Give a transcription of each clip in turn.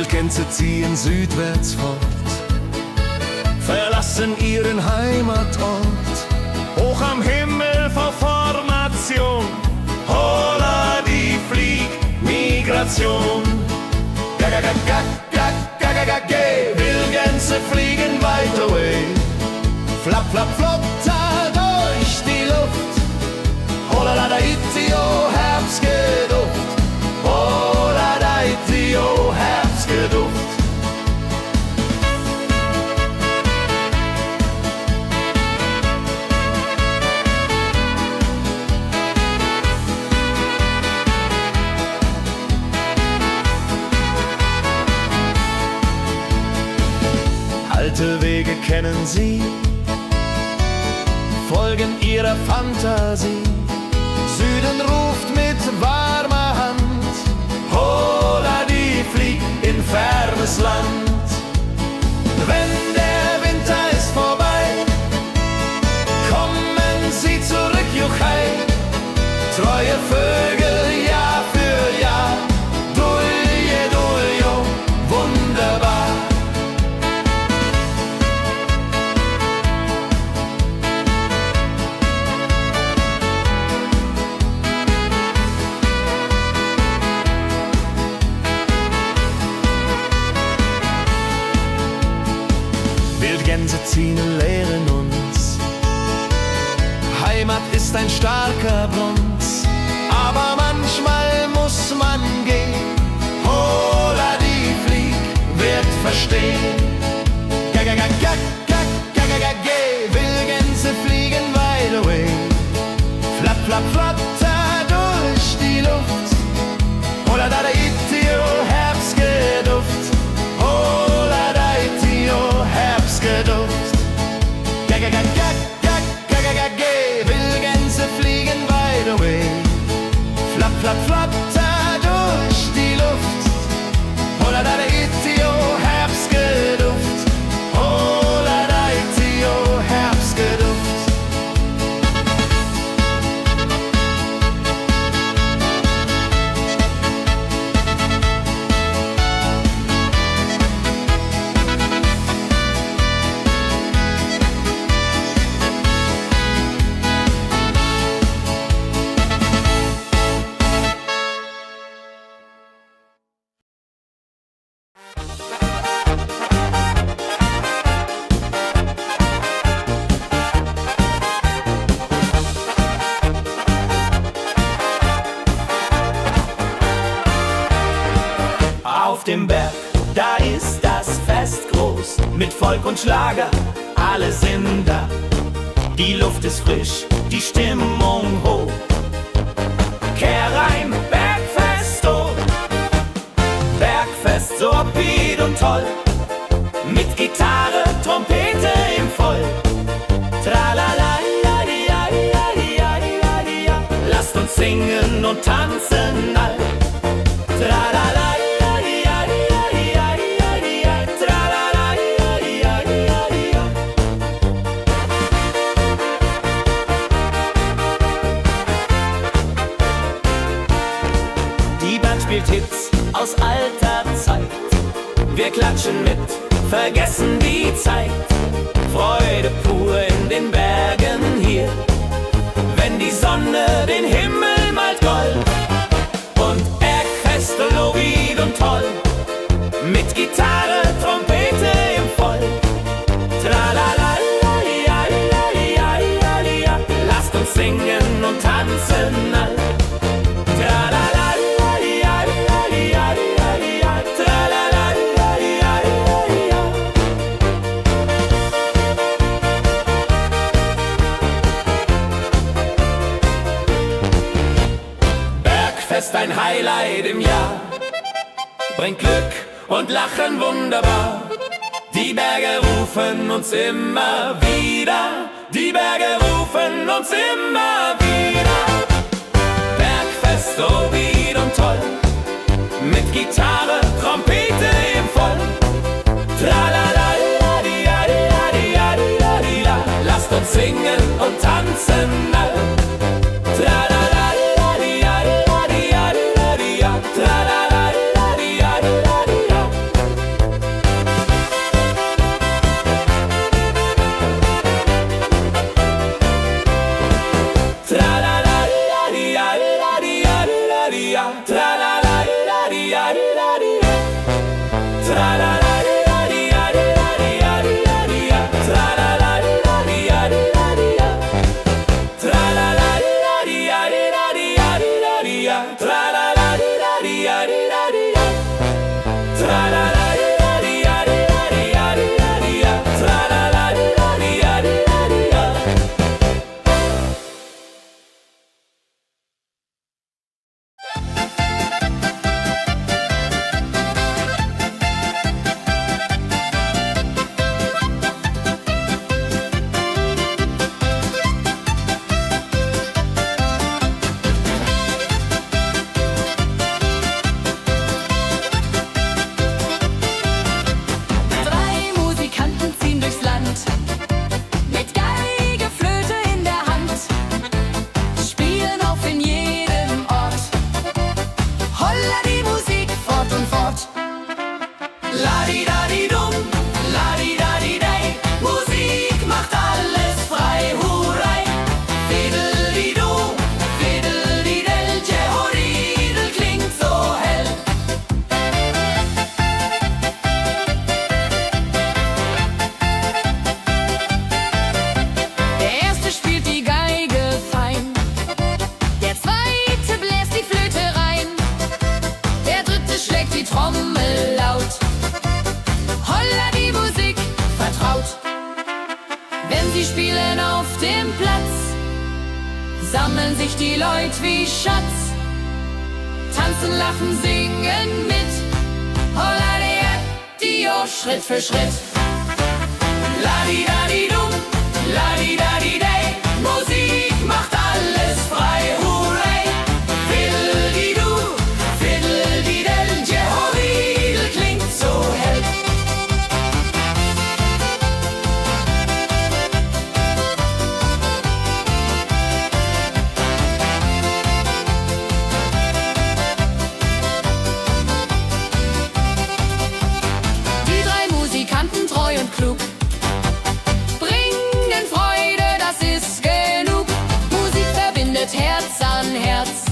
Wildgänse ziehen südwärts fort, verlassen ihren Heimatort. Hoch am Himmel vor Formation, holla die Fliegmigration. Gag, Wildgänse fliegen weit away. Flap, flap, flop, da durch die Luft. Holla da itio, Herbstgeduft. Holla da itio, Herbstgeduft. Alte Wege kennen sie, folgen ihrer Fantasie. Süden ruft mit warmer Hand, holla die flieg in fernes Land. Wenn der Winter ist vorbei, kommen sie zurück, Juchai. Treue Vögel Jahr für Jahr, Dulje, Duljo, wunderbar. Wildgänse ziehen, lehren uns. Heimat ist ein starker Bronz, aber manchmal muss man gehen. Holla die Flieg wird verstehen. Wildgänse fliegen wide away. Flap, flap, flatter durch die Luft. Holla da itio, Herbstgeduft. Holla da itio, Herbstgeduft. Wildgänse fliegen wide away. Flap, flap, flatter durch die Luft. Holla da itio, Herbstgeduft. Holla da itio, Herbstgeduft. Auf dem Berg, da ist das Fest groß, mit Volk und Schlager, alle sind da. Die Luft ist frisch, die Stimmung hoch. Kehrreim, Bergfest, oh. Bergfest, so upbeat und toll. Mit Gitarre, Trompete im Voll. Tralala, lasst uns singen und tanzen all. Tralala. Spielt Hits aus alter Zeit. Wir klatschen mit, vergessen die Zeit. Freude pur in den Bergen hier, wenn die Sonne den Himmel malt gold. Und Bergfest, lobig und toll, mit Gitarre, Trompete im Voll. Tralala, lasst uns singen und tanzen all. Tralala. Bergfest, ein Highlight im Jahr, bringt Glück und Lachen wunderbar. Die Berge rufen uns immer wieder, die Berge rufen uns immer wieder. Bergfest, so wied und toll, mit Gitarre, Trompete im Voll. Tralala, lasst uns singen und tanzen all. Tralala, tralala, sammeln sich die Leute wie Schatz, tanzen, lachen, singen mit. Holla der Dio, Schritt für Schritt. Ladi-dadi-dum, ladi-dadi-day, Musik macht alles frei, hurray. Fiddle-di-du, fiddle-di-del, Jehoridel klingt so hell. Die drei Musikanten, treu und klug, bringen Freude, das ist genug. Musik verbindet Herz an Herz.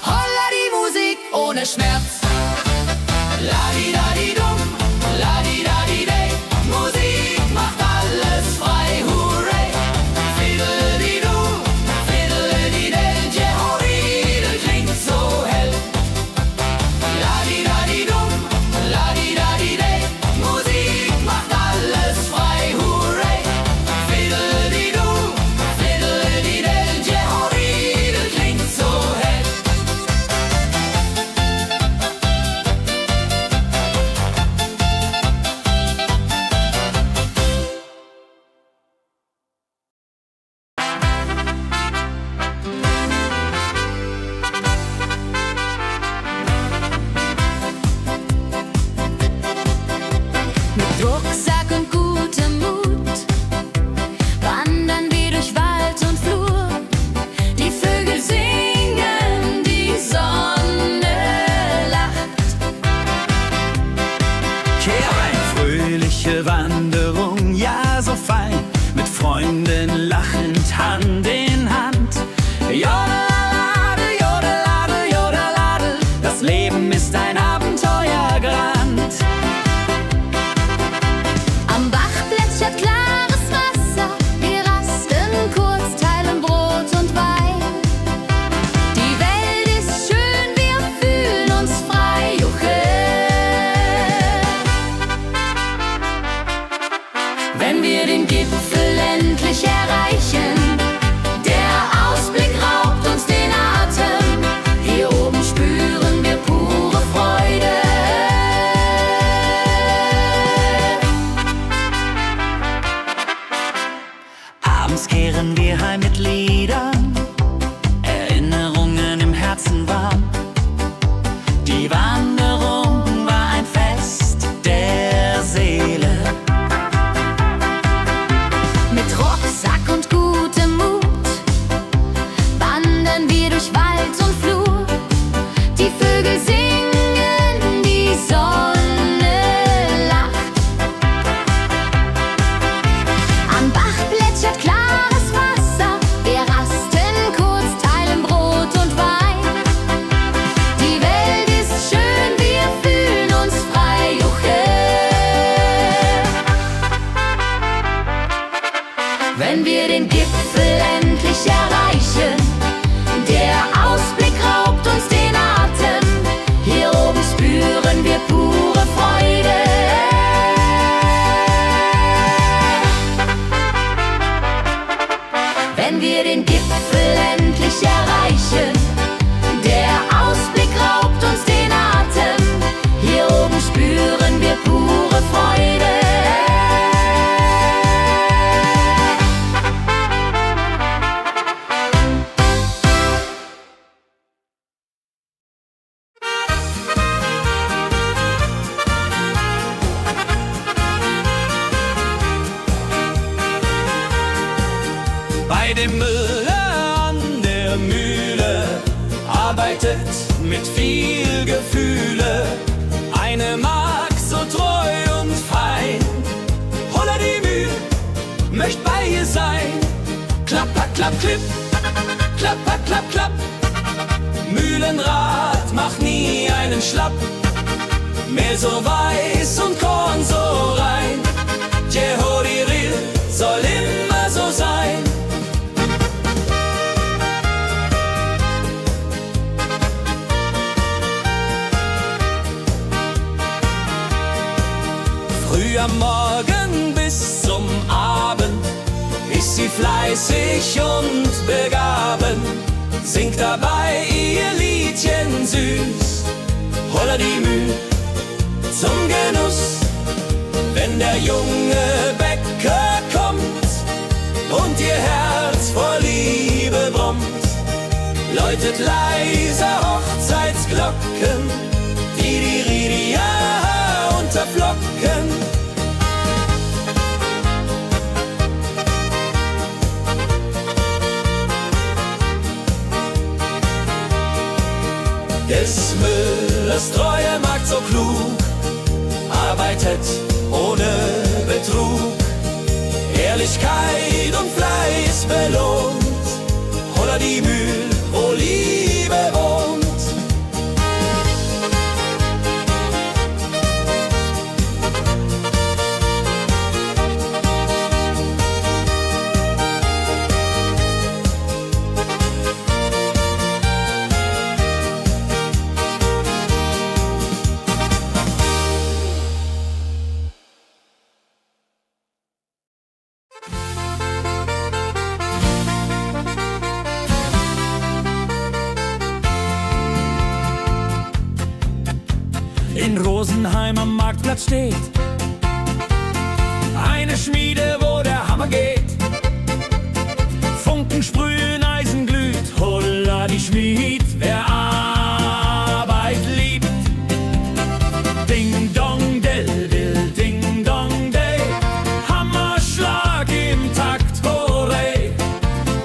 Holla die Musik ohne Schmerz. Ladi-dadi-dum, ladi-dadi-day, Musik macht alles frei, hurray. Fiddle-di-du, fiddle-di-del, Jehoridel klingt so hell. Ladi-dadi-dum, ladi-dadi-day, Musik macht alles frei, hurray. Fiddle-di-du, fiddle-di-del, Jehoridel klingt so hell. Mit Rucksack und gutem Mut wandern wir durch Wald und Flur. Die Vögel singen, die Sonne lacht. Kehr ein, fröhliche Wanderung, ja so fein, mit Freunden lachend Hand in Hand. Jodelade, jodelade, jodelade, das Leben ist ein Abenteuergrand. Am Bach plätschert klares Wasser, wir rasten kurz, teilen Brot und Wein. Die Welt ist schön, wir fühlen uns frei, juche. Wenn wir den Gipfel endlich erreichen, der Ausblick raubt uns den Atem. Hier oben spüren wir pure Freude. mit viel Gefühle. Eine mag so treu und fein. Holla die Mühe, möcht bei ihr sein. Klapper, klapp, klipp, klapper, klapp, klapp. Mühlenrad macht nie einen Schlapp. Mehl so weiß und Korn so rein. Jehodiril soll immer so sein. Früh am Morgen bis zum Abend ist sie fleißig und begaben, singt dabei ihr Liedchen süß. Holla die Müh zum Genuss, wenn der junge Bäcker kommt und ihr Herz vor Liebe brummt, läutet leise Hochzeitsglocken, die Ridia unterflocken. Des Müllers treue Magd so klug, arbeitet ohne Betrug, Ehrlichkeit und Fleiß belohnt. Holla die Mühl, wo Liebe wohnt. In Rosenheim am Marktplatz steht eine Schmiede, wo der Hammer geht. Funken sprühen, Eisen glüht, holla die Schmied, wer Arbeit liebt. Ding dong del dill, ding dong day, Hammerschlag im Takt, hooray.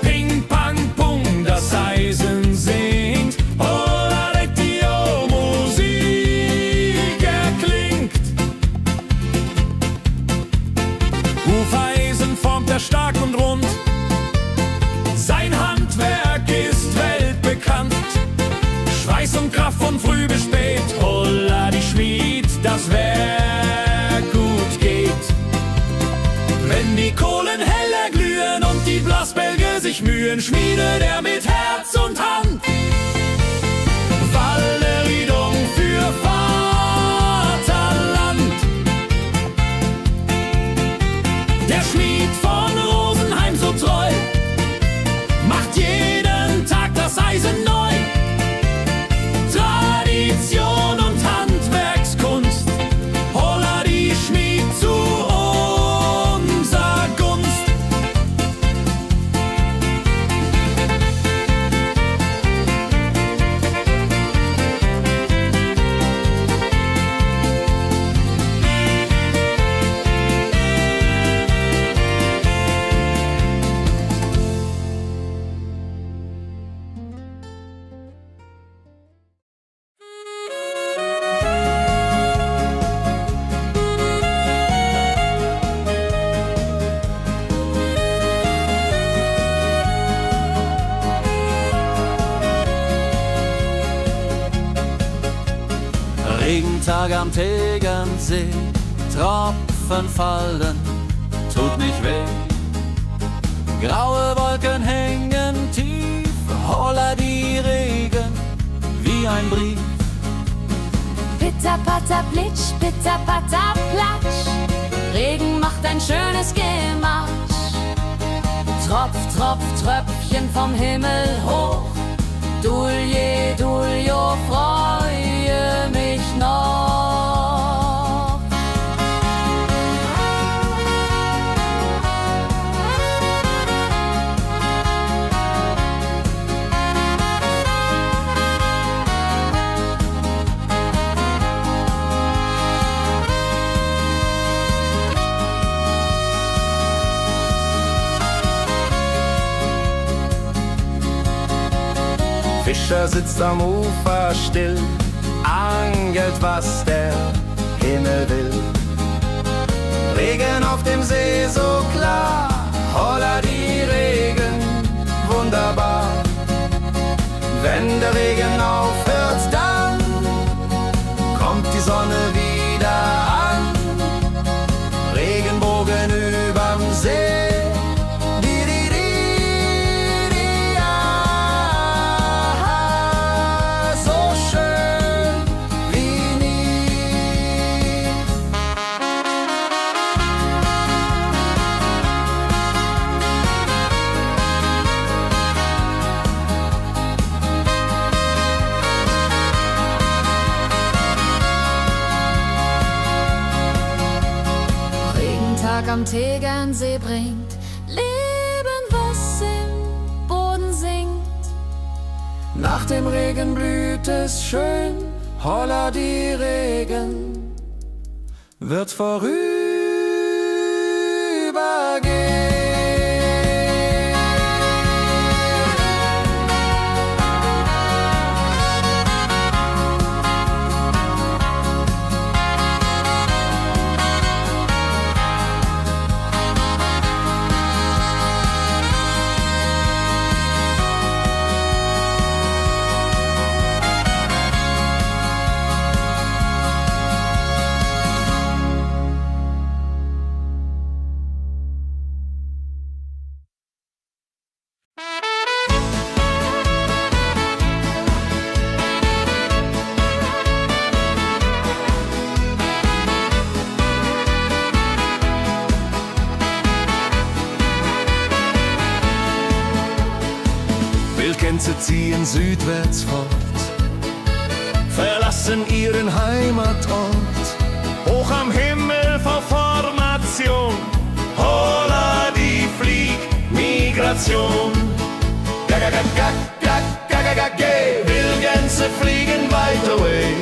Ping pang pung, das Eisen singt, holla retio, Musik erklingt. Hufeisen formt er stark und rund, sein Handwerk ist weltbekannt. Schweiß und Kraft von früh bis spät, holla die Schmied, das Werk gut geht. Wenn die Kohlen heller glühen und die Blasbälge sich mühen, schmiedet er mit Herz und Hand Walleridung für Vaterland. Der Schmied von Rosenheim so treu macht jeden Tag das Eisen neu. Tradition und Handwerkskunst, holla die Schmied zu unser Gunst. Regentag am Tegernsee, Tropfen fallen, tut nicht weh. Graue Wolken hängen tief, holla die Regen wie ein Brief. Pitter, patter, plitsch, pitter, patter, platsch. Regen macht ein schönes Gemarsch. Tropf, Tropf, Tröpfchen vom Himmel hoch. Dulje, Duljo, freue mich noch. Fischer sitzt am Ufer still, angelt, was der Himmel will. Regen auf dem See so klar, holla die Regen, wunderbar. Wenn der Regen aufhört, dann kommt die Sonne wieder an. Regenbogen überm See. Am Tegernsee bringt Leben, was im Boden singt. Nach dem Regen blüht es schön, holla die Regen wird vorübergehen. Wildgänse ziehen südwärts fort, verlassen ihren Heimatort. Hoch am Himmel vor Formation, holla die Fliegmigration. Wildgänse fliegen weit away,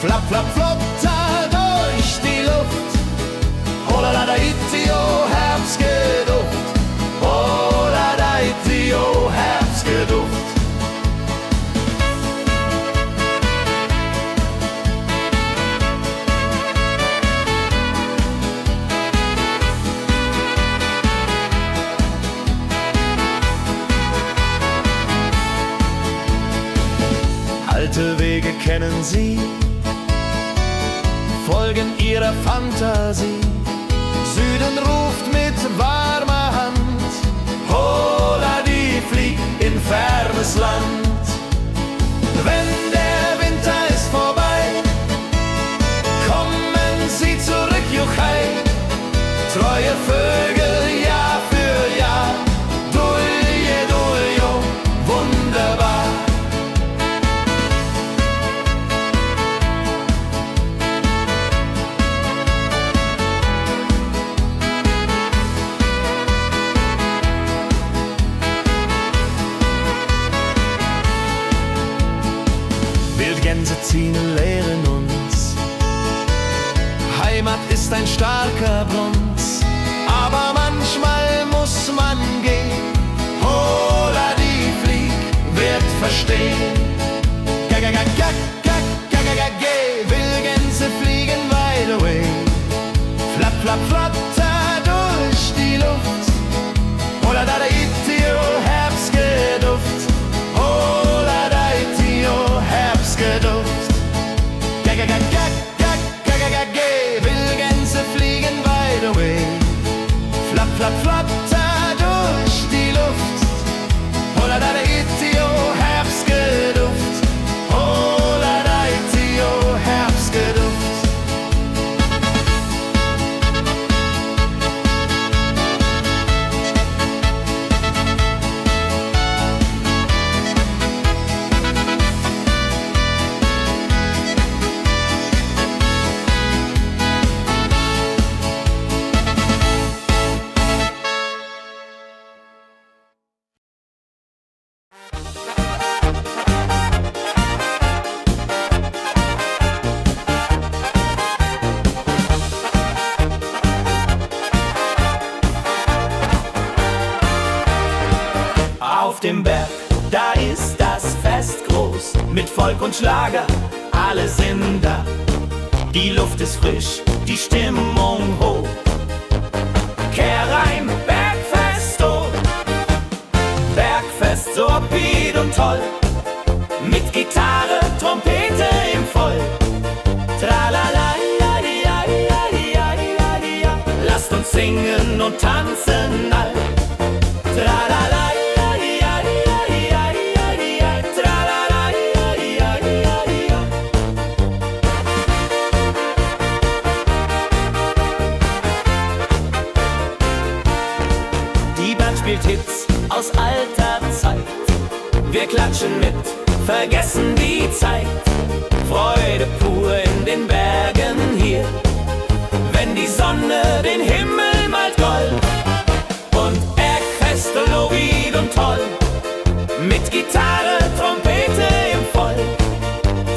flap, flap, flop, durch die Luft. Holla da itio, Herbstgeduft. Holla da itio, Herbstgeduft. Alte Wege kennen sie, folgen ihrer Fantasie. Süden ruft mit warmer Hand, holla die flieg in fernes Land. Wenn der Winter ist vorbei, kommen sie zurück, juchai. Treue Vögel Jahr für Jahr, dulje, duljo, wunderbar. Wildgänse ziehen, lehren uns, Heimat ist ein starker Brunz, aber manchmal muss man gehen. Holla die Flieg wird verstehen. Wildgänse fliegen wide away, flap, flap, flatter durch die Luft. Holla da itio, Herbstgeduft. Holla da itio, Herbstgeduft. Wildgänse fliegen wide away, flap, flap, flatter durch die Luft. Holla da itio, Herbstgeduft. Holla da itio, Herbstgeduft. Folk und Schlager, alle sind da. Die Luft ist frisch, die Stimmung hoch. Kehr rein, Bergfest, oh. Bergfest, so upbeat und toll. Mit Gitarre, Trompete im Voll. Tralala, ja, ja, ja, ja, ja, ja. Lasst uns singen und tanzen all. Tralala, ja, ja, ja, ja, ja, ja. Tralala, ja, ja, ja, ja. Die Band spielt Hits aus alter Zeit. Wir klatschen mit, vergessen die Zeit. Freude pur in den Bergen hier, wenn die Sonne den Himmel malt gold. Und Bergfest, Lovid und toll, mit Gitarre, Trompete im Voll.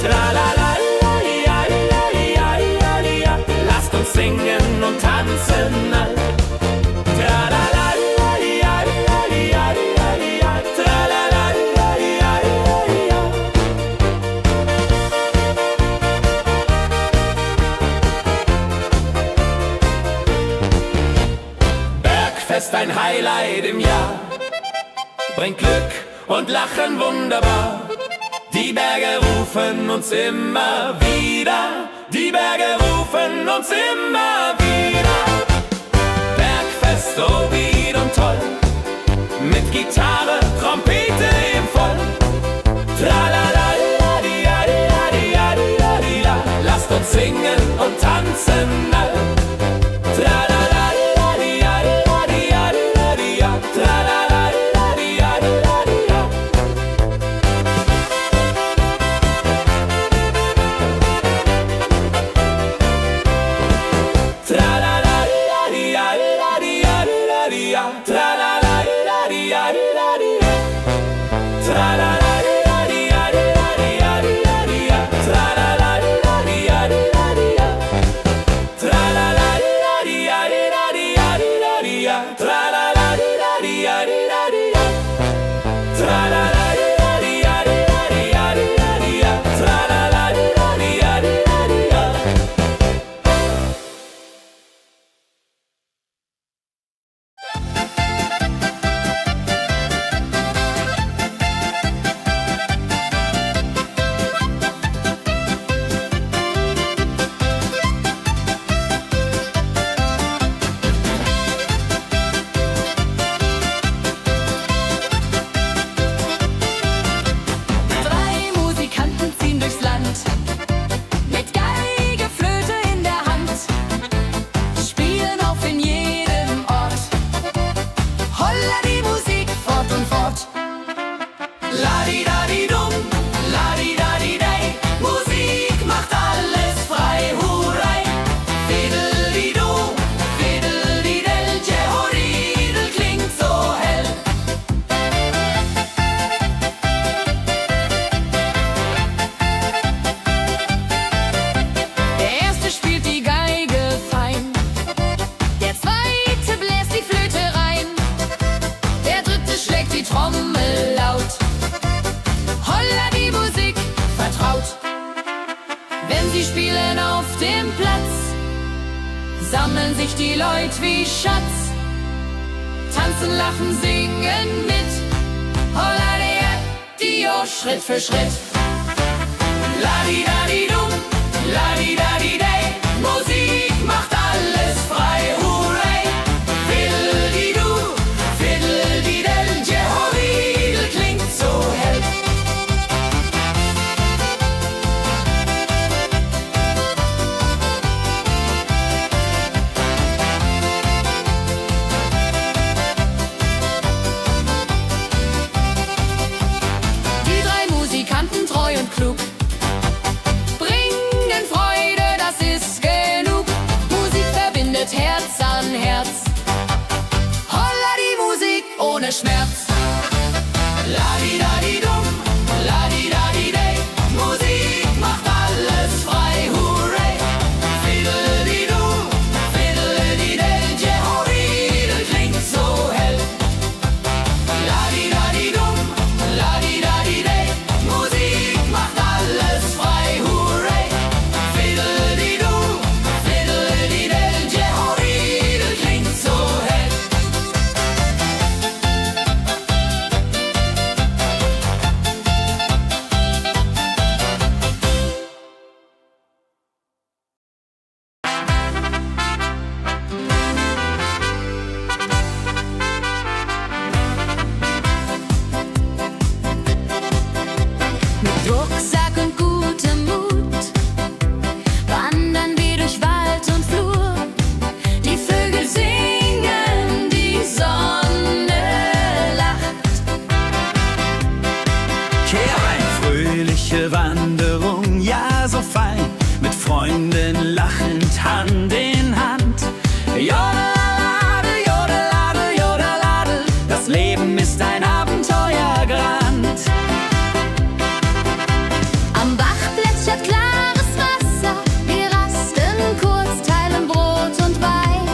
Tralala, ja, ja, ja, ja, ja. Lasst uns singen und tanzen all. Tralala, ja, ja, ja, ja, ja. Tralala, ja, ja, ja, ja. Bergfest, ein Highlight im Jahr, bringt Glück und Lachen wunderbar. Die Berge rufen uns immer wieder, die Berge rufen uns immer wieder. Bergfest, so wied und toll, mit Gitarre, Trompete im Voll. Tralala, ja, ja, ja, ja, ja, ja. Lasst uns singen und tanzen all. Tralala, ja, ja, ja, ja, ja. Tralala, ja, ja, ja, ja. Tralala, ja, ja, ja, ja, ja. Tralala, ja, ja, ja, ja. Tralala, ja, ja, ja, ja, ja. Tralala, ja, ja, ja, ja. Tralala, ja, ja, ja, ja. Tralala, ja, ja, ja, ja. Tralala, ja, ja, ja, ja. Tralala, ja, ja, ja, ja. Drei Musikanten ziehen durchs Land, mit Geige, Flöte in der Hand, spielen auf in jedem Ort. Holla die Musik fort und fort. Ladi-dadi-dum, ladi-dadi-dei, Musik macht alles frei, hurrei. Fiddeli-du, fiddeli-del, Jehoridel klingt so hell. Der erste spielt die Geige fein, der zweite bläst die Flöte rein, der dritte schlägt die Trommel laut. Holla die Musik vertraut. Wenn sie spielen auf dem Platz, sammeln sich die Leute wie Schatz, tanzen, lachen, singen mit. Holla der Dio, Schritt für Schritt. Ladi-dadi-dum, ladi-dadi-dei, Musik macht alles frei, hurray. Fiddeli-du, fiddeli-del, Jehoridel klingt so hell. Die drei Musikanten, treu und klug, Freunden lachend Hand in Hand. Jodeladel, jodeladel, jodeladel, das Leben ist ein Abenteuergrand. Am Bach plätschert klares Wasser, wir rasten kurz, teilen Brot und Wein.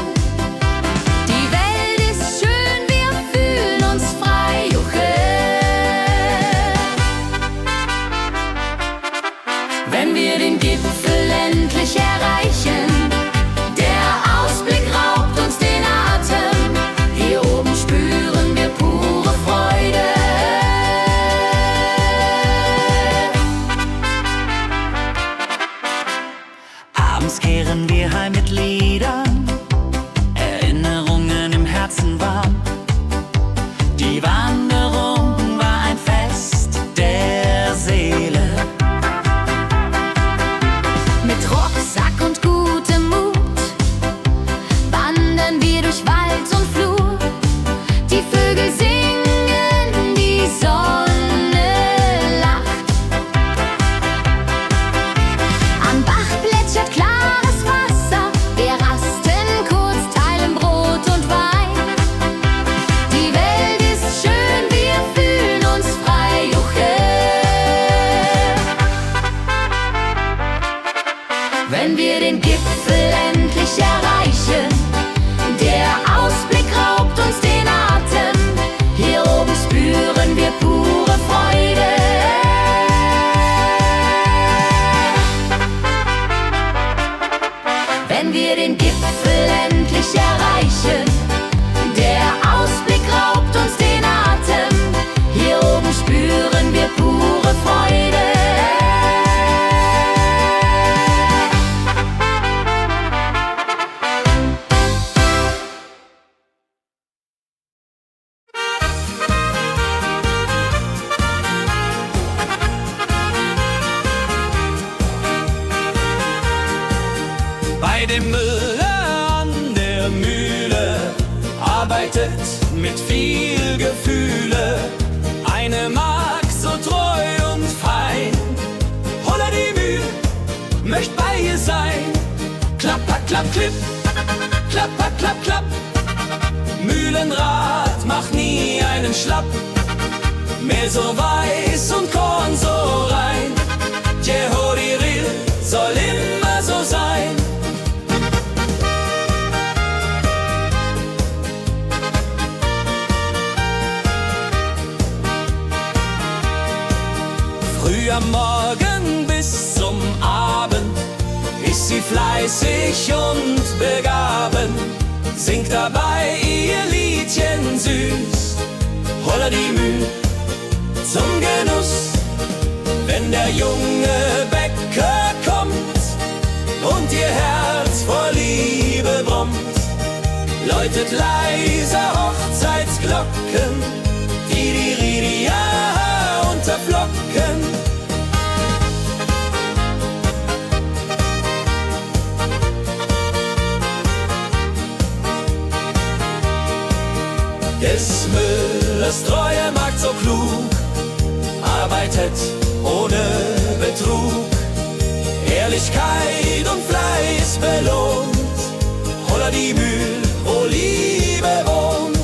Die Welt ist schön, wir fühlen uns frei, juche. Wenn wir den Gipfel endlich erreichen, der Ausblick raubt uns den Atem. Hier oben spüren wir pure Freude. Abends kehren wir heim mit Liedern, Erinnerungen im Herzen warm. Die Wanderung war ein Fest der Seele. Mit Rucksack und gutem Mut wandern wir durch Wald und Flur. Die Vögel singen, die Sonne lacht. Am Bach plätschert klares Wasser, wir rasten kurz, teilen Brot und Wein. Die Welt ist schön, wir fühlen uns frei, juche. Wenn wir den Gipfel endlich erreichen, der Ausblick raubt uns den Atem. Hier oben spüren wir pure Freude. Wenn wir den Gipfel endlich erreichen, der Ausblick raubt uns den Atem. Hier oben spüren wir pure Freude. Bei dem Müller an der Mühle arbeitet mit viel Gefühle eine Magd so treu und fein. Holla die Mühl, möcht bei ihr sein. Klapper, klapp, klipp, klapper, klapp, klapp. Mühlenrad macht nie einen Schlapp. Mehl so weiß und Korn so rein. Jehodiril soll immer so sein. Früh am Morgen bis zum Abend ist sie fleißig und begaben, singt dabei ihr Liedchen süß. Holla die Mühl zum Genuss, wenn der junge Bäcker kommt und ihr Herz vor Liebe brummt, läutet leise Hochzeitsglocken, die unterflocken. Des Müllers treue Magd so klug, arbeitet ohne Betrug, Ehrlichkeit und Fleiß belohnt. Holla die Mühl, wo Liebe wohnt.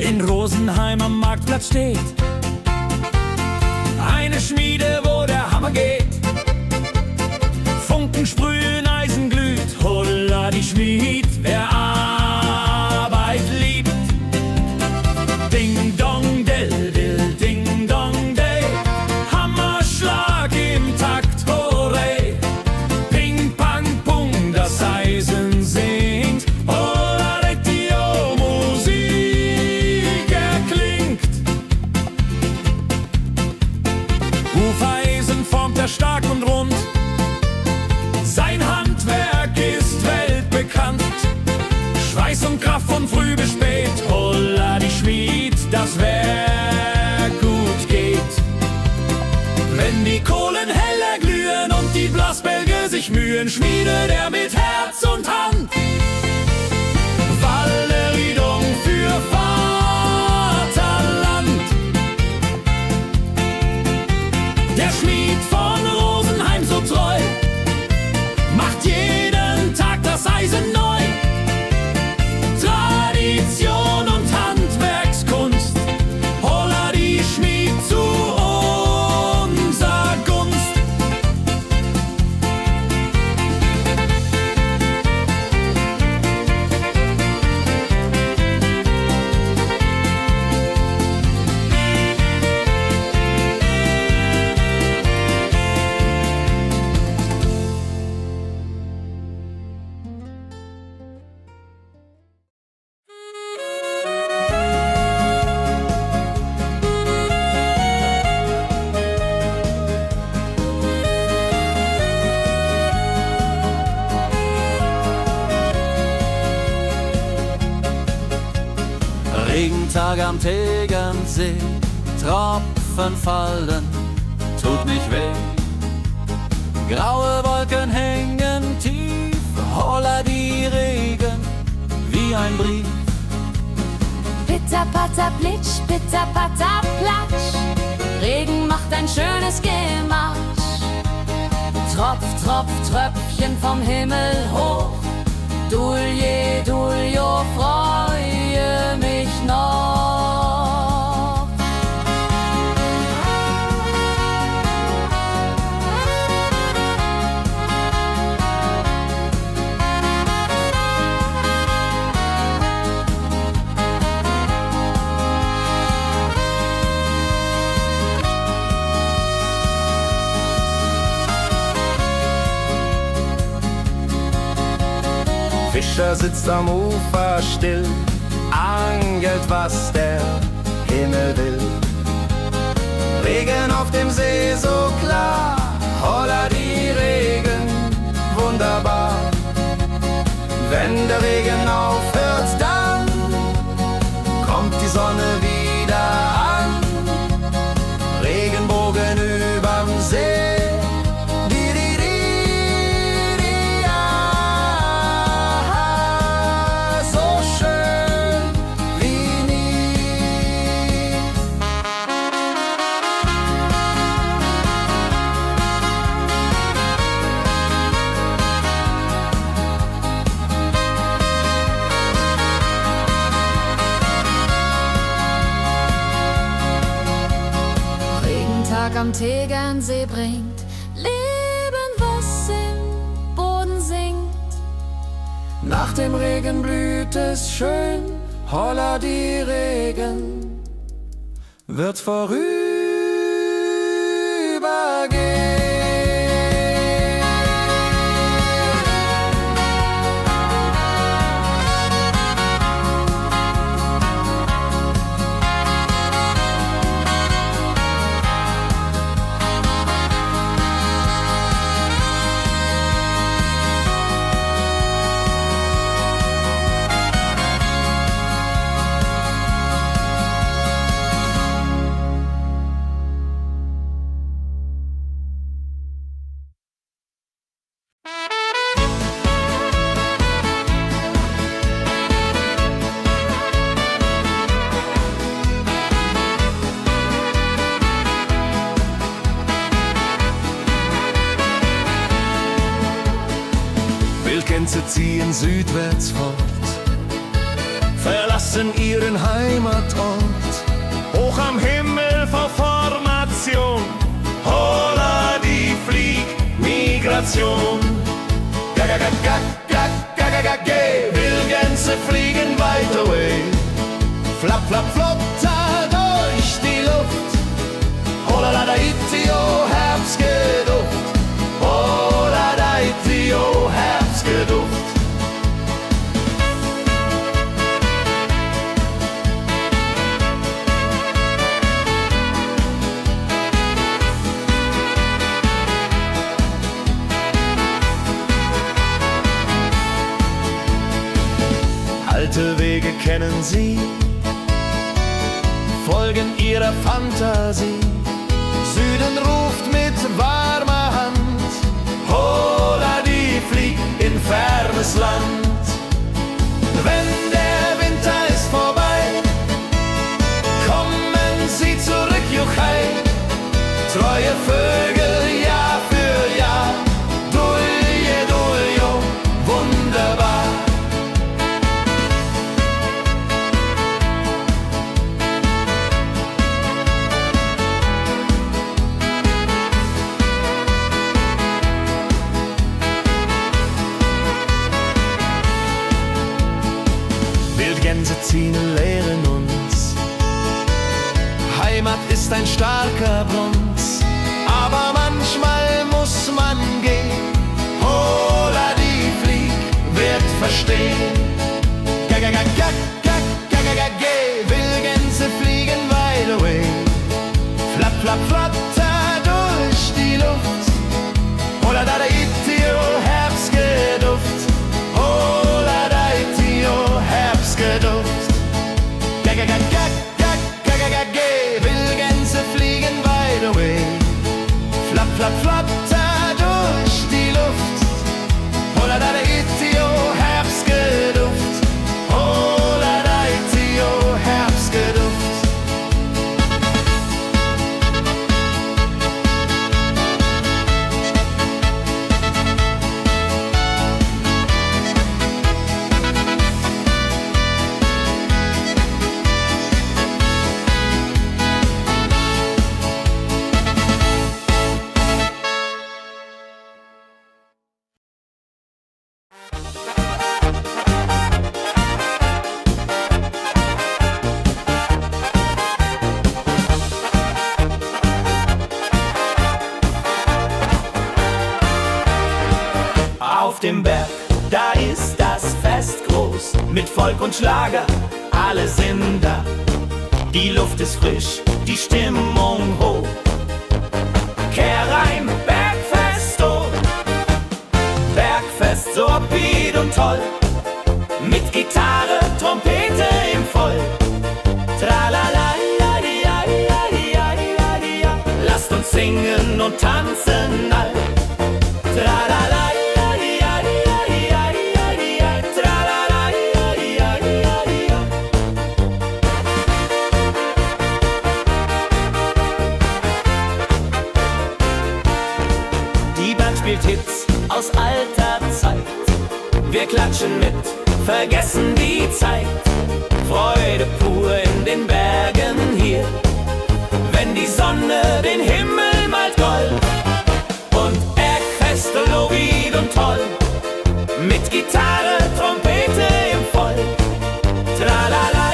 In Rosenheim am Marktplatz steht eine Schmiede, wo der Hammer geht. Funken sprühen, Eisen glüht, holla die Schmied, wer Arbeit liebt. Ding dong del dill, ding dong day, Hammerschlag im Takt, hooray. Ping pang pung, das Eisen singt, holla die Musik erklingt. Hufeisen formt der sich Mühen schmiedet er mit Herz und Hand. Walleridung für Vaterland. Der Schmied von Rosenheim so treu macht jeden Tag das Eisen neu. Tradition und Handwerkskunst, holla die Schmied zu unser Gunst. Regentag am Tegernsee, Tropfen fallen, tut nicht weh. Graue Wolken hängen tief, holla die Regen wie ein Brief. Pitter, patter, plitsch, pitter, patter, platsch. Regen macht ein schönes Gemarsch. Tropf, Tropf, Tröpfchen vom Himmel hoch. Dulje, Duljo, freue mich noch. Fischer sitzt am Ufer still, angelt, was der Himmel will. Regen auf dem See so klar, holla die Regen, wunderbar. Wenn der Regen aufhört, dann kommt die Sonne wieder an. Regenbogen überm See. Am Tegernsee bringt Leben, was im Boden singt. Nach dem Regen blüht es schön, holla die Regen wird vorübergehen. Wildgänse ziehen südwärts fort, verlassen ihren Heimatort. Hoch am Himmel vor Formation, holla die Fliegmigration. Wildgänse fliegen weit away, flapp, flapp, flotter durch die Luft. Holla la da itio, Herbstgeduft. Holla da itio, Herbstgeduft. Alte Wege kennen sie, folgen ihrer Fantasie. Süden ruft mit warmer Hand, holla Medizin lehren uns. Heimat ist ein starker Bronz, aber manchmal muss man gehen. Holla die Flieg wird verstehen. Will Gänse fliegen wide away. Flapp, flapp, flatter durch die Luft. Holla da itio, Herbstgeduft. Holla da itio, Herbstgeduft. Will Gänse fliegen wide away. Flapp, flapp, flatter durch die Luft. Holla da itio, Herbstgeduft. Holla da itio, Herbstgeduft. Auf dem Berg, da ist das Fest groß, mit Volk und Schlager, alle sind da. Die Luft ist frisch, die Stimmung hoch. Kehr rein, Bergfest, oh. Bergfest, so upbeat und toll. Mit Gitarre, Trompete im Voll. Tralala, lasst uns singen und tanzen all. Tralala. Spielt Hits aus alter Zeit. Wir klatschen mit, vergessen die Zeit. Freude pur in den Bergen hier, wenn die Sonne den Himmel malt gold. Und Bergfest, lobig und toll, mit Gitarre, Trompete im Voll. Tralala,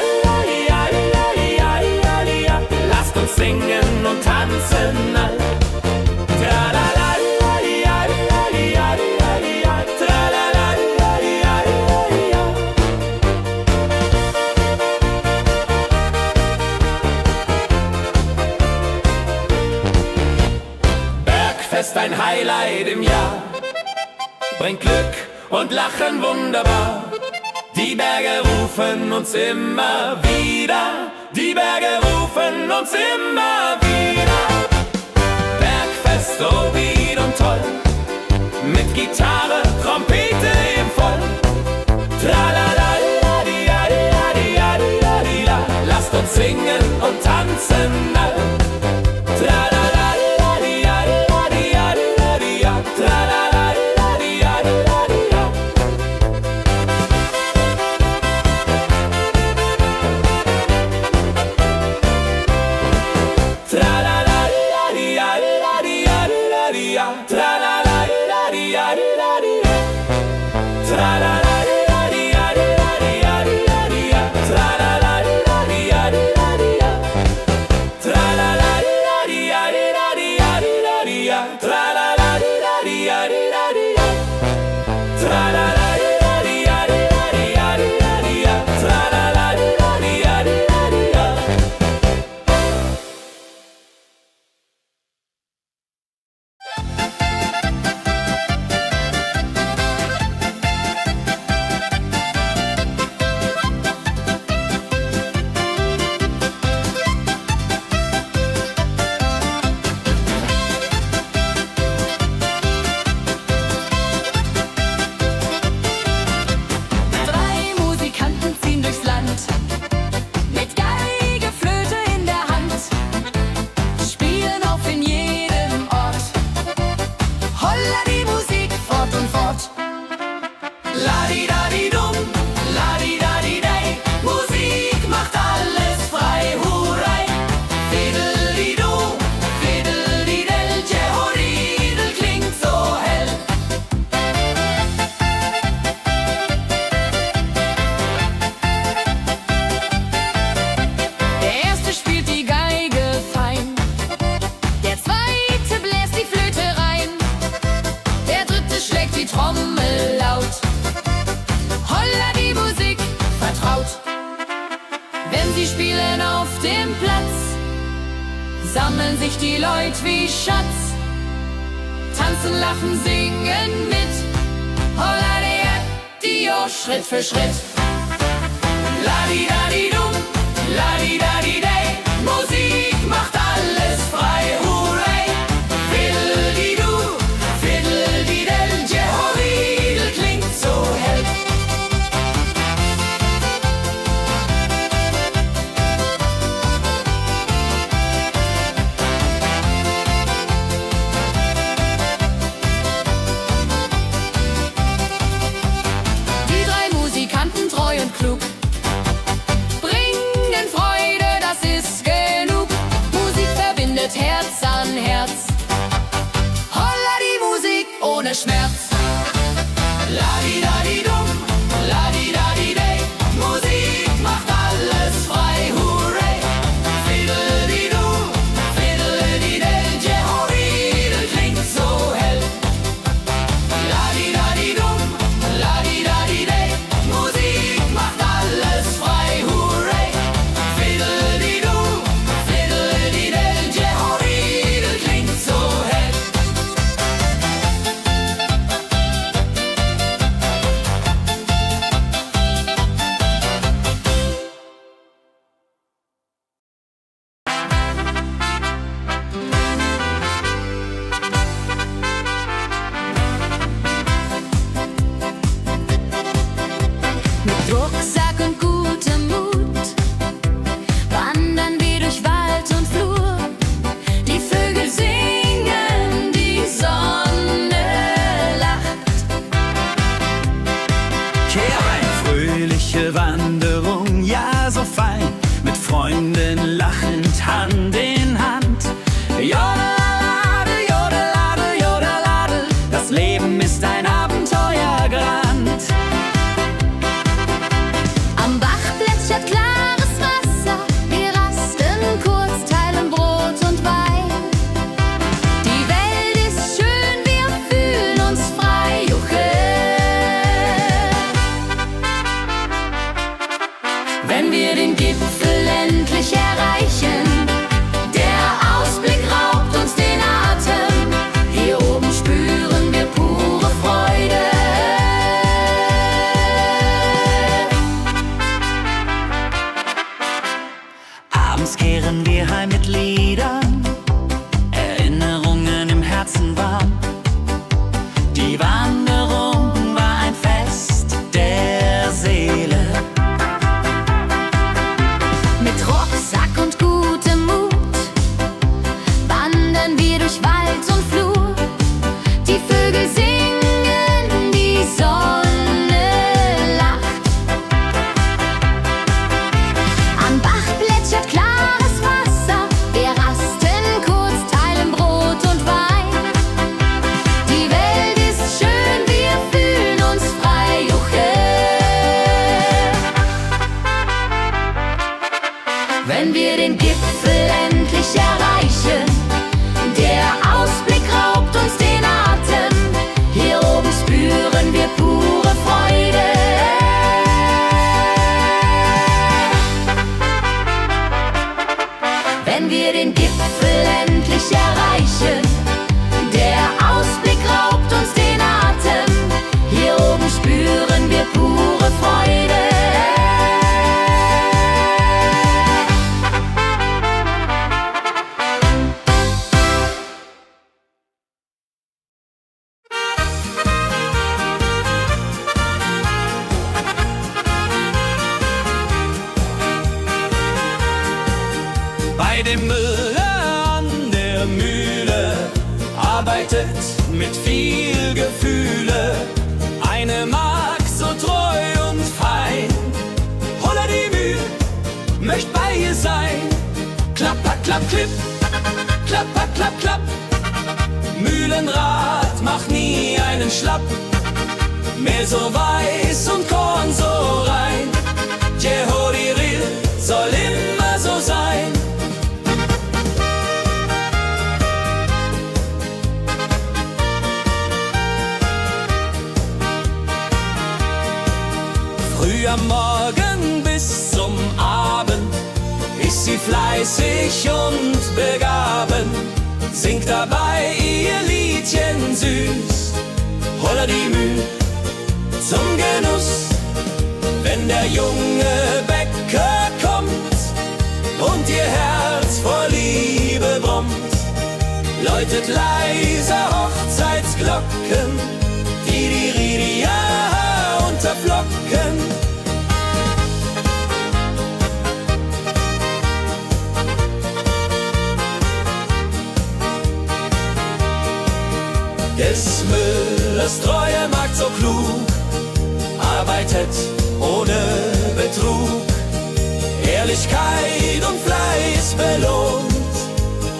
lasst uns singen und tanzen all. Tralala. Bergfest, ein Highlight im Jahr, bringt Glück und Lachen wunderbar. Die Berge rufen uns immer wieder, die Berge rufen uns immer wieder. Bergfest, so wied und toll, mit Gitarre, Trompete im Voll. Tralala, lasst uns singen und tanzen all. die Trommel laut. Holla die Musik vertraut. Wenn sie spielen auf dem Platz, sammeln sich die Leute wie Schatz. Tanzen, lachen, singen mit. Holla Dio, Schritt für Schritt. Ladi-dadi-dum, ladi-dadi-day. Musik macht alles frei, hurray. Fiddle-di-du, fiddle-di-del. Jehoridel klingt so hell. Die drei Musikanten, treu und klug, bringen Freude, das ist genug. Musik verbindet Herz an Herz. Holla die Musik ohne Schmerz. Ladi-dadi-dum, ladi-dadi-day. Musik macht alles frei, hurray. Fiddle-di-du, fiddle-di-del. Jehoridel klingt so hell. Ladi-dadi-dum, ladi-dadi-day. Musik macht alles frei, hurray. Fiddle-di-du, fiddle-di-del. Jehoridel klingt so hell. Mit Rucksack und gutem Mut wandern wir durch Wald und Flur. Die Vögel singen, die Sonne lacht. Eine fröhliche Wanderung, ja so fein, mit Freunden lachend Hand in Hand. Jodelade, jodelade, jodelade, das Leben ist ein Abenteuergrand. Am Bach plätschert klares Wasser, wir rasten kurz, teilen Brot und Wein. Die Welt ist schön, wir fühlen uns frei, juche. Wenn wir den Gipfel endlich erreichen, der Ausblick raubt uns den Atem. Hier oben spüren wir pure Freude. Abends kehren wir heim mit Liedern, Erinnerungen im Herzen warm. Die Wanderung war ein Fest der Seele. Mit Rucksack und gutem Mut wandern wir durch Wald und Flur. Die Vögel singen, die Sonne lacht. Am Bach plätschert klares Wasser, wir rasten kurz, teilen Brot und Wein. Die Welt ist schön, wir fühlen uns frei, juche. Wenn wir den Gipfel endlich erreichen, der Ausblick raubt uns den Atem. Hier oben spüren wir pure Freude. Wenn wir den Gipfel endlich erreichen, der Ausblick raubt uns den Atem. Hier oben spüren wir pure Freude. Bei dem Müller an der Mühle arbeitet mit viel Gefühle eine Magd so treu und fein. Holla die Mühle, möcht bei ihr sein. Klapper, klapp, klipp, klapper, klapp, klapp. Mühlenrad macht nie einen Schlapp. Mehl so weiß und Korn so rein. Jehoridel soll immer so sein. am Morgen bis zum Abend ist sie fleißig und begaben, singt dabei ihr Liedchen süß, holla die Müh zum Genuss. Wenn der junge Bäcker kommt und ihr Herz vor Liebe brummt, läutet leise Hochzeitsglocken, die Ridia unterflocken. Des Müllers treue Magd so klug, arbeitet ohne Betrug, Ehrlichkeit und Fleiß belohnt,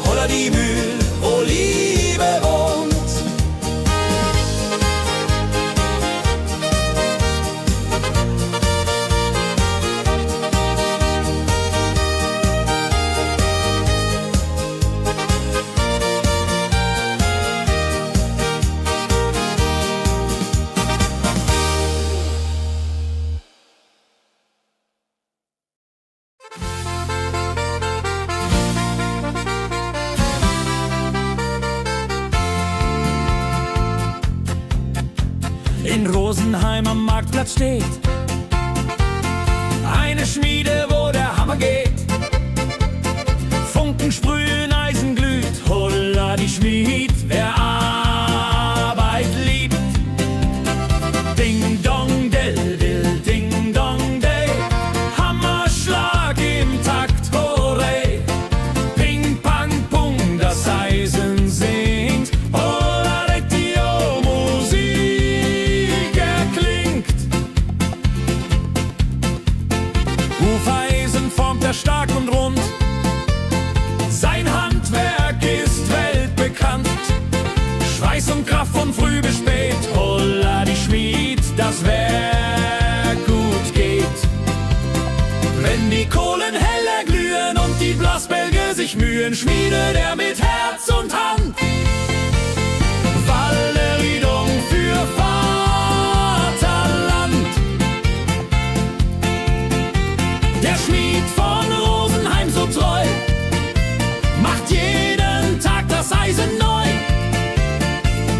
holla die Mühl, wo Liebe wohnt. In Rosenheim am Marktplatz steht eine Schmiede, wo der Hammer geht. Funken sprühen, Eisen glüht, holla die Schmied, wer Arbeit liebt. Ding dong del dill, ding dong day, Hammerschlag im Takt, hooray. Ping pang pung, das Eisen singt, holla retio, Musik erklingt. Hufeisen formt er stark und rund, sein Handwerk ist weltbekannt. Schweiß und Kraft von früh bis spät, holla die Schmied, das Werk gut geht. Wenn die Kohlen heller glühen und die Blasbälge sich mühen, schmiedet er mit Herz und Hand Walleridung für Vaterland. Der Schmied von Rosenheim so treu macht jeden Tag das Eisen neu.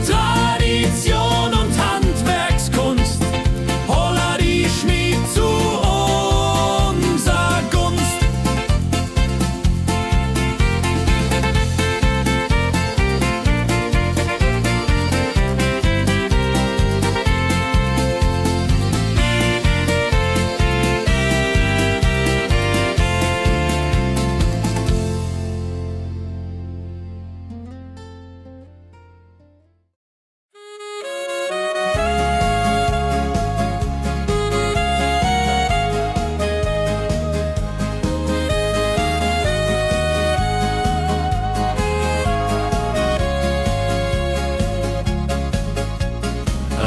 Tradition und Handwerkskunst, holla die Schmied zu unser Gunst.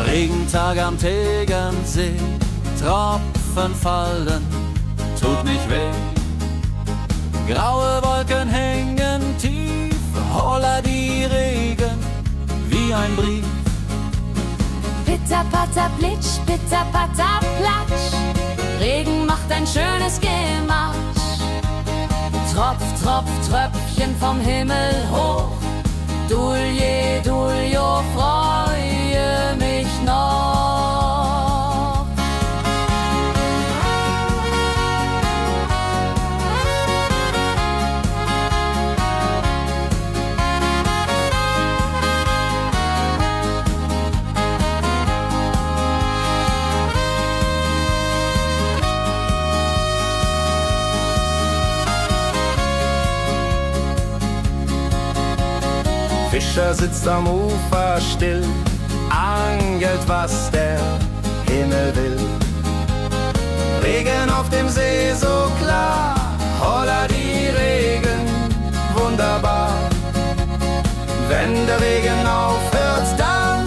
Regentag am Tegernsee, Tropfen fallen, tut nicht weh. Graue Wolken hängen tief, holla die Regen wie ein Brief. Pitter, patter, plitsch, pitter, patter, platsch. Regen macht ein schönes Gematsch. Tropf, tropf, Tröpfchen vom Himmel hoch. Dulje, duljo, freue mich noch. Fischer sitzt am Ufer still, angelt, was der Himmel will. Regen auf dem See so klar, holla die Regen, wunderbar. Wenn der Regen aufhört, dann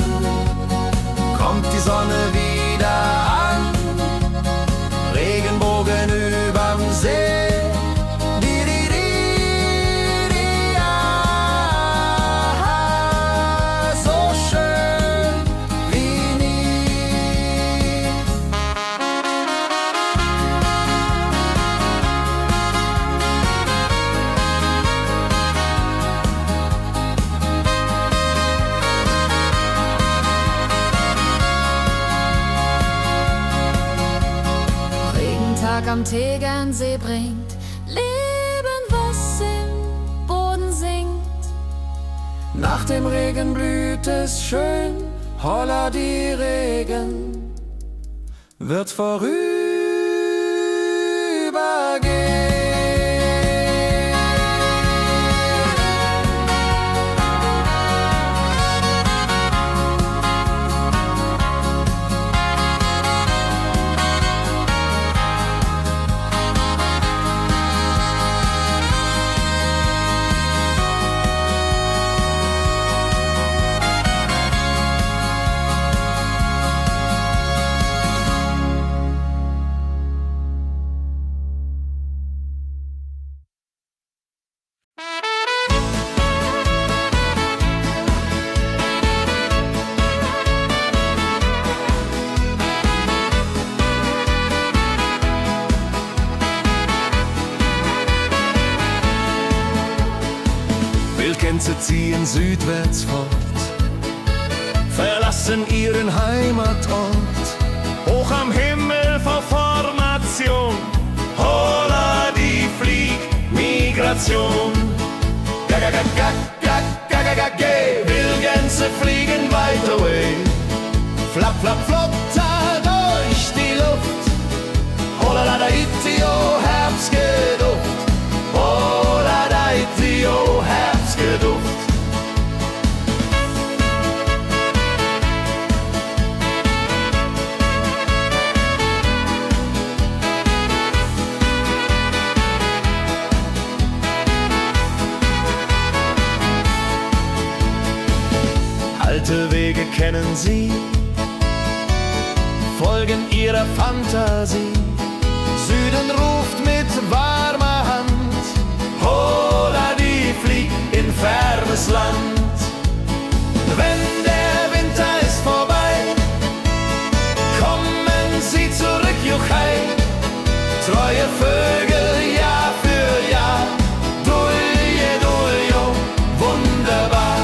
kommt die Sonne wieder an. Regenbogen überm See. am Tegernsee bringt Leben, was im Boden singt. Nach dem Regen blüht es schön, holla die Regen wird vorübergehen. Wildgänse ziehen südwärts fort, verlassen ihren Heimatort. Hoch am Himmel vor Formation, holla die Fliegmigration. Wildgänse fliegen weit away, flap, flap, flotter durch die Luft. Holla da itio, Herbstgeduft. Holla da itio, Herbstgeduft. Alte Wege kennen sie, folgen ihrer Fantasie. Süden ruft mit warmer Hand, holla die flieg in fernes Land. Wenn der Winter ist vorbei, kommen sie zurück, juchai. Treue Vögel Jahr für Jahr, dulje, duljo, wunderbar.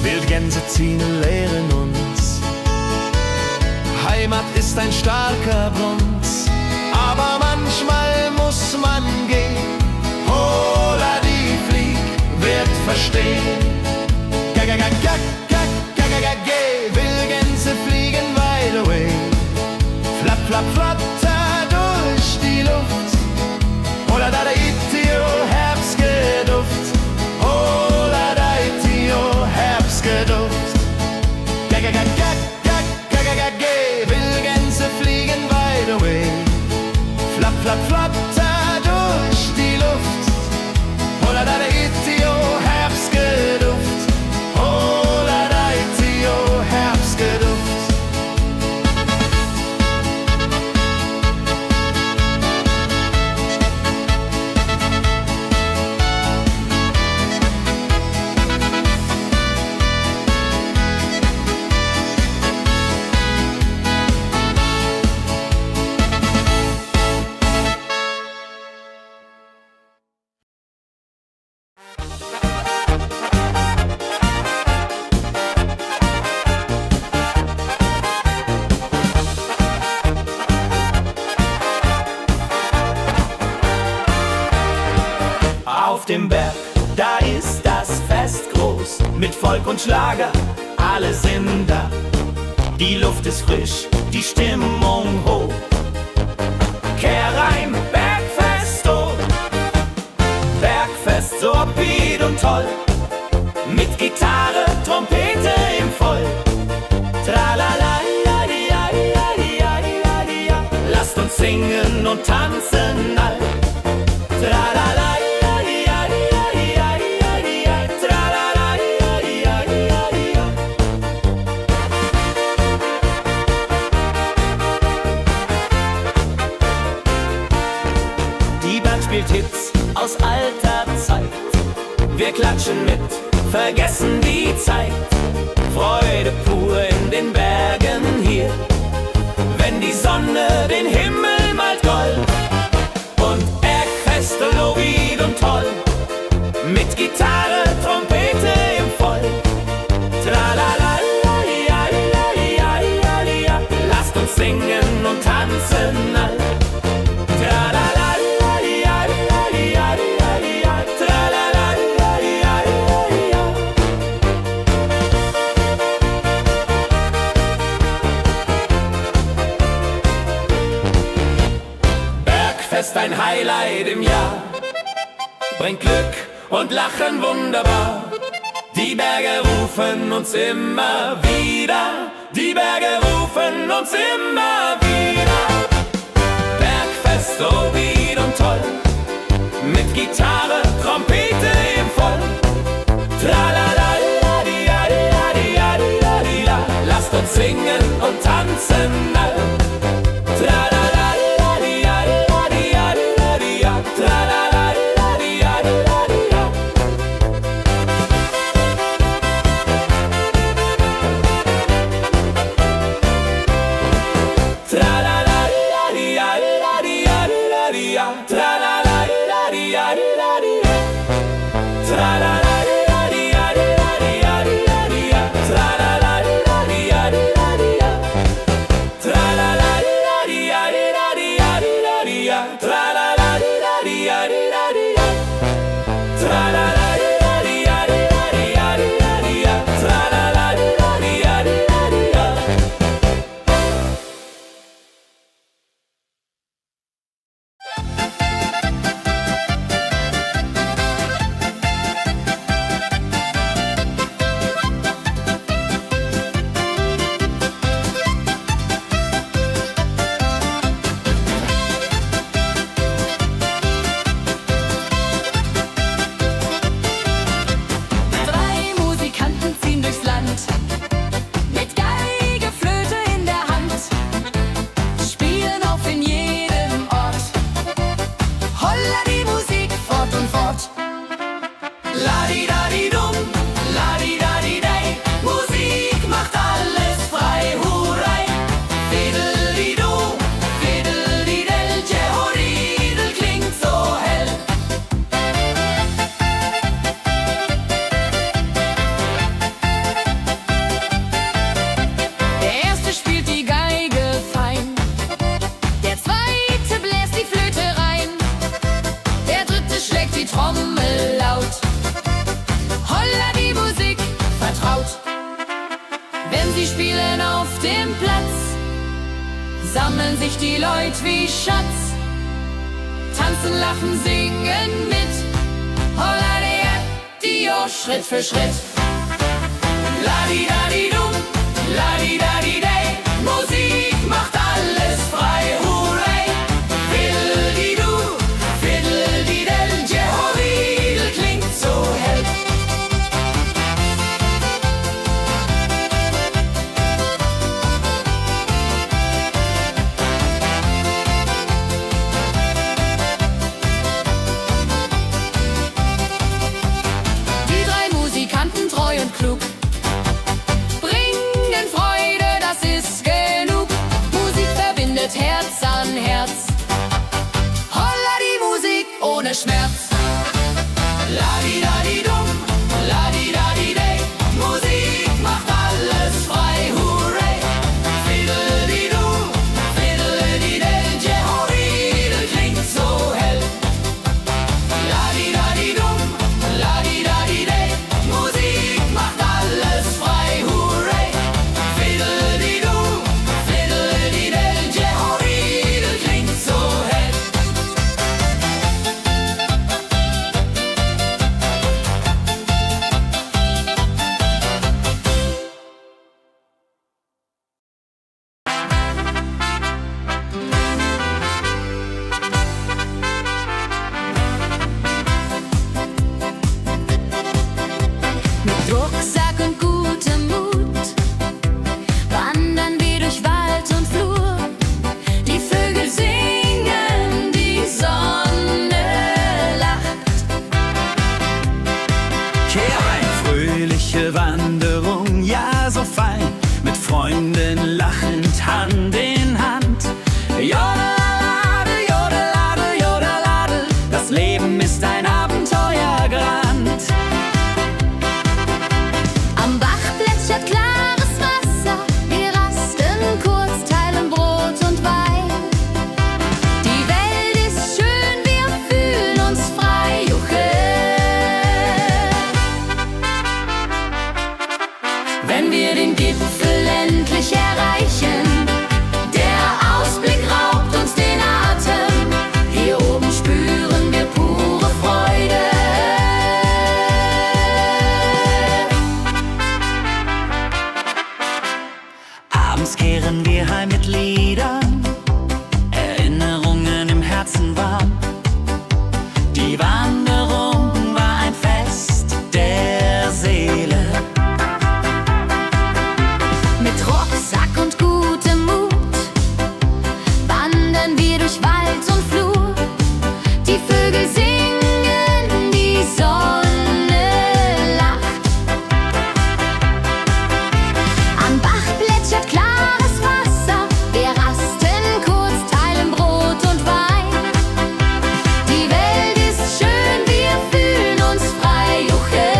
Wildgänse ziehen, lehren uns, Heimat ist ein starker Bronz, aber manchmal muss man gehen. Holla die Flieg wird verstehen. Wildgänse fliegen wide away, flap, flap, flatter durch die Luft. Holla da itio, Herbstgeduft. Holla da itio, Herbstgeduft. Wildgänse fliegen wide away, flap, flap, flatter durch die Luft. Holla da itio, Herbstgeduft. Holla da itio, Herbstgeduft. Auf dem Berg, da ist das Fest groß, mit Volk und Schlager, alle sind da. Die Luft ist frisch, die Stimmung hoch. Kehr rein, Bergfest, oh. Bergfest, so upbeat und toll, mit Gitarre, Trompete im Voll. Tralala, ja, ja, ja, ja, ja, ja. Lasst uns singen und tanzen all. Tralala. Spielt Hits aus alter Zeit. Wir klatschen mit, vergessen die Zeit. Freude pur in den Bergen hier, wenn die Sonne den Himmel Bergfest ein Highlight im Jahr, bringt Glück und Lachen wunderbar. Die Berge rufen uns immer wieder, die Berge rufen uns immer wieder. Bergfest, oh wie und toll, mit Gitarre, Trompete im Voll. Tralalaladiadiadiadiadida, lasst uns singen und tanzen all. Tralalaladiadiadiadida, tralalaladiadiadida. Tralalaladiadiadida, tralalaladiadiadida. Ladidadidum, ladidadidei, Musik macht alles frei, hurray! Fiddelidu, fiddelidel, Jehoridel klingt so hell. Der erste spielt die Geige fein, der zweite bläst die Flöte rein, der dritte schlägt die Trommel laut. Holla, die Musik vertraut. Wenn sie spielen auf dem Platz, sammeln sich die Leute wie Schatz. Tanzen, lachen, singen mit. Holla, der Dio, Schritt für Schritt. Ladidadidum, ladidadidei, Musik macht alles frei, hurray! Fiddelidu, fiddelidel, Jehoridel klingt so hell. Die drei Musikanten, treu und klug, bringen Freude, das ist genug. Musik verbindet Herz an Herz. Holla, die Musik ohne Schmerz. Ladidadidum, ladidadidei, Musik macht alles frei, hurray! Fiddelidu, fiddelidel, Jehoridel klingt so hell. Ladidadidum, ladidadidei, Musik macht alles frei, hurray! Fiddelidu, fiddelidel, Jehoridel klingt so hell. Mit Rucksack und gutem Mut wandern wir durch Wald und Flur. Die Vögel singen, die Sonne lacht. Eine fröhliche Wanderung, ja so fein, mit Freunden lachend Hand in Hand. Jodeladel, jodeladel, jodeladel, das Leben ist ein Abenteuergrand. Am Bach plätschert klares Wasser, wir rasten kurz, teilen Brot und Wein. Die Welt ist schön, wir fühlen uns frei, juche. Wenn wir den Gipfel endlich erreichen, Abends kehren wir heim mit Liedern, Erinnerungen im Herzen warm. Die Wanderung war ein Fest der Seele. Mit Rucksack und gutem Mut wandern wir durch Wald und Flur. Die Vögel singen, die Sonne lacht. Am Bach plätschert klares Wasser. Wir rasten kurz, teilen Brot und Wein. Die Welt ist schön, wir fühlen uns frei. Juche.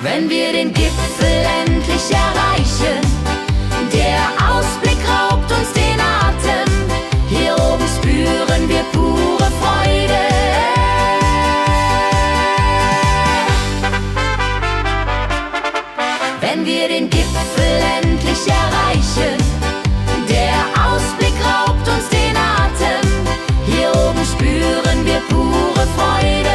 Wenn wir den Gipfel endlich erreichen, der Ausblick raubt uns den Atem. Hier oben spüren wir pure Freude. Wenn wir den Gipfel endlich erreichen, der Ausblick raubt uns den Atem. Hier oben spüren wir pure Freude.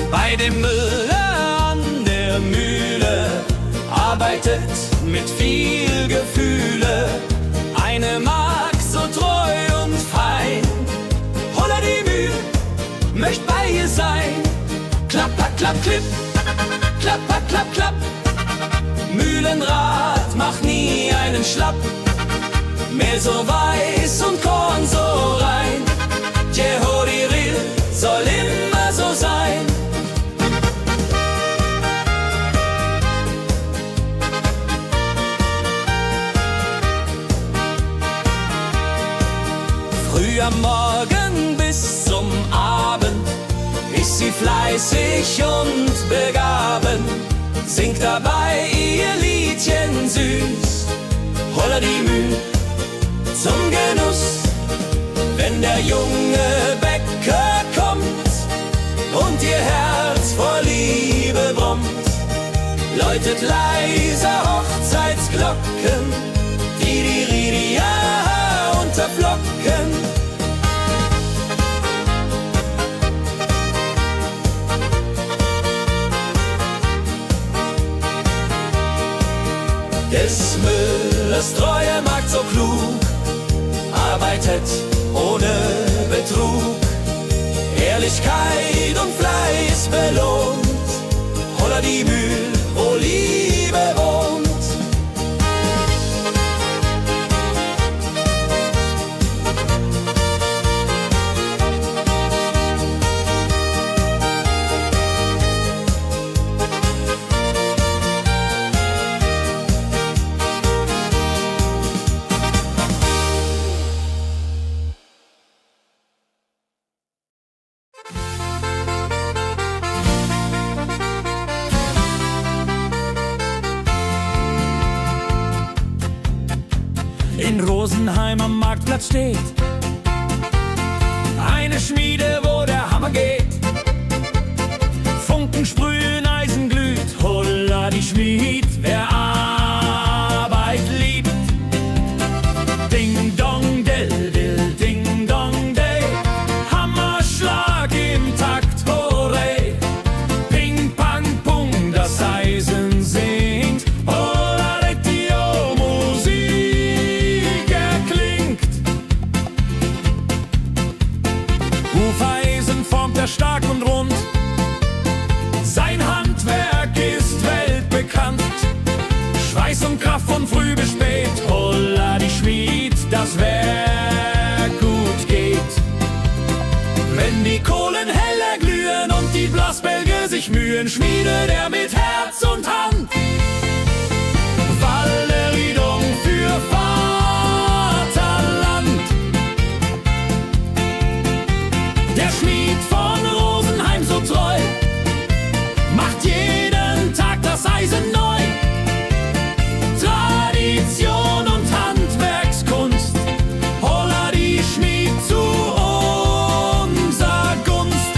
Bei dem Müller an der Mühle arbeitet mit viel Gefühle eine Magd so treu und fein. Holla die Mühl, möcht bei ihr sein. Klapper, klapp, klipp, klapper, klapp, klapp. Mühlenrad macht nie einen Schlapp. Mehl so weiß und Korn so rein. Jehodiril soll immer so sein. Früh am Morgen bis zum Abend ist sie fleißig und begaben, singt dabei ihr Liedchen süß. Holla die Mühl zum Genuss, wenn der junge Bäcker kommt und ihr Herz vor Liebe brummt, läutet leise Hochzeitsglocken, die Ridia unterflocken. Des Müllers treue Magd so klug, arbeitet ohne Betrug, Ehrlichkeit und Fleiß belohnt. Holla die Mühl, wo Liebe wohnt. In Rosenheim am Marktplatz steht eine Schmiede, wo der Hammer geht. Funken sprühen, Eisen glüht, holla die Schmied, wer Arbeit liebt. Ding dong del dill, ding dong day, Hammerschlag im Takt, hurray. Ping pang pung, das Eisen singt, holla Retio, Musik erklingt. Hufeisen formt er stark und rund, sein Handwerk ist weltbekannt. Schweiß und Kraft von früh bis spät, holla die Schmied, das Werk gut geht. Wenn die Kohlen heller glühen und die Blasbälge sich mühen, schmiedet er mit Herz und Hand Walleriedung für Vaterland. Der Schmied von Rosenheim so treu macht jeden Tag das Eisen neu. Tradition und Handwerkskunst, holla die Schmied zu unser Gunst.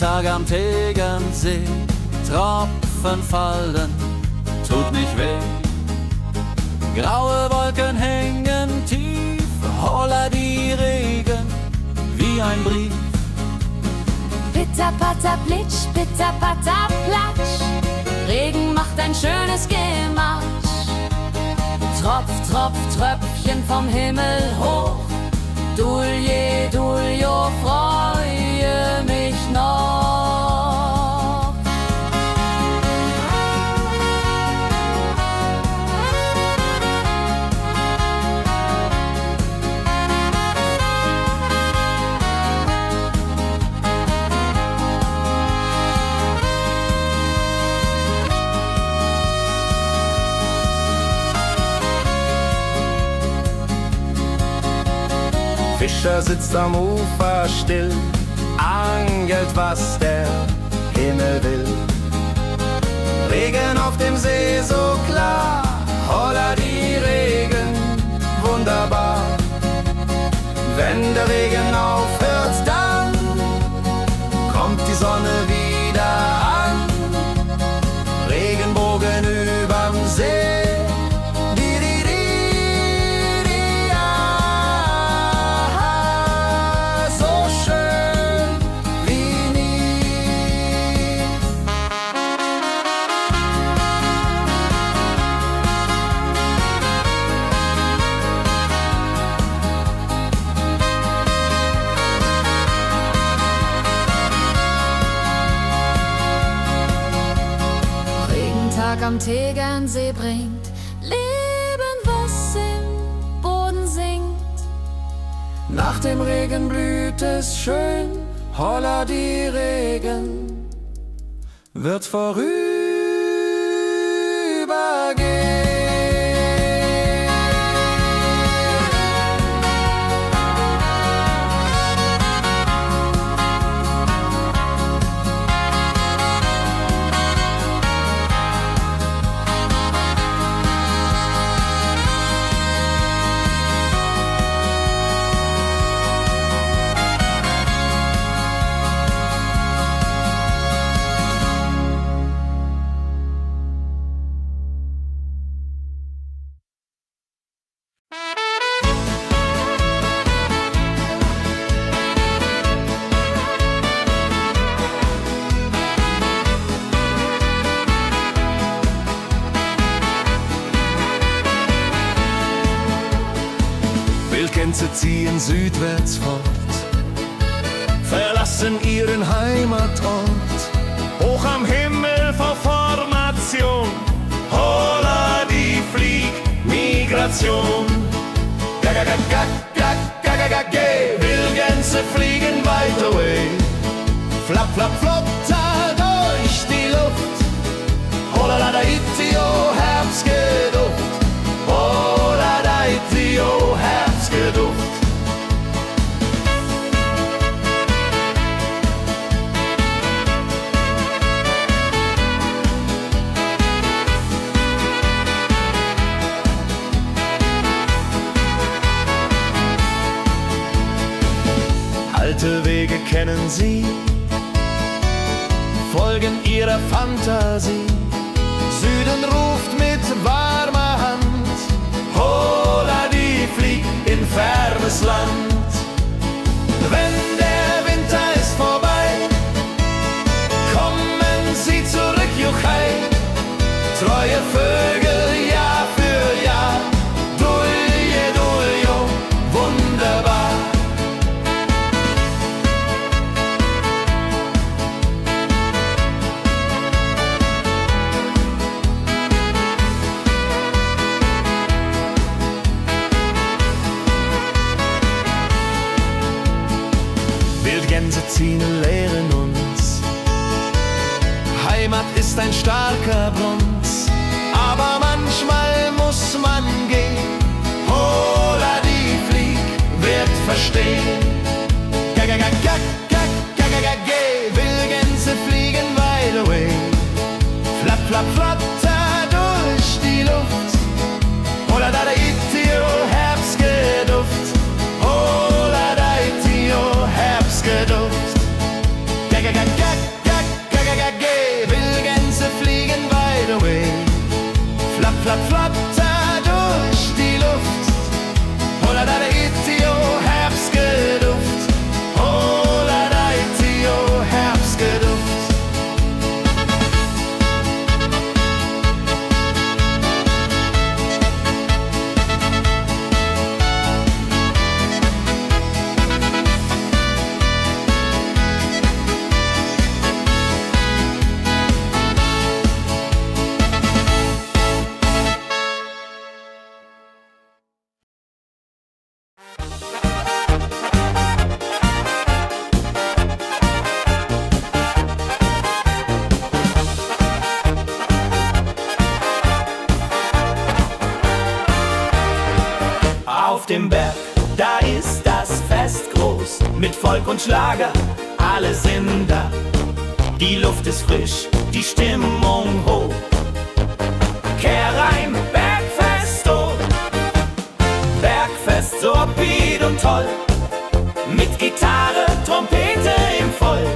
Regentag am Tegernsee, Tropfen fallen, tut nicht weh. Graue Wolken hängen tief, holla die Regen wie ein Brief. Pitter, patter, plitsch, pitter, patter, platsch. Regen macht ein schönes Gemarsch. Tropf, Tropf, Tröpfchen vom Himmel hoch. Dulje, Duljo, freue mich noch. Fischer sitzt am Ufer still, angelt, was der Himmel will. Regen auf dem See so klar, holla die Regen, wunderbar. Wenn der Regen aufhört, dann kommt die Sonne wieder an. Regenbogen überm See. Am Tegernsee bringt Leben, was im Boden singt. Nach dem Regen blüht es schön, holla die Regen wird vorübergehen. Wildgänse ziehen südwärts fort, verlassen ihren Heimatort. Hoch am Himmel vor Formation, holla die Fliegmigration. Wildgänse fliegen weit away, flapp, flapp, flotter durch die Luft. Holla da itio, Herbstgeduft. Holla da itio, Herbstgeduft. Alte Wege kennen sie, folgen ihrer Fantasie. Süden ruft mit warmer Hand, holla die flieg in fernes Land. Wenn der Winter ist vorbei, kommen sie zurück, Juchai. Treue Vögel Jahr für Jahr, Dulje, Duljo, wunderbar. Auf dem Berg, da ist das Fest groß, mit Volk und Schlager, alle sind da. Die Luft ist frisch, die Stimmung hoch. Kehr rein, Bergfest, oh. Bergfest, so upbeat und toll. Mit Gitarre, Trompete im Voll.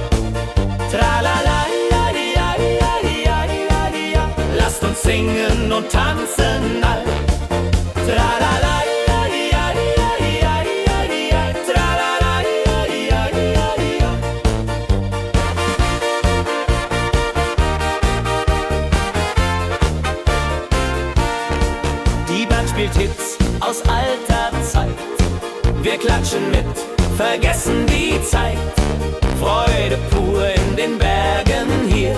Tralala, ja, ja, ja, ja, ja, ja. Lasst uns singen und tanzen all. Tralala, ja, ja, ja, ja, ja, ja. Tralala, ja, ja, ja, ja. Die Band spielt Hits aus alter Zeit. Wir klatschen mit, vergessen die Zeit. Freude pur in den Bergen hier,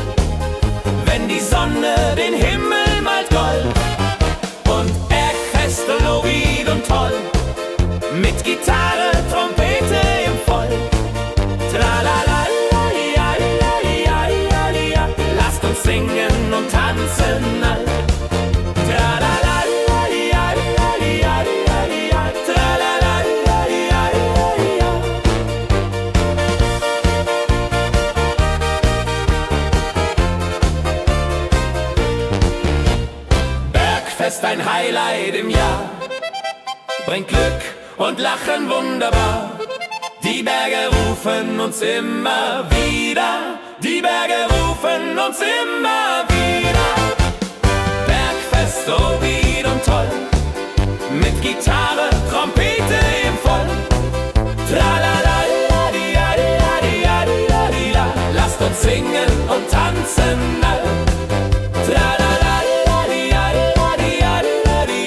wenn die Sonne den Himmel malt gold. Und Bergfest, Lovid und toll, mit Gitarre, Trompete im Voll. Tralala, ja, ja, ja, ja, ja. Lasst uns singen und tanzen all. Tralala, ja, ja, ja, ja, ja. Tralala, ja, ja, ja, ja. Bergfest, ein Highlight im Jahr, bringt Glück und Lachen wunderbar. Die Berge rufen uns immer wieder, die Berge rufen uns immer wieder. Bergfest, so wied und toll, mit Gitarre, Trompete im Voll. Tralala, ja, ja, ja, ja, ja, ja. Lasst uns singen und tanzen all. Tralala, ja, ja, ja, ja,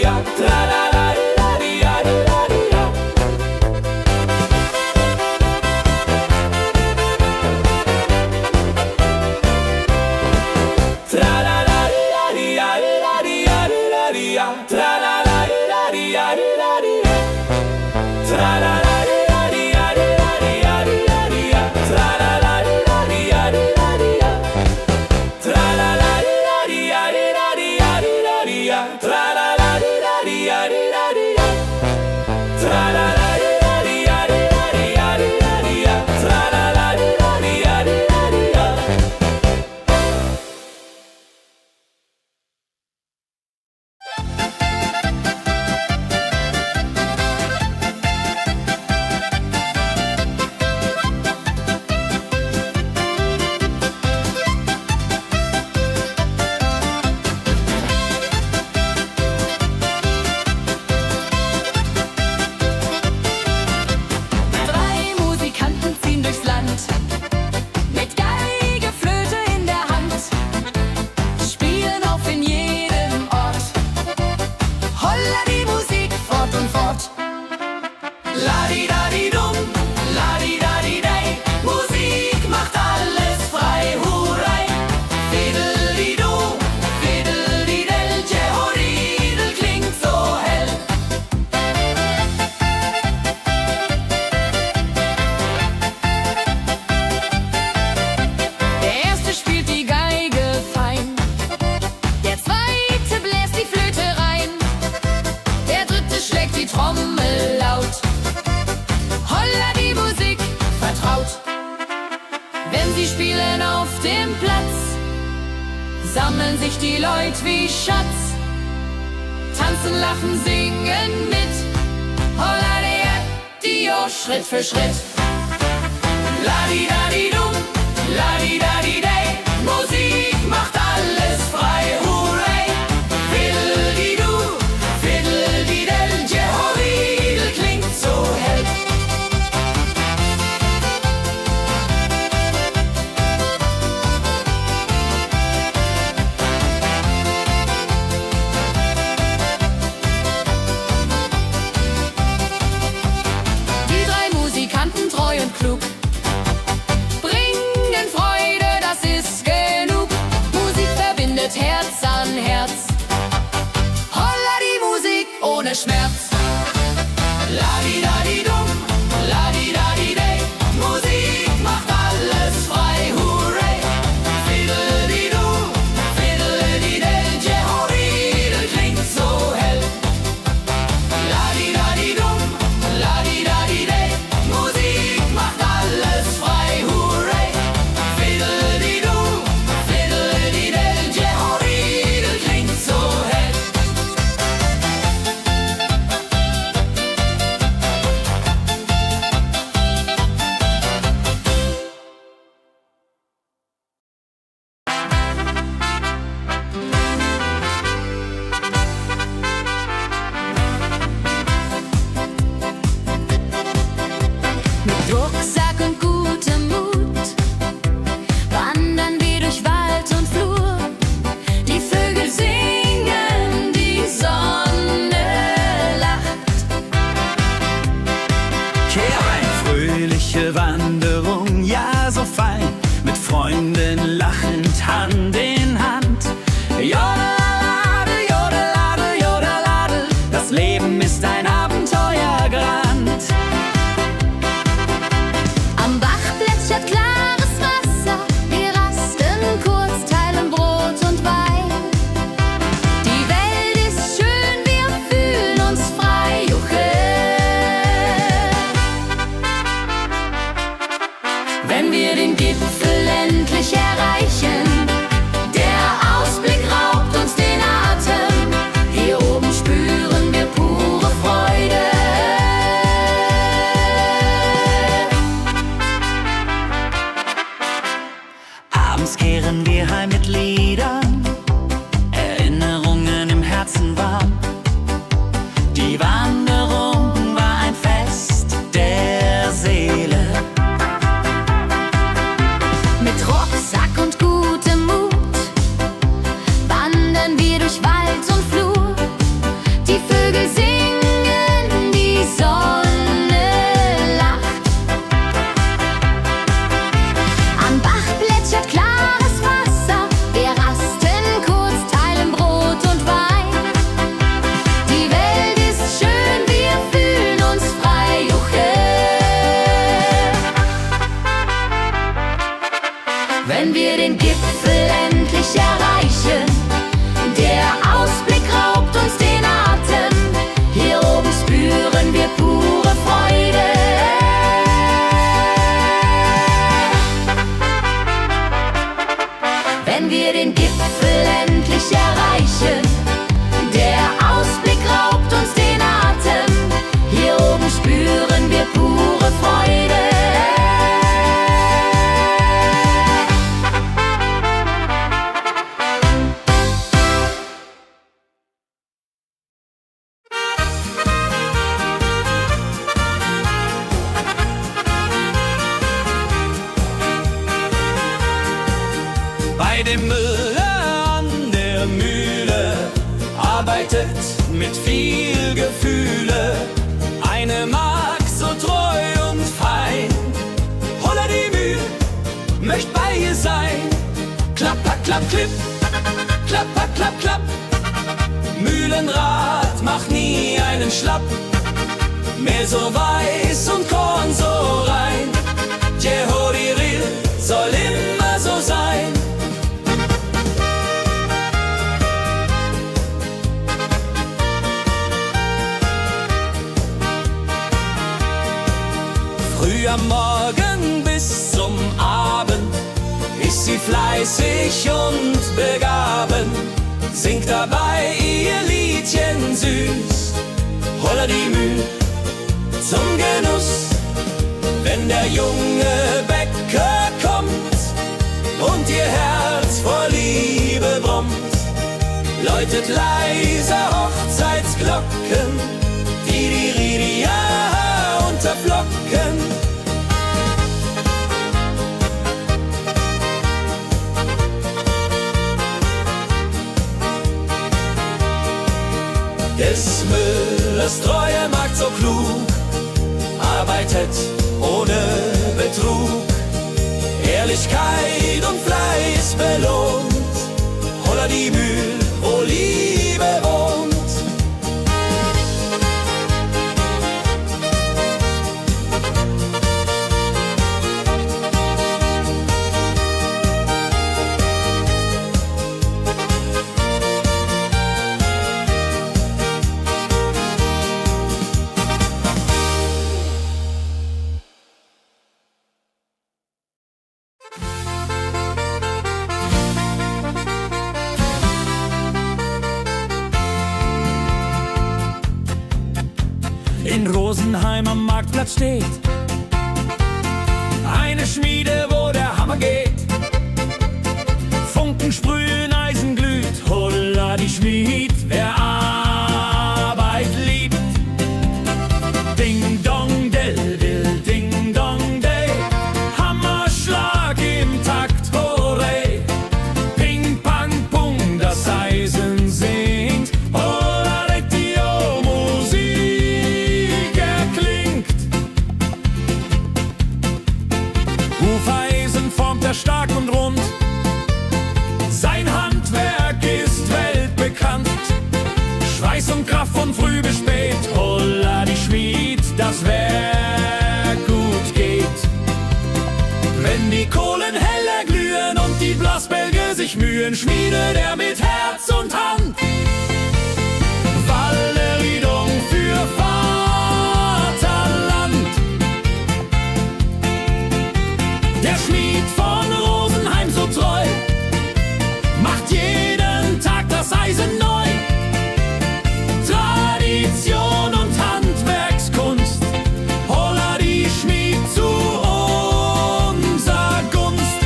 ja. Tralala, ja, ja, ja, ja. Tralala, ja, ja, ja, ja, ja. Tralala, ja, ja, ja, ja. Tralala, ja, ja, ja, ja, ja. Tralala, ja, ja, ja, ja. Tralala, ja, ja, ja, ja. Tralala, ja, ja, ja, ja. Tralala, ja, ja, ja, ja. Tralala, ja, ja, ja, ja. Drei Musikanten ziehen durchs Land, mit Geige, Flöte in der Hand, spielen auf in jedem Ort. Holla die Musik fort und fort. Ladi-dadi-dum, ladi-dadi-dei, Musik macht alles frei, hurray. Fiddeli-du, fiddeli-del, Jehoridel klingt so hell. Der erste spielt die Geige fein, der zweite bläst die Flöte rein, der dritte schlägt die Trommel laut. Holla die Musik vertraut. Wenn sie spielen auf dem Platz, sammeln sich die Leute wie Schatz, tanzen, lachen, singen mit. Holla der Dio, Schritt für Schritt. Ladi-dadi-dum, ladi-dadi-dei, Musik macht alles frei, hurray. Fiddeli-du, fiddeli-del, Jehoridel klingt so hell. Die drei Musikanten, treu und klug, bringen Freude, das ist genug. Musik verbindet Herz an Herz. Holla die Musik ohne Schmerz. Ladi-dadi-dum, ladi-dadi-dei, Musik macht alles frei, hurray. Fiddeli-du, fiddeli-del, Jehoridel klingt so hell. Ladi-dadi-dum, klapp, klipp, klapper, klapp, klapp. Mühlenrad macht nie einen Schlapp. Mehl so weiß und Korn so rein. Jehoriril soll immer so sein. Früh am Morgen bis zum Abend ist sie fleißig und begaben, singt dabei ihr Liedchen süß. Holla die Müh zum Genuss, wenn der junge Bäcker kommt und ihr Herz vor Liebe brummt, läutet leise Hochzeitsglocken, die Ridia unterflocken. Des Müllers treue Magd so klug, arbeitet ohne Betrug, Ehrlichkeit und Fleiß belohnt. Holla die Mühl, wo Liebe wohnt. In Rosenheim am Marktplatz steht eine Schmiede, wo der Hammer geht. Funken sprühen, Eisen glüht, holla die Schmied, wer Arbeit liebt. Ding dong del dill, ding dong day, Hammerschlag im Takt, hooray. Ping pang pung, das Eisen singt, holla retio, Musik erklingt. Hufeisen formt er stark und rund, sein Handwerk ist weltbekannt. Schweiß und Kraft von früh bis spät, holla die Schmied, das Werk gut geht. Wenn die Kohlen heller glühen und die Blasbälge sich mühen, schmiedet er mit Herz und Hand Walleriedung für Vaterland. Der Schmied von Rosenheim so treu macht jeden Tag das Eisen neu. Tradition und Handwerkskunst, holla die Schmied zu unser Gunst.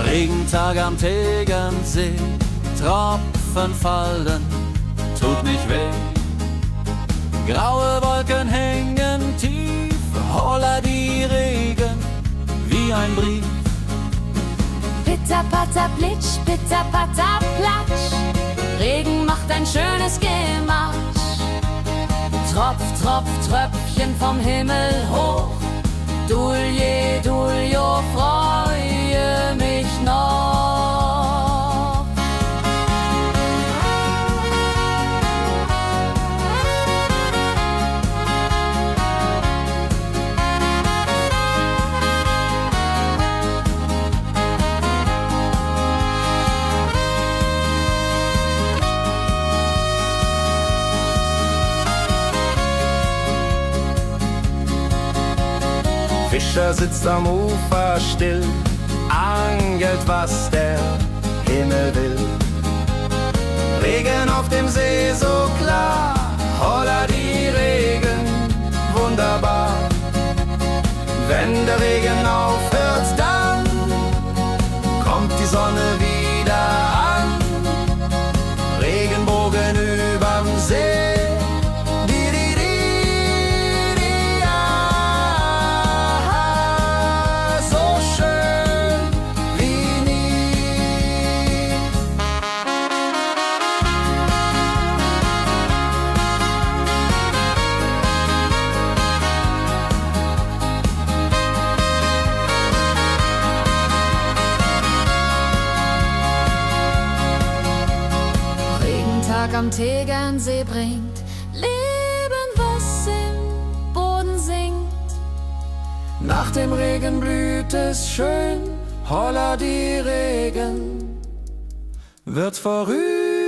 Regentag am Tegernsee, Tropfen fallen, tut nicht weh. Graue Wolken hängen tief, holla die Regen wie ein Brief. Pitter, patter, plitsch, pitter, patter, platsch. Regen macht ein schönes Gemarsch. Tropf, Tropf, Tröpfchen vom Himmel hoch. Dulje, Duljo, freue mich noch. Fischer sitzt am Ufer still, angelt, was der Himmel will. Regen auf dem See so klar, holla die Regen, am Tegernsee bringt Leben, was im Boden singt. Nach dem Regen blüht es schön, holla die Regen wird vorübergehen.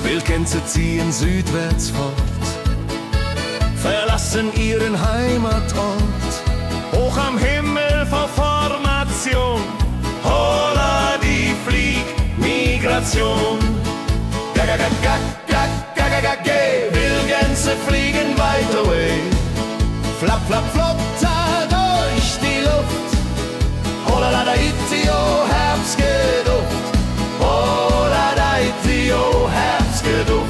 Wildgänse ziehen südwärts fort, verlassen ihren Heimatort. Hoch am Himmel vor Formation, holla die Fliegmigration. Wildgänse fliegen weit away, flap, flap, flop, da durch die Luft. Holla da itio, Herbstgeduft. Holla da itio, Herbstgeduft.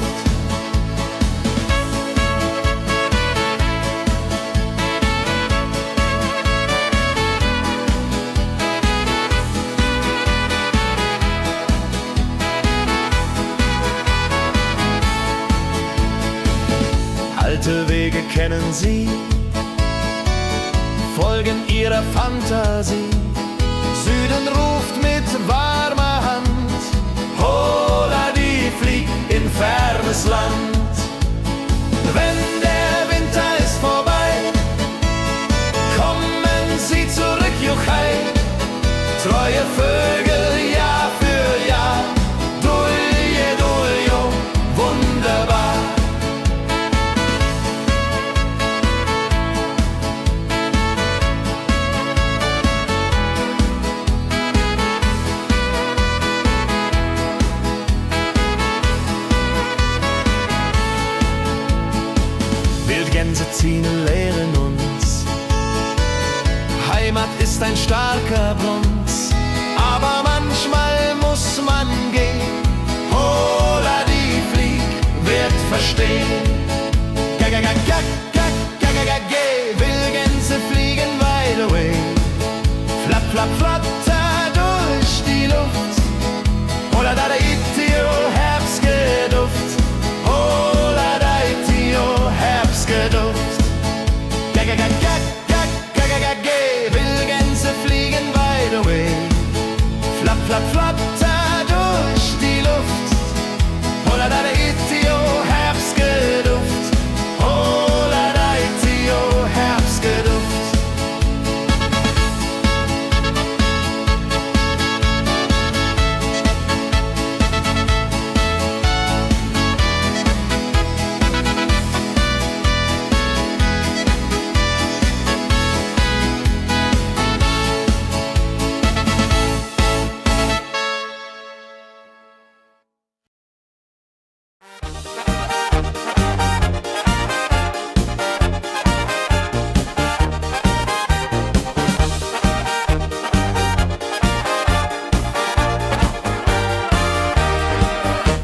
Alte Wege kennen sie, folgen ihrer Fantasie. Süden ruft mit warmer Hand, holla die flieg in fernes Land. Wenn der Winter ist vorbei, kommen sie zurück, Juchai. Treue Vögel Jahr für Jahr, dulje, duljo, wunderbar. Wildgänse ziehen, lehren uns. Heimat ist ein starker Bronz, aber manchmal muss man gehen. Holla die Flieg wird verstehen. Wildgänse fliegen wide away, flap, flap, flatter durch die Luft. Holla da itio, Herbstgeduft. Holla da itio, Herbstgeduft. Wildgänse fliegen wide away, flap, flap, flatter durch die Luft. Holla da itio, Herbstgeduft. Holla da itio, Herbstgeduft.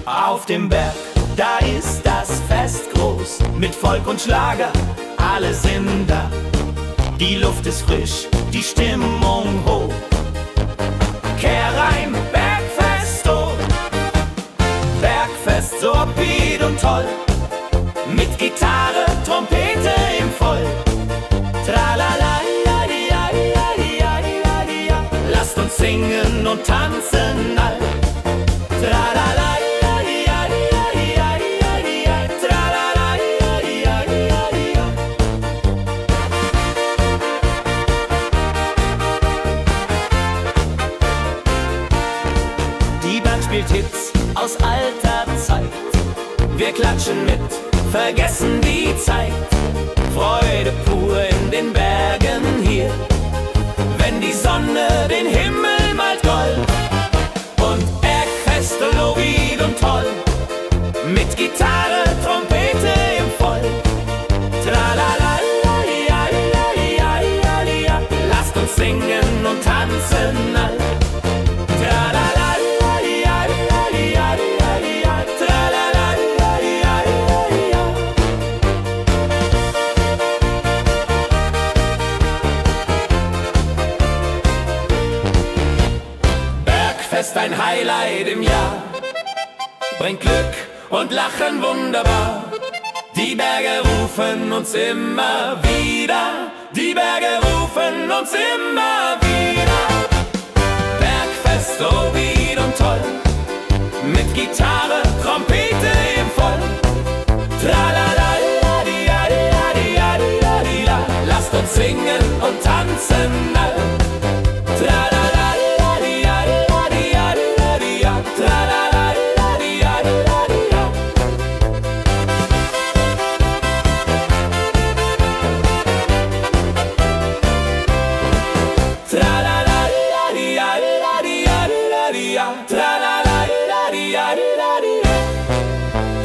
Auf dem Berg, da ist das Fest groß, mit Volk und Schlager, alle sind da. Die Luft ist frisch, die Stimmung hoch. Kehr rein, Bergfest, oh. Bergfest, so upbeat und toll, mit Gitarre, Trompete im Voll. Tralala, ja, ja, ja, ja, ja, ja. Lasst uns singen und tanzen all. Tralala. Spielt Hits aus alter Zeit. Wir klatschen mit, vergessen die Zeit. Freude pur in den Bergen hier, wenn die Sonne den Himmel Bergfest ein Highlight im Jahr, bringt Glück und Lachen wunderbar. Die Berge rufen uns immer wieder, die Berge rufen uns immer wieder. Bergfest so weit und toll, mit Gitarre, Trompete im Voll. Tralala-la-di-ja-di-ja-di-ja-di-ja-di-ja. Lasst uns singen und tanzen all. Tralala-di-ja-di-ja-di-ja-di-ja. Tralala-di-ja-di-ja-di-ja. Tralala-di-ja-di-ja-di-ja-di-ja. Tralala-di-ja-di-ja-di-ja-di-ja.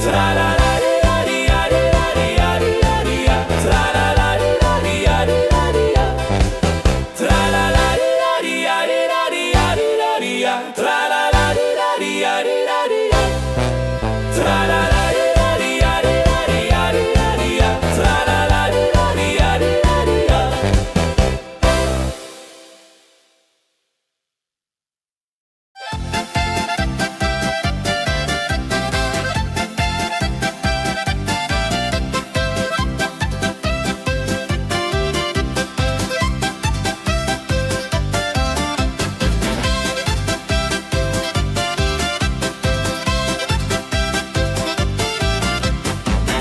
Tralala-di-ja-di-ja-di-ja-di-ja-di-ja. Tralala-di-ja-di-ja-di-ja-di-ja. Tralala-di-ja-di-ja-di-ja-di-ja. Tralala-di-ja-di-ja-di-ja-di-ja. Tralala-di-ja-di-ja-di-ja-di-ja. Tralala-di-ja-di-ja-di-ja.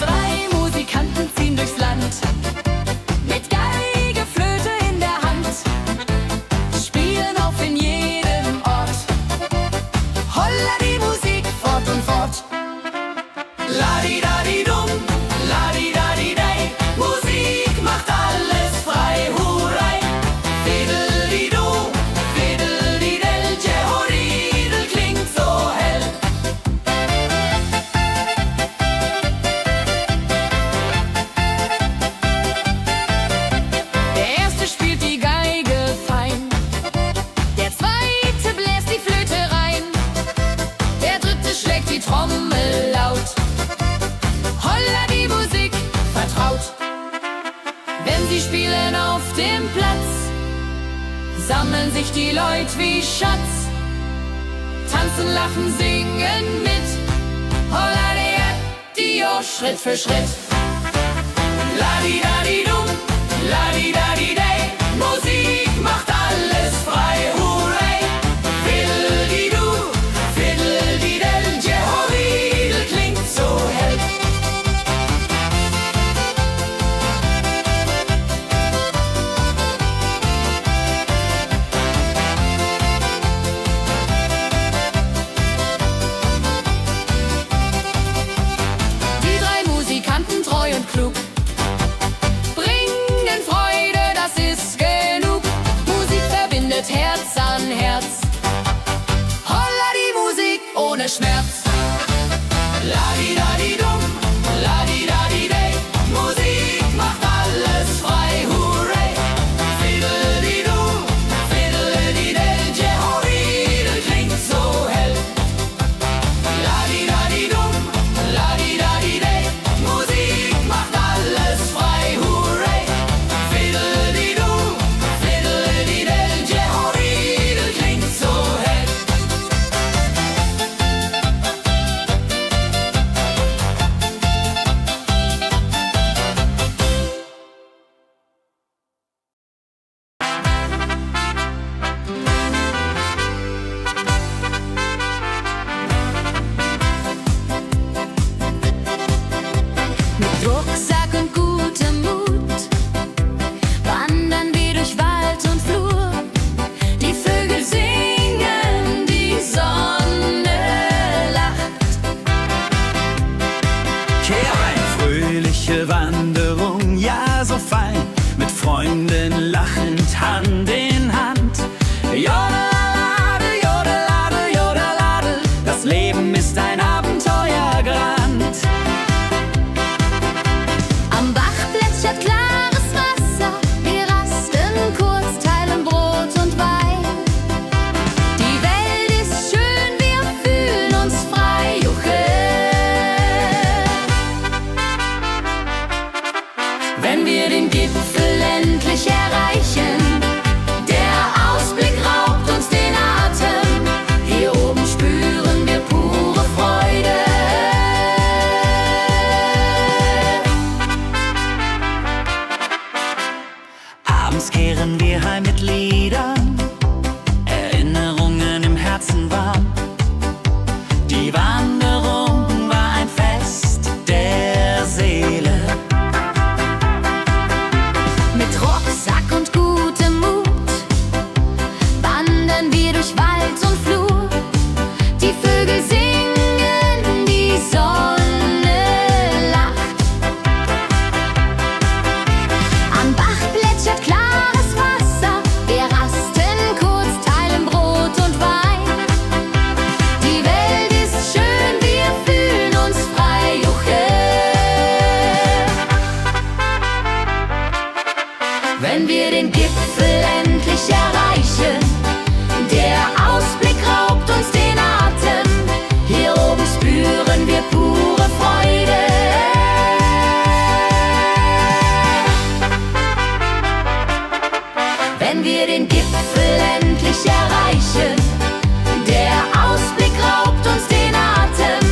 Drei Musikanten ziehen durchs Land, mit Geige, Flöte in der Hand, spielen auf in jedem Ort. Holla die Musik fort und fort. La-di-da-di-dum, la-di-da-di-dei, Musik macht alles frei, hurray. Fiddle-di-do, fiddle-di-del, Jehoridel klingt so hell. Der erste spielt die Geige fein, der zweite bläst die Flöte rein, der dritte schlägt die Trommel laut. Holla die Musik vertraut. Wenn sie spielen auf dem Platz, sammeln sich die Leute wie Schatz, tanzen, lachen, singen mit. Holla der Dio, Schritt für Schritt. La-di-da-di-dum, la-di-da-di-dei, Musik macht alles frei, hurray. Fiddle-di-du, fiddle-di-del, Jehoridel klingt so hell. Die drei Musikanten, treu und klug, bringen Freude, das ist genug. Musik verbindet Herz an Herz. Holla die Musik ohne Schmerz. La-di-da-di-dum, la-di-da-di-dei, Musik macht alles frei, hurray. Fiddle-di-du, fiddle-di-del, Jehoridel klingt so hell. La-di-da-di-dum, la-di-da-di-dei, Musik macht alles frei, hurray. Fiddle-di-du, fiddle-di-del, Jehoridel klingt so hell. Mit Rucksack und gutem Mut wandern wir durch Wald und Flur. Die Vögel singen, die Sonne lacht. Kehr ein, fröhliche Wanderung, ja so fein, mit Freunden lachend Hand in Hand. Jodeladel, jodeladel, jodeladel, das Leben ist ein Abenteuergrand. Am Bach plätschert klares Wasser, wir rasten kurz, teilen Brot und Wein. Die Welt ist schön, wir fühlen uns frei, juche. Wenn wir den Gipfel endlich erreichen, der Ausblick raubt uns den Atem. Hier wenn wir den Gipfel endlich erreichen. Der Ausblick raubt uns den Atem, hier oben spüren wir pure Freude. Wenn wir den Gipfel endlich erreichen, der Ausblick raubt uns den Atem,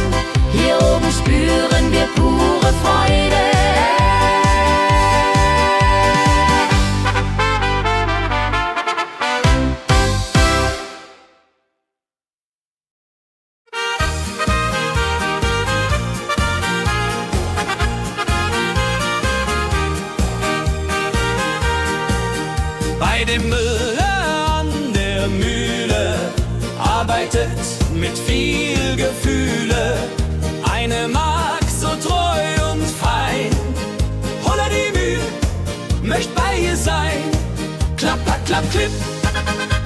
hier oben spüren wir pure Freude. Bei dem Müller an der Mühle arbeitet mit viel Gefühle eine Magd so treu und fein. Holla die Mühl, möcht bei ihr sein. Klapper, klapp, klipp,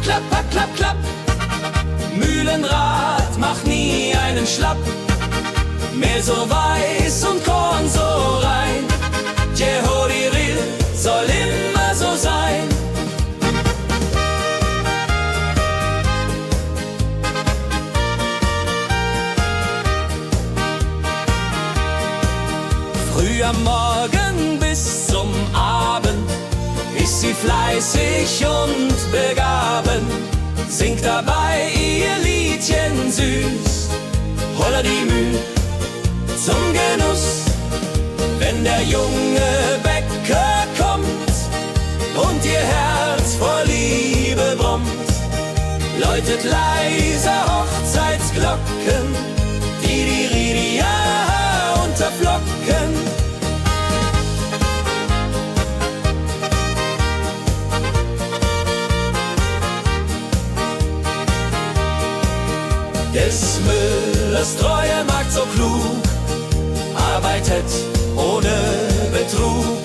klapper, klapp, klapp. Mühlenrad macht nie einen Schlapp. Mehr so weiß und Korn so rein. Jehoriril soll immer so sein. Früh am Morgen bis zum Abend ist sie fleißig und begaben, singt dabei ihr Liedchen süß. Holla die Mühl zum Genuss, wenn der junge Bäcker kommt und ihr Herz vor Liebe brummt, läutet leise Hochzeitsglocken, die Ridia unterflocken. Des Müllers treue Magd so klug, arbeitet ohne Betrug,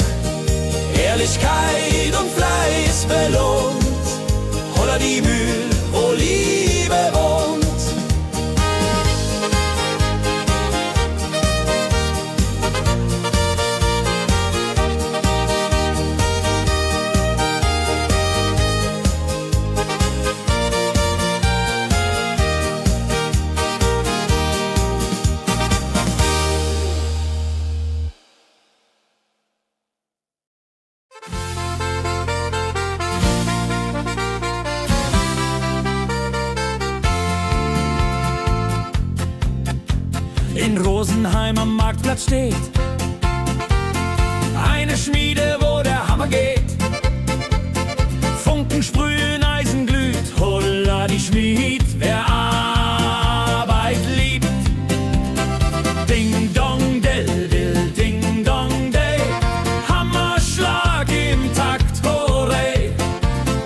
Ehrlichkeit und Fleiß belohnt. Holla die Mühl, wo Liebe wohnt. In Rosenheim am Marktplatz steht eine Schmiede, wo der Hammer geht. Funken sprühen, Eisen glüht, holla die Schmied, wer Arbeit liebt. Ding dong del dill, ding dong day, Hammerschlag im Takt, hooray.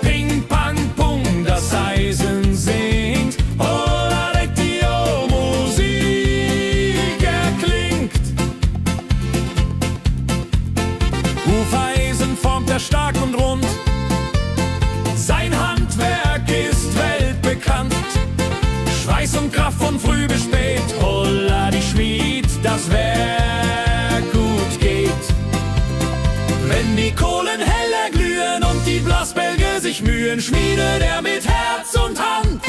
Ping pang pung, das Eisen singt, holla die Musik erklingt. Hufeisen formt er stark und rund, sein Handwerk ist weltbekannt. Schweiß und Kraft von früh bis spät, holla die Schmied, das Werk gut geht. Wenn die Kohlen heller glühen und die Blasbälge sich mühen, schmiedet er mit Herz und Hand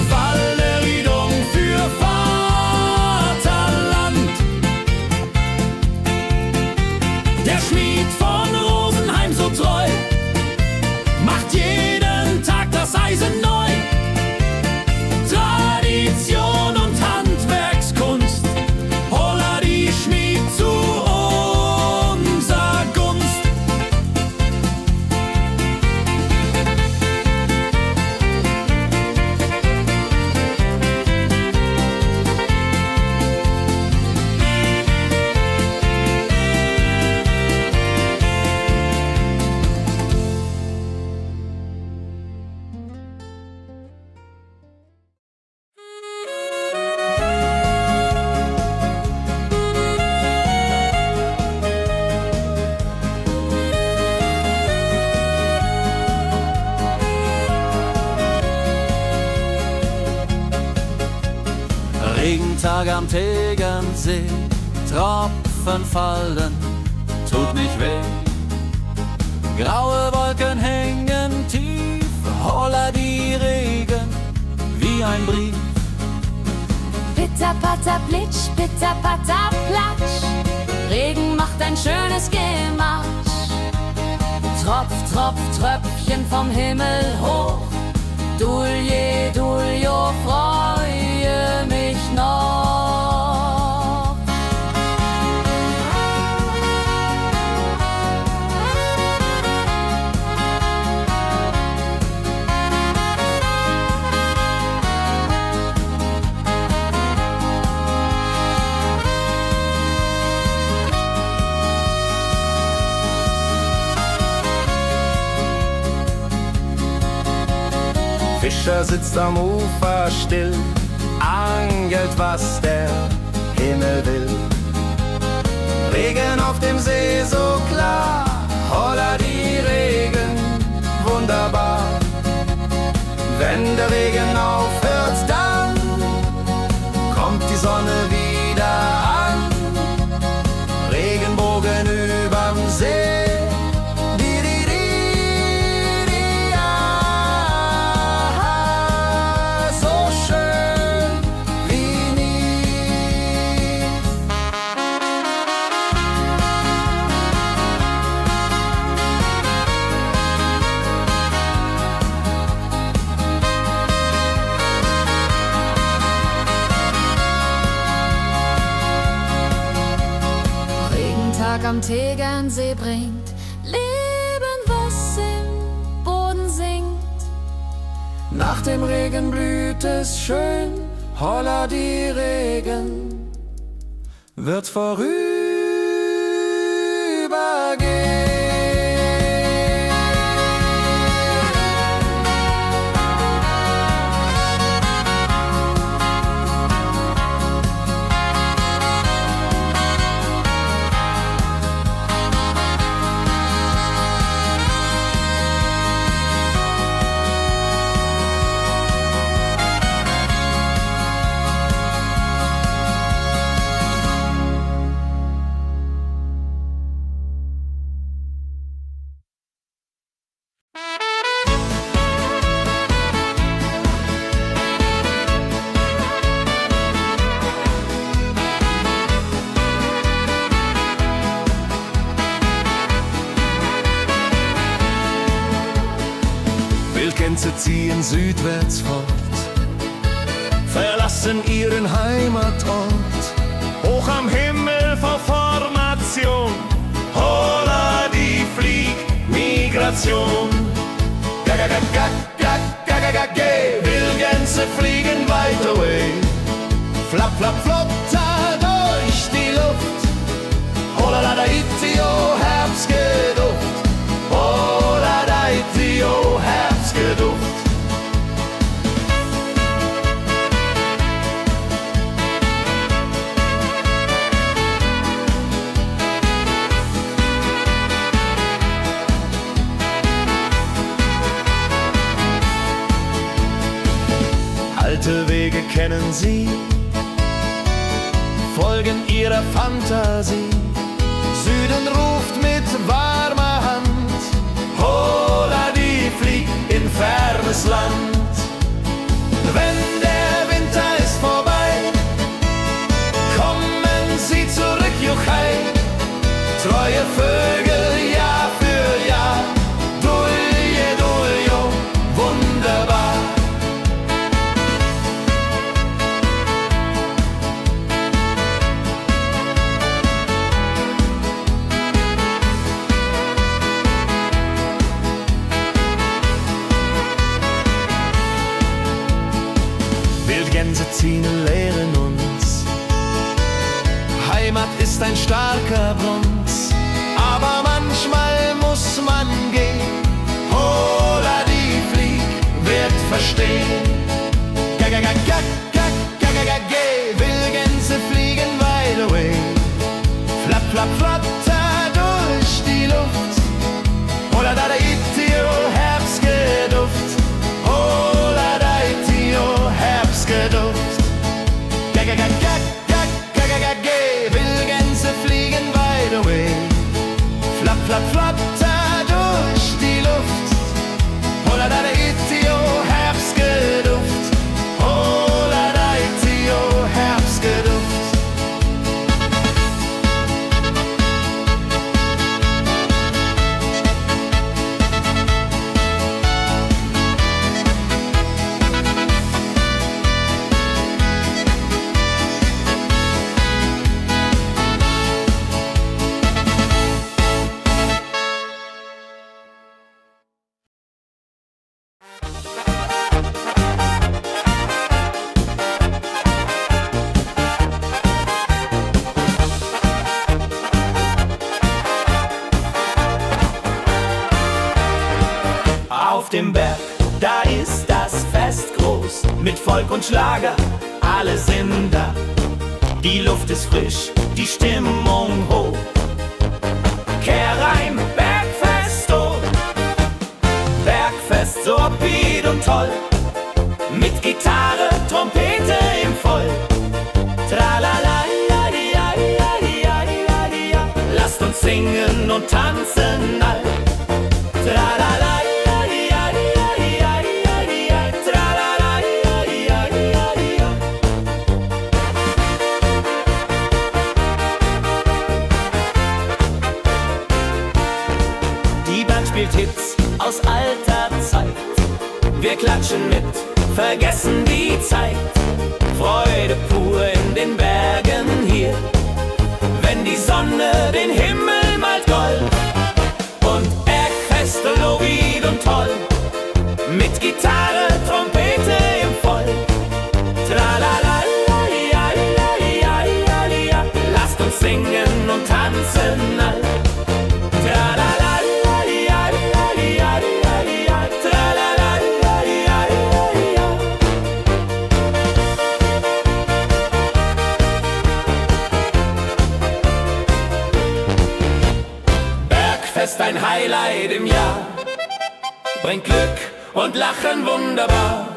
Walleridung für Vaterland. Der Schmied von Rosenheim so treu macht jeden Tag das Eisen neu. Tradition und Handwerkskunst, holla die Schmied zu unser Gunst. Regentag am Tegernsee, Tropfen fallen, tut nicht weh. Graue Wolken hängen tief, holla die Regen wie ein Brief. Pitter, patter, plitsch, pitter, patter, platsch. Regen macht ein schönes Gematsch. Tropf, Tropf, Tröpfchen vom Himmel hoch. Dulje, Duljo, freue mich noch. Fischer sitzt am Ufer still, angelt, was der Himmel will. Regen auf dem See so klar, holla die Regen, wunderbar. Wenn der Regen aufhört, dann kommt die Sonne wieder an. Regenbogen überm See. Am Tegernsee bringt Leben, was im Boden singt. Nach dem Regen blüht es schön, holla die Regen wird vorübergehen. Wildgänse ziehen südwärts fort, verlassen ihren Heimatort. Hoch am Himmel vor Formation, holla die Fliegmigration. Gag, Wildgänse fliegen weit away. Flap, flap, flotter durch die Luft. Holla da itio, Herbstgeduft. Holla da itio, Herbstgeduft. Alte Wege kennen sie, folgen ihrer Fantasie. Süden ruft mit warmer Hand, holla die flieg in fernes Land. Wenn der Winter ist vorbei, kommen sie zurück, Juchai. Treue Vögel Jahr für Jahr, Dulje, Duljo, wunderbar. Wildgänse ziehen, lehren uns. Heimat ist ein starker Bronz, aber manchmal muss man gehen. Holla die Flieg wird verstehen. Wildgänse fliegen wide away. Flap, flap, flatter durch die Luft. Holla da itio, Herbstgeduft. Holla da itio, Herbstgeduft. Wildgänse fliegen wide away. Flap, flap, flatter durch Auf dem Berg, da ist das Fest groß, mit Volk und Schlager, alle sind da. Die Luft ist frisch, die Stimmung hoch. Kehr rein, Bergfest, oh. Bergfest, so upbeat und toll. Mit Gitarre, Trompete im Voll. Tralala, ja, ja, ja, ja, ja, ja. Lasst uns singen und tanzen all. Tralala, ja, ja, ja, ja, ja, ja. Tralala, ja, ja, ja, ja. Die Band spielt Hits aus alter Zeit. Wir klatschen mit, vergessen die Zeit. Freude pur in den Bergen hier, wenn die Sonne den Himmel malt gold. Und Bergfest, Lovid und toll, mit Gitarre, Trompete im Voll. Tralala, ja, ja, ja, ja, ja. Lasst uns singen und tanzen all. Tralala, ja, ja, ja, ja, ja. Tralala, ja, ja, ja, ja. Bergfest, ein Highlight im Jahr, bringt Glück und Lachen wunderbar.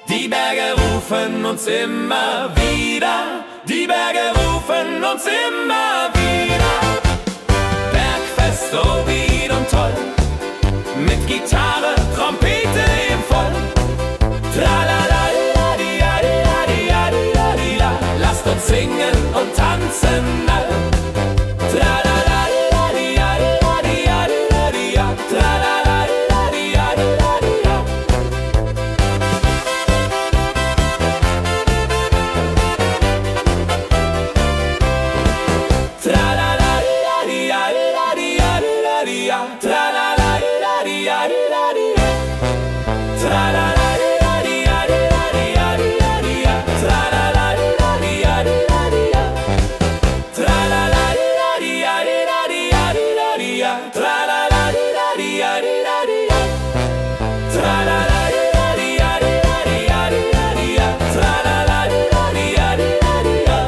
Die Berge rufen uns immer wieder, die Berge rufen uns immer wieder. Bergfest, so wied und toll, mit Gitarre, Trompete im Voll. Tralala, la, di, ja, di, ja, di, ja, di, ja, di, la. Lasst uns singen und tanzen all. Tralala, la, di, ja, di, ja, di, ja, di, ja, di, ja. Tralala, la, di, ja, di, ja, di, ja. Tralala, la, di, ja, di, ja, di, ja, di, ja, di, ja. Tralala, la, di, ja, di, ja, di, ja. Tralala, la, di, ja, di, ja, di, ja, di, ja, di, ja. Tralala, la, di, ja, di, ja, di, ja. Tralala, la, di, ja, di, ja, di, ja, di, ja, di, ja. Tralala, la, di, ja, di, ja, di, ja. Tralala, la, di, ja, di, ja, di, ja, di, ja, di, ja. Tralala, la, di, ja, di, ja, di, ja.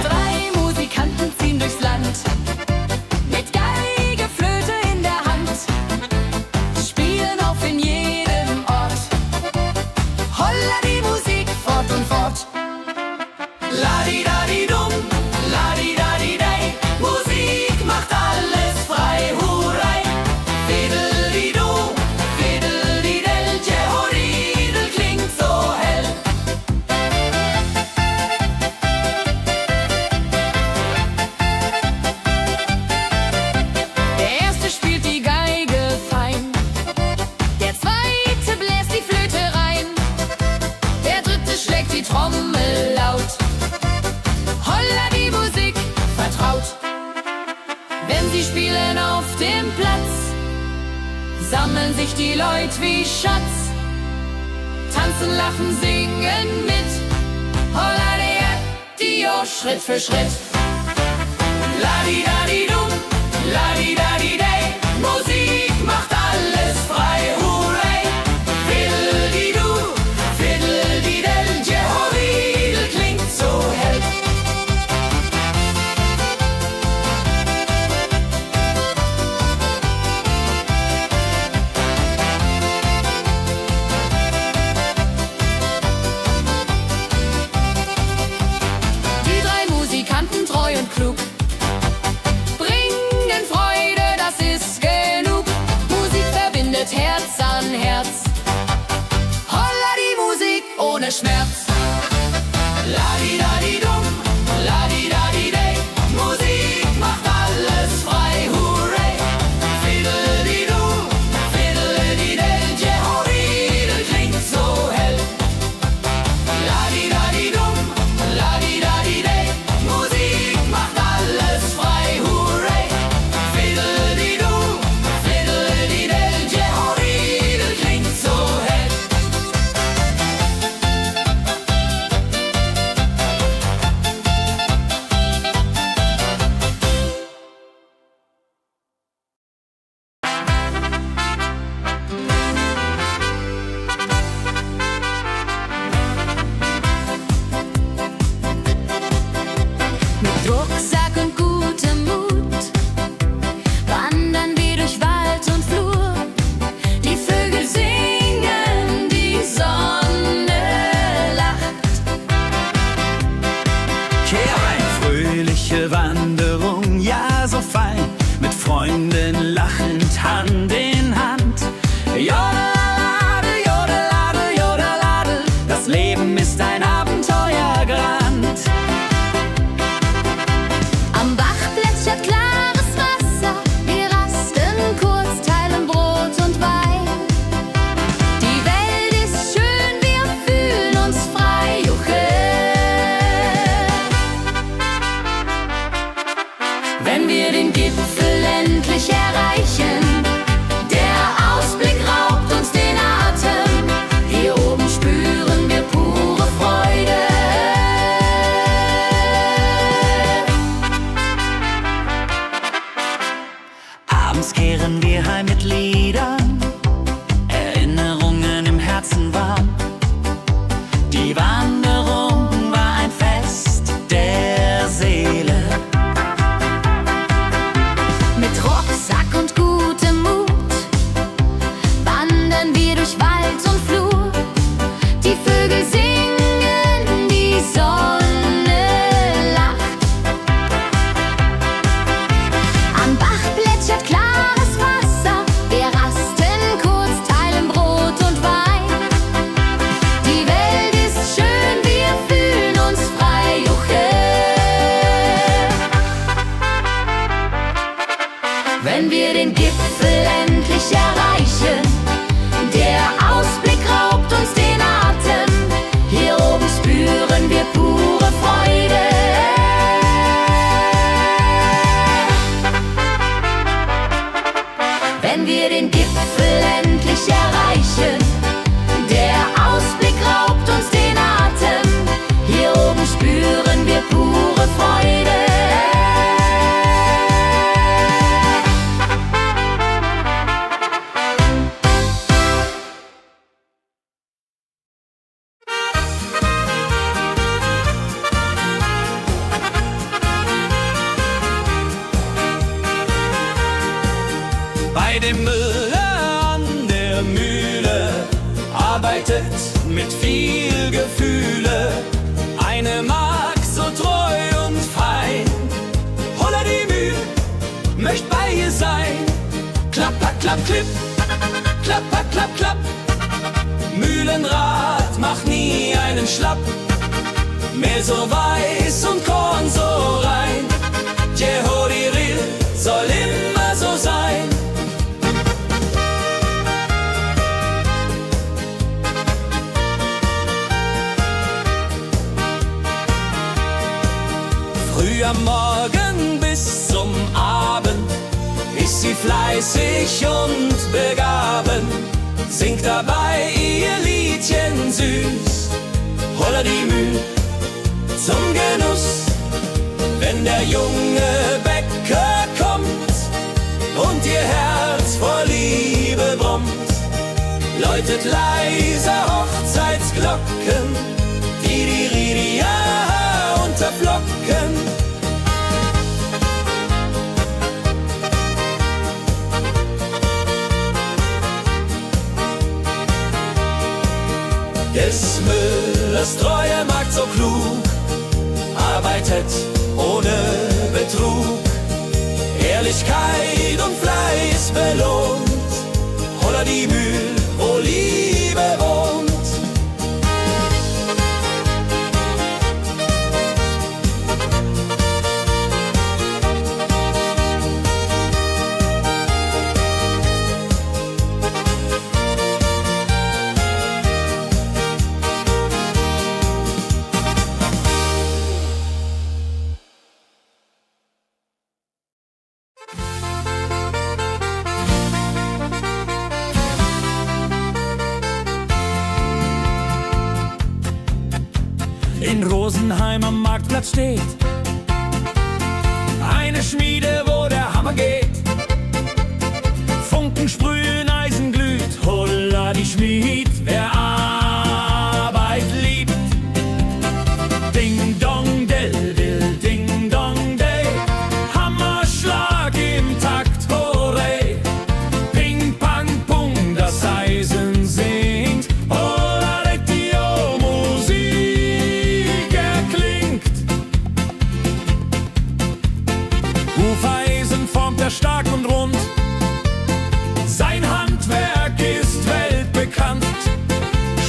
Drei Musikanten ziehen durchs Land, mit Geige, Flöte in der Hand, spielen auf in jedem Ort. Holla die Musik fort und fort. La-di-da-di-dum, la-di-da-di-dei, Musik macht alles frei, hurrei. Fiddle-di-du, fiddle-di-del, Jehoridel klingt so hell. Der erste spielt die Geige fein, der zweite bläst die Flöte rein, der dritte schlägt die Trommel laut. Holla die Musik vertraut. Wenn sie spielen auf dem Platz, sammeln sich die Leute wie Schatz, tanzen, lachen, singen mit. Holla der Dio, Schritt für Schritt. La-di-da-di-dum, la-di-da-di-dei, Musik macht alles frei, hurray. Fiddle-di-du, fiddle-di-del, Jehoridel klingt so hell. Die drei Musikanten, treu und klug, bringen Freude, das ist genug. Musik verbindet Herz an Herz. Holla die Musik ohne Schmerz. La-di-da-di-dum, la-di-da-di-dei, Musik macht alles frei, hurray. Fiddle-di-du, fiddle-di-del, Jehoridel klingt so hell. La-di-da-di-dum, arbeitet mit viel Gefühle. Eine Magd so treu und fein, Holla die Mühl, möcht bei ihr sein. Klapper, klapp, klipp, klapper, klapp, klapp. Mühlenrad macht nie einen Schlapp. Mehl so weiß und Korn so rein. Jehodiril soll immer so sein. Früh am Morgen bis zum Abend ist sie fleißig und begaben, singt dabei ihr Liedchen süß. Holla die Mühl zum Genuss, wenn der junge Bäcker kommt und ihr Herz vor Liebe brummt, läutet leise Hochzeitsglocken, die Ridia unterflocken. Des Müllers treue Magd so klug, arbeitet ohne Betrug, Ehrlichkeit und Fleiß belohnt. Holla die Mühl, wo Liebe wohnt. In Rosenheim am Marktplatz steht eine Schmiede, wo der Hammer geht. Funken sprühen, Eisen glüht, Holla die Schmied, wer Arbeit liebt. Ding dong del dill, ding dong day, Hammerschlag im Takt, hurray. Ping pang pung, das Eisen singt, Holla Retio, Musik erklingt. Hufeisen formt er stark und rund, sein Handwerk ist weltbekannt.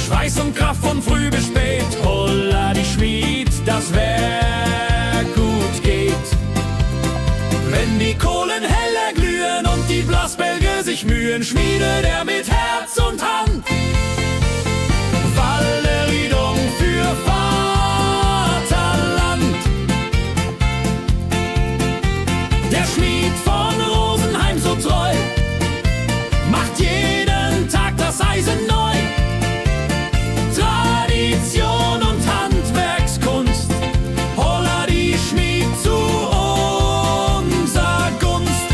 Schweiß und Kraft von früh bis spät, Holla die Schmied, das Werk gut geht. Wenn die Kohlen heller glühen und die Blasbälge sich mühen, schmiedet er mit Herz und Hand Walleridung für Vaterland. Der Schmied von Rosenheim so treu macht jeden Tag das Eisen neu. Tradition und Handwerkskunst, Holla die Schmied zu unser Gunst.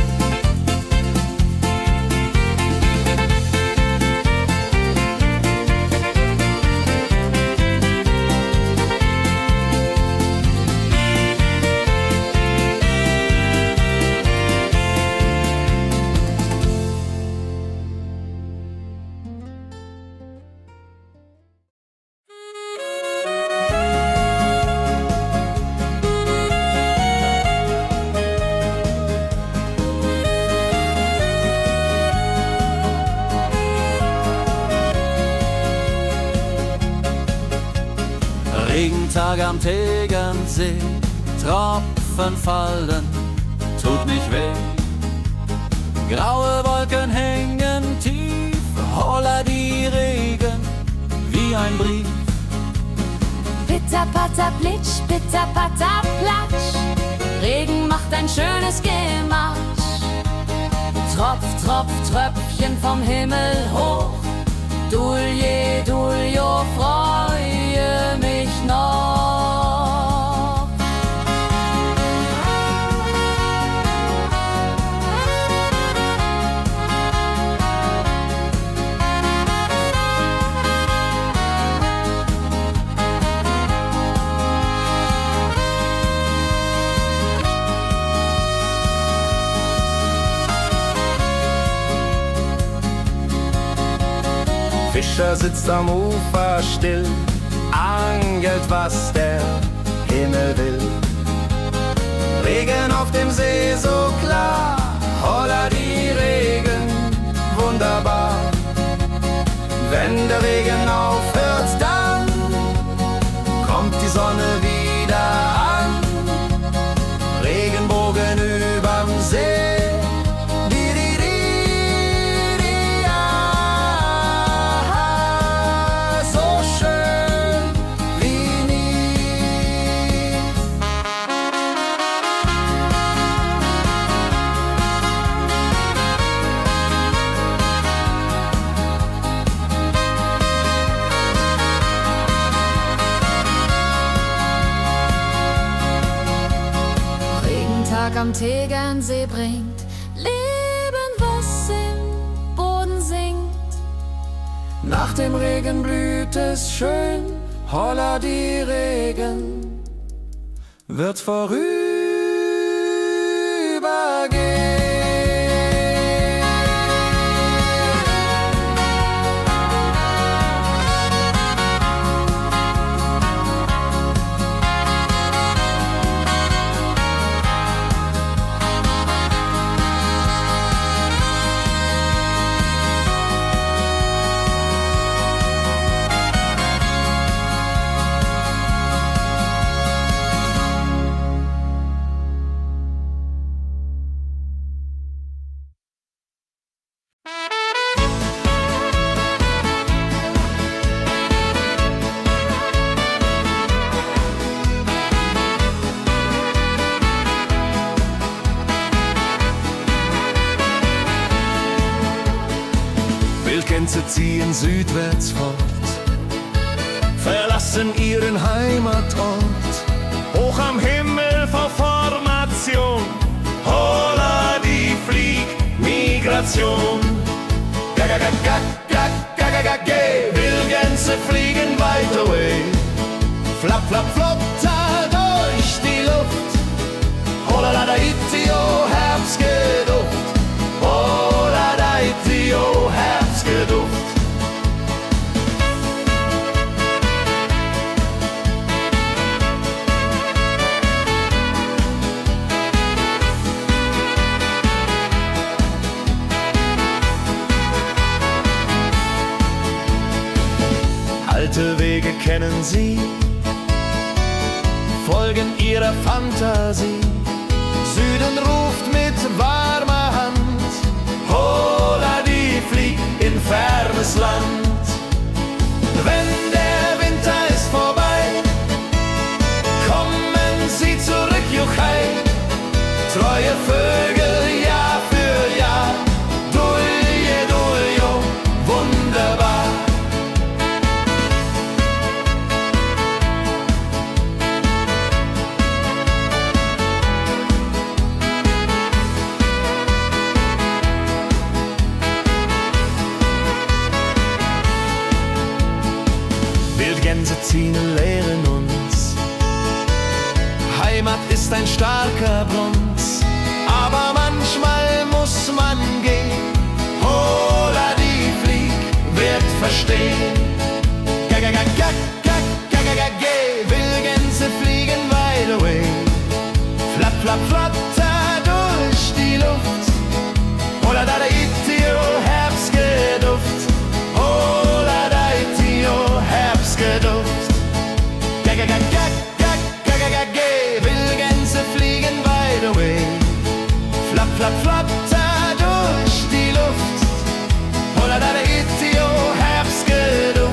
Regentag am Tegernsee, Tropfen fallen, tut nicht weh. Graue Wolken hängen tief, Holla die Regen wie ein Brief. Pitter, patter, plitsch, pitter, patter, platsch. Regen macht ein schönes Gemarsch. Tropf, Tropf, Tröpfchen vom Himmel hoch. Dulje, Duljo, freue mich noch. Fischer sitzt am Ufer still, angelt, was der Himmel will. Regen auf dem See so klar, holla die Regen, wunderbar. Wenn der Regen aufhört, dann kommt die Sonne wieder an. Regenbogen überm See. Am Tegernsee bringt Leben, was im Boden singt. Nach dem Regen blüht es schön, holla die Regen wird vorübergehen. Wildgänse ziehen südwärts fort, verlassen ihren Heimatort. Hoch am Himmel vor Formation, holla die Fliegmigration. Wildgänse fliegen weit away, flap, flap, flop, da durch die Luft. Holla da itio, Herbstgeduft. Holla da itio, Herbstgeduft. Alte Wege kennen sie, folgen ihrer Fantasie. Süden ruft mit warmer Hand, holla die flieg in fernes Land. Wenn der Winter ist vorbei, kommen sie zurück, Juchai. Treue Vögel Jahr für Jahr, dulje, duljo, wunderbar. Wildgänse ziehen, lehren uns, Heimat ist ein starker Brunz, aber manchmal muss man gehen. Holla die Flieg wird verstehen. Wildgänse fliegen wide away, flap, flap, flatter durch die Luft. Holla da itio, Herbstgeduft. Holla da itio, Herbstgeduft. Wildgänse fliegen wide away, flap, flap, flatter durch die Luft. Holla da itio, Herbstgeduft.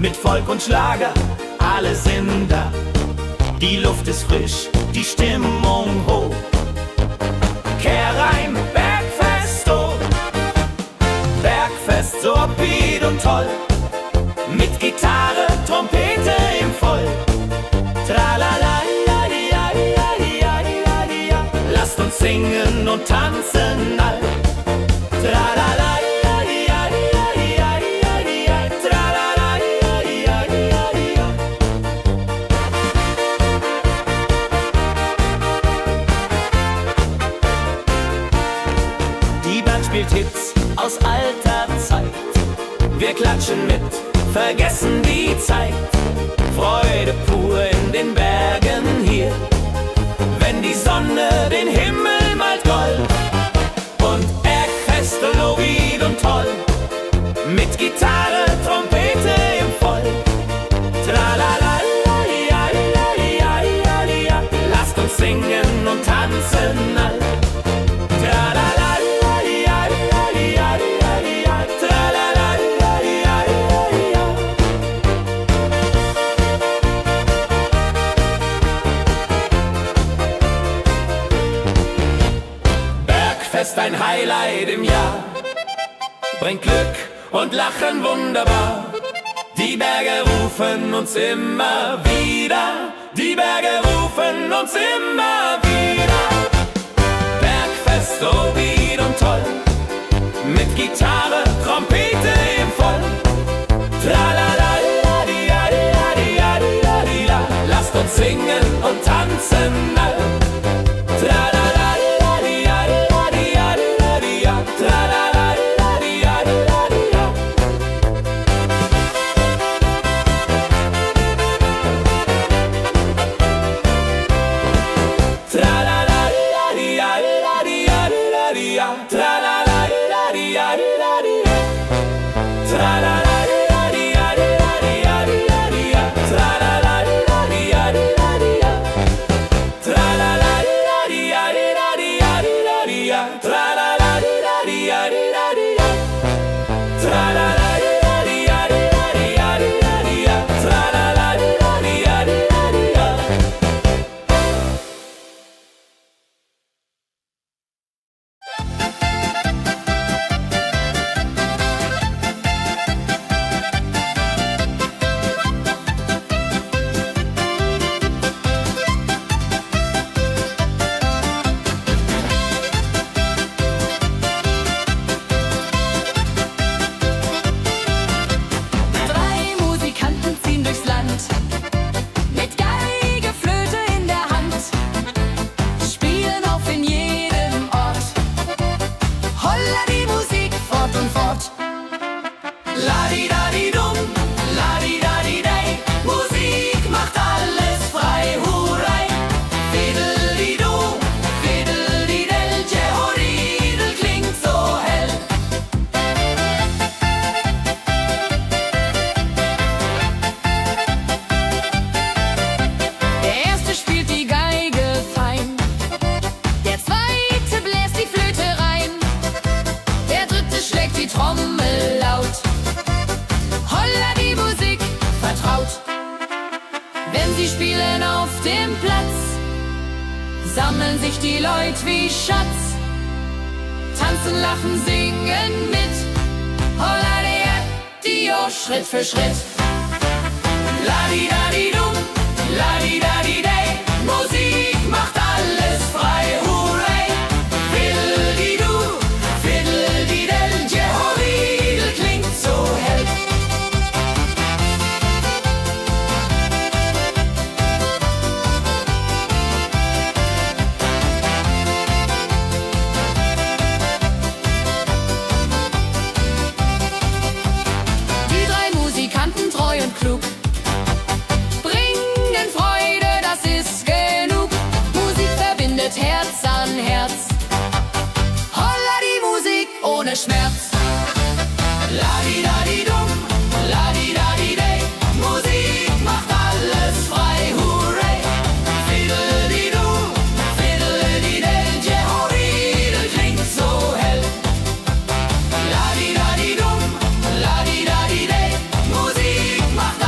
mit Volk und Schlager, alle sind da. Die Luft ist frisch, die Stimmung hoch. Kehr rein, Bergfest, oh. Bergfest, so upbeat und toll. Mit Gitarre, Trompete im Voll. Tralala, ja, ja, ja, ja, ja, ja. Lasst uns singen und tanzen all. Tralala, ja, ja, ja, ja, ja, ja. Tralala, ja, ja, ja, ja. Die Band spielt Hits aus alter Zeit. Wir klatschen mit, vergessen die Zeit. Freude pur in den Bergen hier, wenn die Sonne den Himmel malt gold. Und Bergfest, Lovid und toll, mit Gitarre, Trompete im Voll. Tralala, ja, ja, ja, ja, ja. Lasst uns singen und tanzen all. Tralala, ja, ja, ja, ja, ja. Tralala, ja, ja, ja, ja. Bergfest, ein Highlight im Jahr, bringt Glück und Lachen wunderbar. Die Berge rufen uns immer wieder, die Berge rufen uns immer wieder. Bergfest, so wied und toll, mit Gitarre, Trompete im Voll. Tralala, la, di, ja, di, ja, di, ja, di, ja, di, la. Lasst uns singen und tanzen all. Tralala, la, di, ja, di, ja, di, ja, di, ja, di, ja. Tralala, la, di, ja, di, ja, di, ja. Tralala, la, di, ja, di, ja, di, ja, di, ja. Tralala, la, di, ja, di, ja, di, ja. Tralala, la, di, ja, di, ja, di, ja, di, ja, di, ja. Tralala, la, di, ja, di, ja, di, ja. Tralala, la, di, ja, di, ja, di, ja, di, ja, di, ja. Tralala, la, di, ja, di, ja, di, ja. Tralala, la, di, ja, di, ja, di, ja, di, ja, di, ja. Tralala, la, di, ja, di, ja, di, ja. Drei Musikanten ziehen durchs Land, mit Geige, Flöte in der Hand, spielen auf in jedem Ort. Holla die Musik fort und fort. Ladi-dadi-dum, ladi-dadi-dei, Musik macht alles frei, hurray. Fiddeli-du, fiddeli-del, Jehoridel klingt so hell. Der erste spielt die Geige fein, der zweite bläst die Flöte rein, der dritte schlägt die Trommel laut. Holla die Musik vertraut. Wenn sie spielen auf dem Platz, sammeln sich die Leute wie Schatz, tanzen, lachen, singen mit. Holla der Dio, Schritt für Schritt. Ladi-dadi-dum, ladi-dadi-dei, Musik macht alles frei, hurray. Fiddeli-du, fiddeli-del, Jehoridel klingt so hell. Die drei Musikanten, treu und klug, bringen Freude, das ist genug. Musik verbindet Herz an Herz. Holla die Musik ohne Schmerz. Ladi-dadi-dum, ladi-dadi-dei, Musik macht alles frei, hurray. Fiddeli-du, fiddeli-del, Jehoridel klingt so hell. Ladi-dadi-dum, ladi-dadi-dei, Musik macht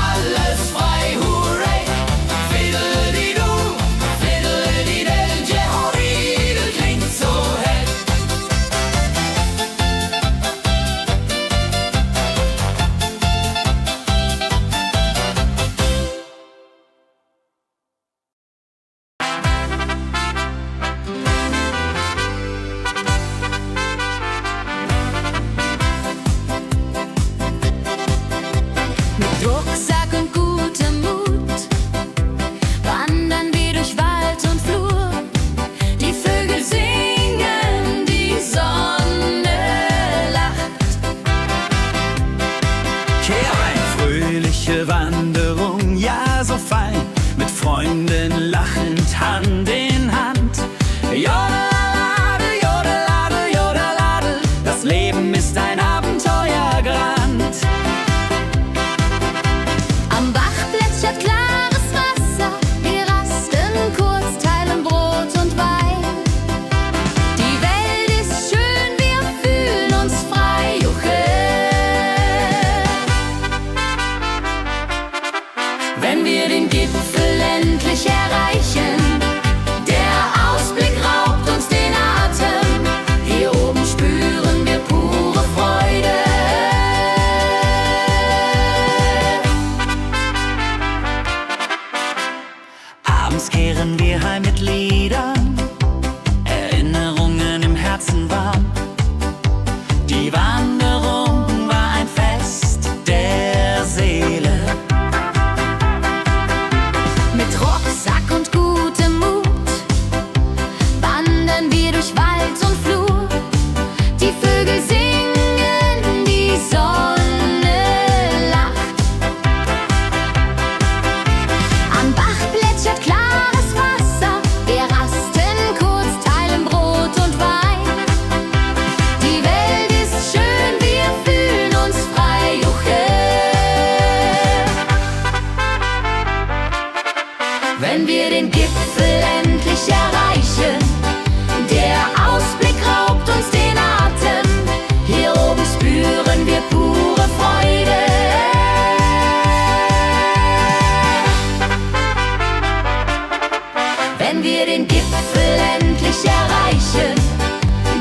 wir den Gipfel endlich erreichen. Der Ausblick raubt uns den Atem. Hier oben spüren wir pure Freude. Abends kehren wir heim mit Liedern, Erinnerungen im Herzen warm. Die Wanderung war ein Fest der Seele. Mit Rucksack und gutem Mut wandern wir durch Wald und Flur. Die Vögel singen, die Sonne lacht. Am Bach plätschert klares Wasser. Wir rasten kurz, teilen Brot und Wein. Die Welt ist schön, wir fühlen uns frei. Juche. Wenn wir den Gipfel endlich erreichen, der Ausblick raubt uns den Atem. Hier oben spüren wir pure Freude. Wenn wir den Gipfel endlich erreichen,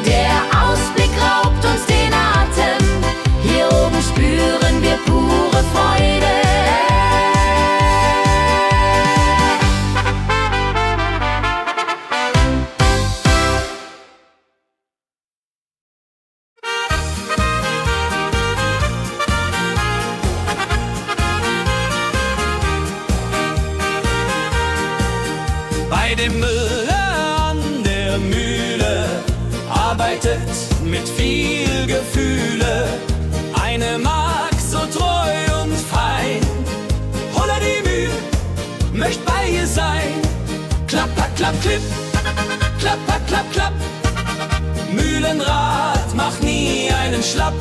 der Ausblick raubt uns den Atem. Hier oben spüren wir pure Freude. Bei dem Müller an der Mühle arbeitet mit viel Gefühle eine Magd so treu und fein. Holla die Mühe, möcht bei ihr sein. Klapper, klapp, klipp, klapper, klapp, klapp. Mühlenrad macht nie einen Schlapp.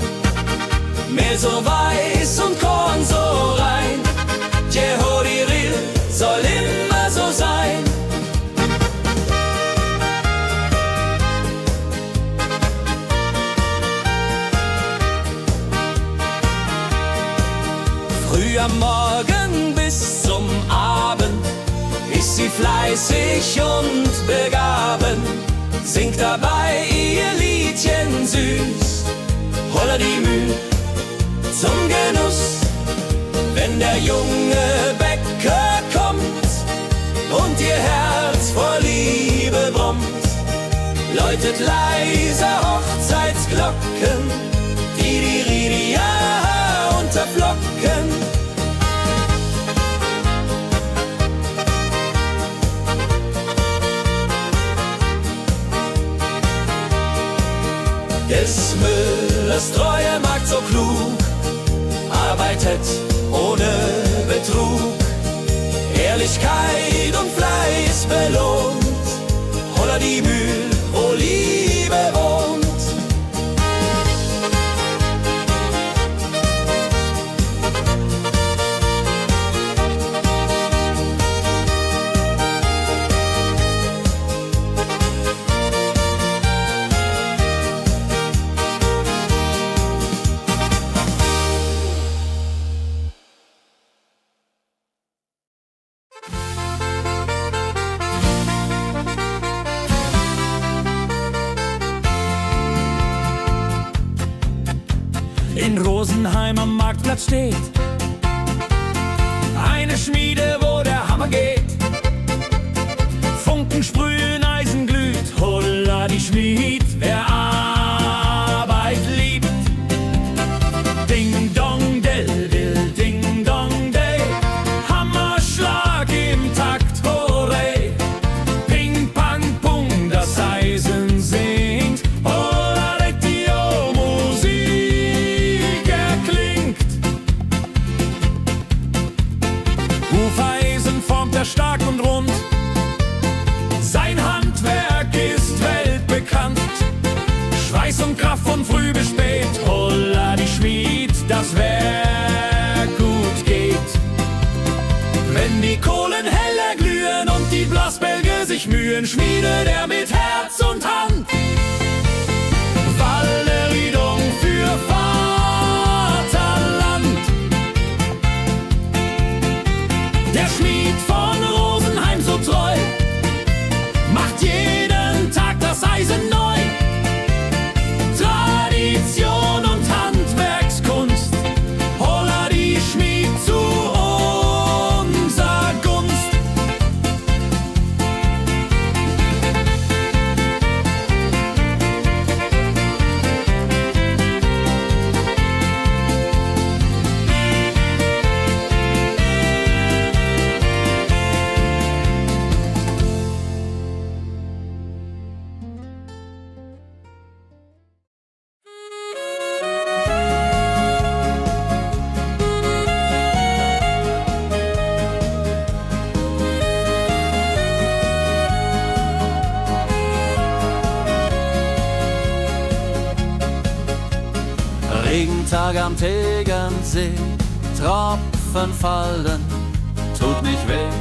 Mehr so weiß und Korn so rein. Jehodiril soll immer so sein. Früh am Morgen bis zum Abend ist sie fleißig und begaben, singt dabei ihr Liedchen süß. Holla die Müh zum Genuss, wenn der junge Bäcker kommt und ihr Herz vor Liebe brummt, läutet leise Hochzeitsglocken, die Ridia unterflocken. Des Müllers treue Magd so klug, arbeitet ohne Betrug, Ehrlichkeit und Fleiß belohnt. Holla die Mühl, wo Liebe wohnt. In Rosenheim am Marktplatz steht eine Schmiede, wo der Hammer geht. Funken sprühen, Eisen glüht, holla die Schmied, wer Arbeit liebt. Ding dong del, will ding dong day, Hammerschlag im Takt, hooray. Ping pang pung, das Eisen singt, holla Retio, Musik erklingt. Hufeisen formt er stark und rund, sein Handwerk ist weltbekannt. Schweiß und Kraft von früh bis spät, holla die Schmied, das Werk gut geht. Wenn die Kohlen heller glühen und die Blasbälge sich mühen, schmiedet er mit Herz und Hand Walleriedung für Vaterland. Der Regentag am Tegernsee, Tropfen fallen, tut nicht weh.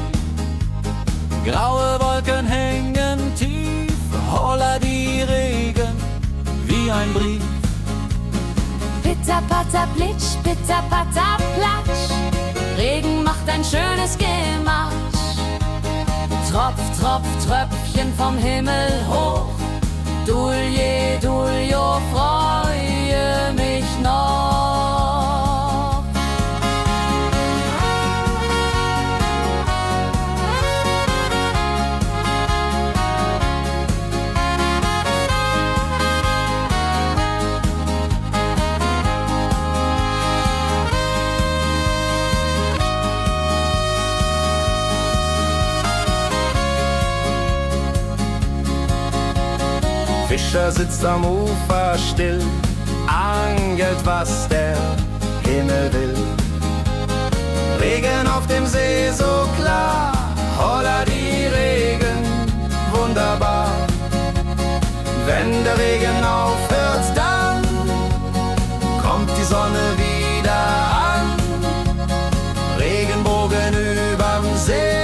Graue Wolken hängen tief, holla die Regen wie ein Brief. Pitter, patter, plitsch, pitter, patter, platsch. Regen macht ein schönes Gematsch. Tropf, Tropf, Tröpfchen vom Himmel hoch. Dulje, Duljo, freue mich noch. Fischer sitzt am Ufer still, angelt, was der Himmel will. Regen auf dem See so klar, holla die Regen, wunderbar. Wenn der Regen aufhört, dann kommt die Sonne wieder an. Regenbogen überm See.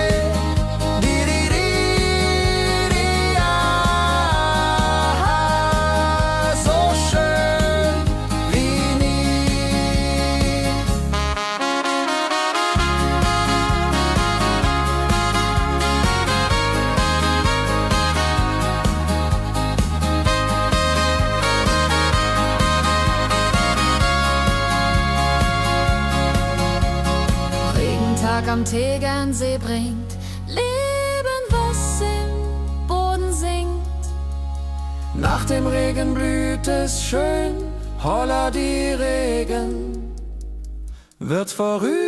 Am Tegernsee bringt Leben, was im Boden singt. Nach dem Regen blüht es schön, holla die Regen wird vorübergehen.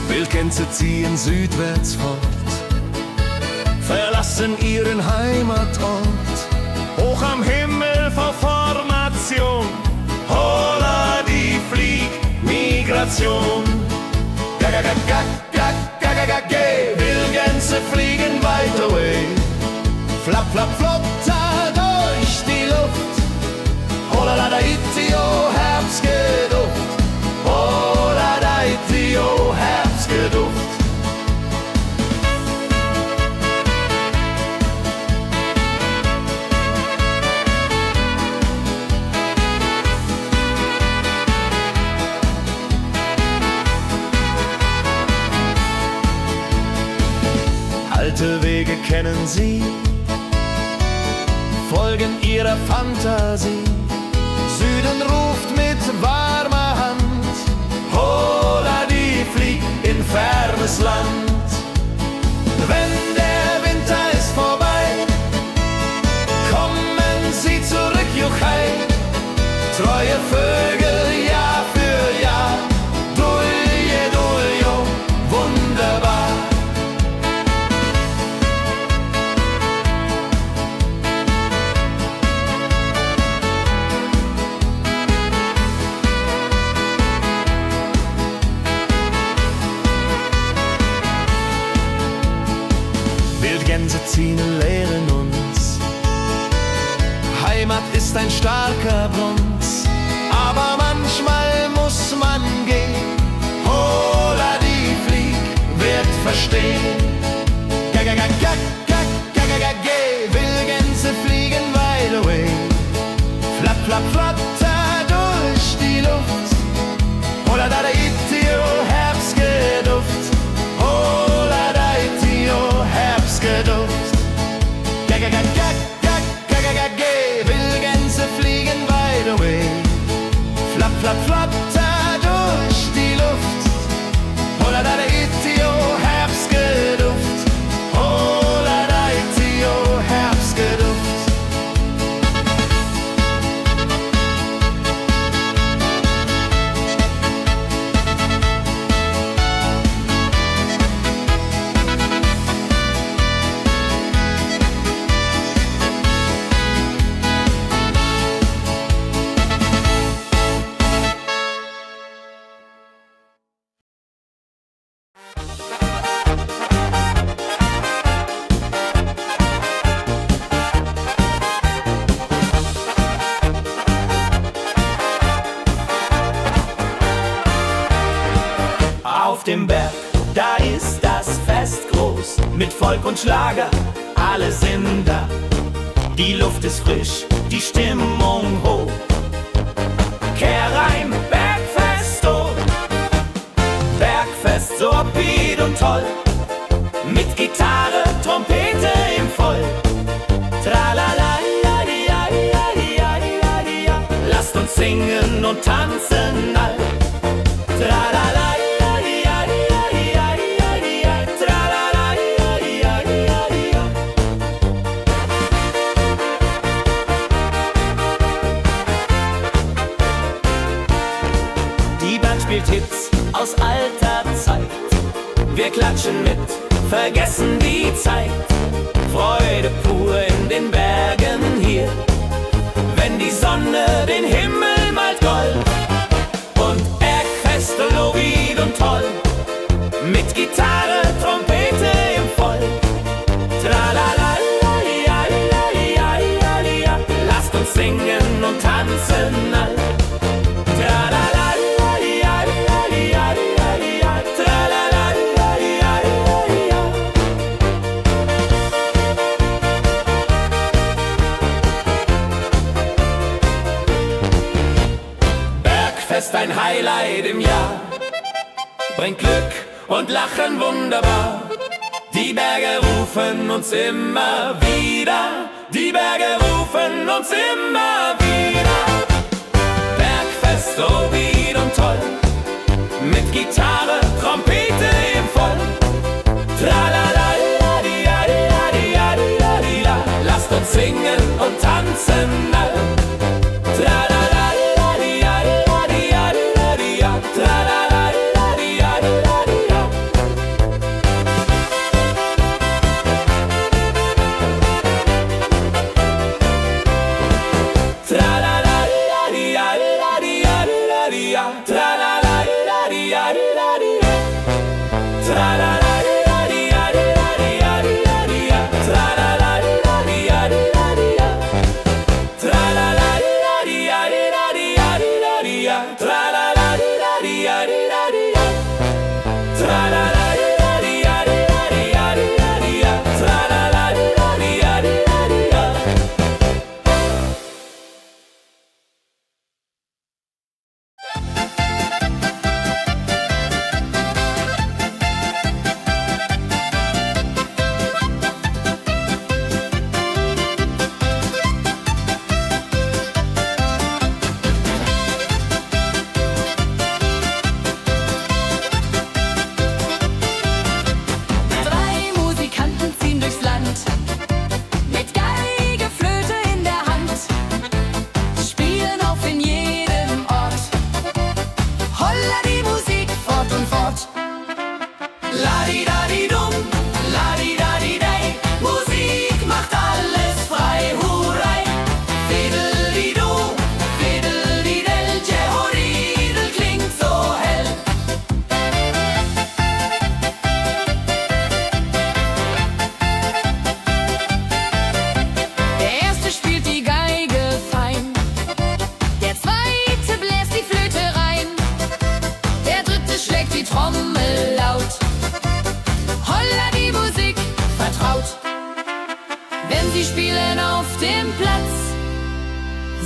Wildgänse ziehen südwärts fort, verlassen ihren Heimatort. Hoch am Himmel vor Formation, holla die Fliegmigration. Wildgänse fliegen weit away, flap, flap, flop, da durch die Luft. Holla da itio, Herbstgeduft. Holla da itio, Herbstgeduft. Alte Wege kennen sie, folgen ihrer Fantasie. Süden ruft mit warmer Hand, holla die flieg in fernes Land. Wenn der Winter ist vorbei, kommen sie zurück, Juchai. Treue Vögel Jahr für Jahr, Dulje, Duljo, wunderbar. Wildgänse ziehen, lehren uns. Heimat ist ein starker Bronz, aber manchmal muss man gehen. Holla die Flieg wird verstehen. Wildgänse fliegen wide away, flap, flap, flatter durch die Luft. Holla da itio, Herbstgeduft. Holla da itio, Herbstgeduft. Flatter, flatter durch die Luft. Holla da Itio, Herbstgeduft. Holla da Itio, Herbstgeduft. Auf dem Berg, da ist das Fest groß, mit Volk und Schlager, alle sind da. Die Luft ist frisch, die Stimmung hoch. Kehr rein, Bergfest, oh. Bergfest, so upbeat und toll. Mit Gitarre, Trompete im Voll. Tralala, ja, ja, ja, ja, ja, ja. Lasst uns singen und tanzen all. Tralala. Spielt Hits aus alter Zeit. Wir klatschen mit, vergessen die Zeit. Freude pur in den Bergen hier, wenn die Sonne den Himmel malt gold. Und Bergfest, lobig und toll, mit Gitarre, Trompete im Voll. Tralala, ja, ja, ja, ja, ja. Lasst uns singen und tanzen all. Tralala. Bergfest, ein Highlight im Jahr, bringt Glück und Lachen wunderbar. Die Berge rufen uns immer wieder, die Berge rufen uns immer wieder. Bergfest, so wied und toll, mit Gitarre, Trompete im Voll. Tralala, ja, ja, ja, ja, ja. Lasst uns singen und tanzen all. Tralala.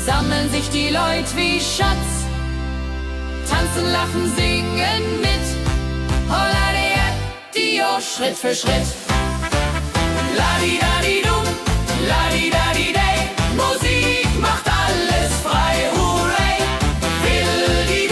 sammeln sich die Leute wie Schatz. Tanzen, lachen, singen mit. Holla der Dio, Schritt für Schritt. La-di-da-di-dum, la-di-da-di-day. Musik macht alles frei, hurray. Fiddle-di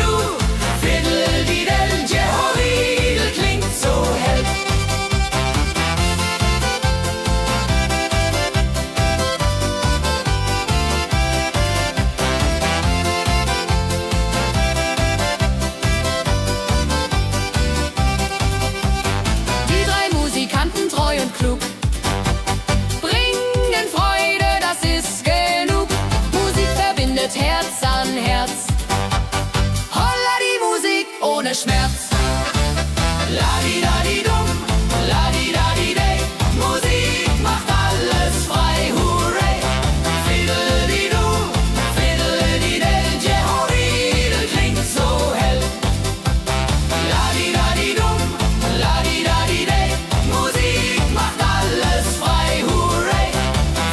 ohne Schmerz. Ladi-dadi-dum, ladi-dadi-day, Musik macht alles frei, hurray. Fiddle-di-du, fiddle-di-day, Jehoridel klingt so hell. Ladi-dadi-dum, ladi-dadi-day, Musik macht alles frei, hurray.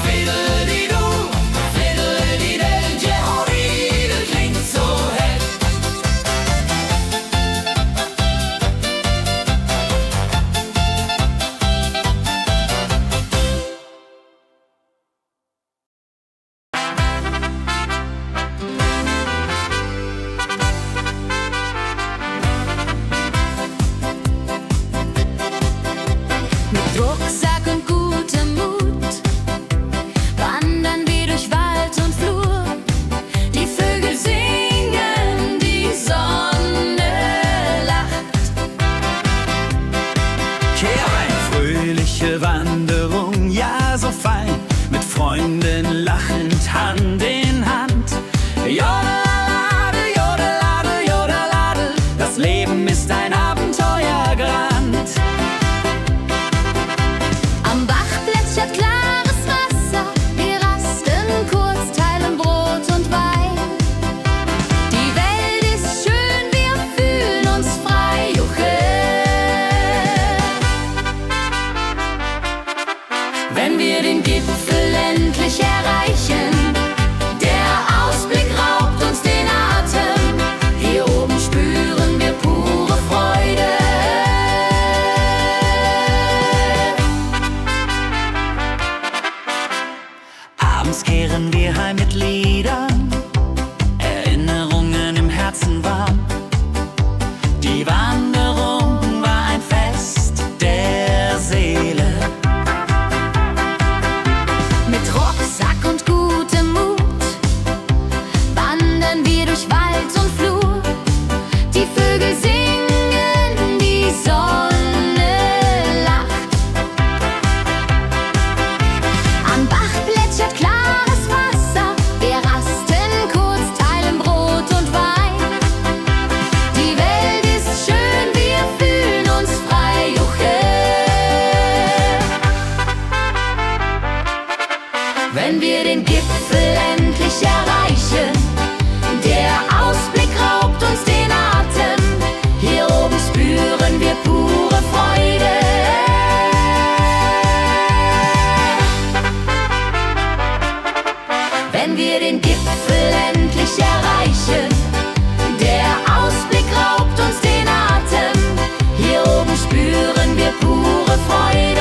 Fiddle-di-du, fiddle-di-day, Jehoridel klingt so hell. Mit Rucksack und gutem Mut wandern wir durch Wald und Flur. Die Vögel singen, die Sonne lacht. Eine fröhliche Wanderung, ja so fein, mit Freunden lachend Hand in Hand. Jodeladel, jodeladel, jodeladel, das Leben ist ein Abenteuergrand. Am Bach plätschert klares Wasser, wir rasten kurz, teilen Brot und Wein. Die Welt ist schön, wir fühlen uns frei, juche. Wenn wir den Gipfel endlich erreichen, der Ausblick raubt uns den Atem. Hier oben spüren wir pure Freude. Abends kehren wir heim mit Liedern, Erinnerungen im Herzen warm. Die Wanderung war ein Fest der Seele. Mit Rucksack und gutem Mut wandern wir durch Wald und Flur. Die Vögel singen, die Sonne lacht. Am Bach plätschert klares Wasser, wir rasten kurz, teilen Brot und Wein. Die Welt ist schön, wir fühlen uns frei, juche. Wenn wir den Gipfel endlich erreichen, der Ausblick raubt uns den Atem. Hier oben spüren wir pure Freude. Wenn wir den Gipfel endlich erreichen, der Ausblick raubt uns den Atem. Hier oben spüren wir pure Freude.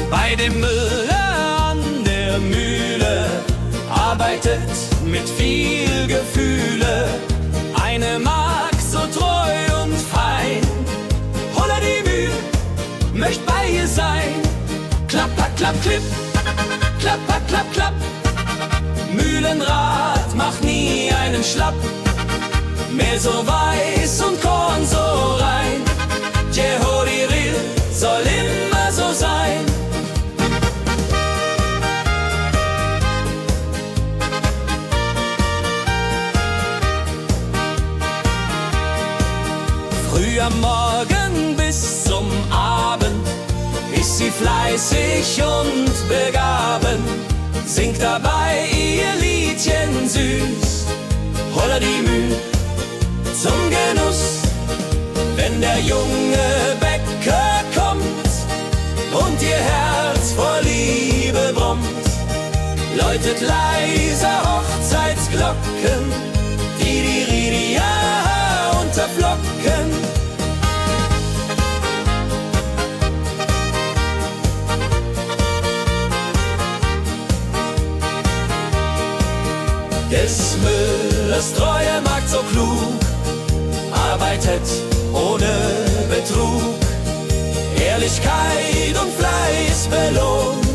Bei dem Müller an der Mühle arbeitet mit viel Gefühle eine Magd so treu und fein. Holla die Mühl, möcht bei ihr sein. Klapper, klapp, klipp, klapper, klapp, klapp. Mühlenrad macht nie einen Schlapp. Mehl so weiß und Korn so rein. Jehoriril soll immer so sein. Früh am Morgen bis zum Abend ist sie fleißig und begaben, singt dabei ihr Liedchen süß. Holla die Mühl zum Genuss, wenn der junge Bäcker kommt und ihr Herz vor Liebe brummt, läutet leise Hochzeitsglocken, die Ridia unterflocken. Des Müllers treue Magd so klug, arbeitet ohne Betrug, Ehrlichkeit und Fleiß belohnt.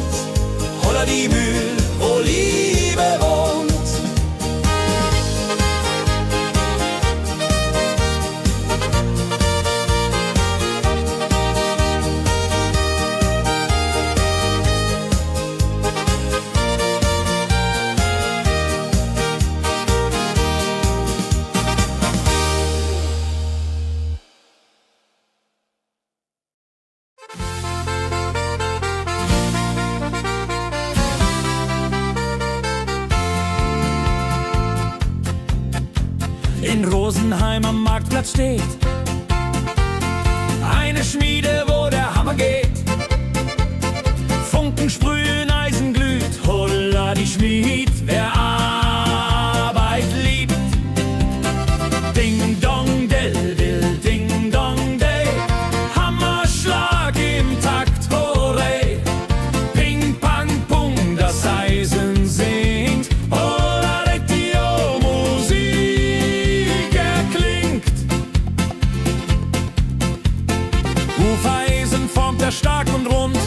Holla die Mühl, wo Liebe wohnt. Rosenheim am Marktplatz steht. Eine Schmiede, wo der Hammer geht. Funken sprühen, Eisen glüht, holla die Schmied, wer Arbeit liebt. Ding dong del dill, ding dong day, Hammerschlag im Takt, hooray. Ping pang pung, das Eisen singt, holla die Musik erklingt. Hufeisen formt er stark und rund,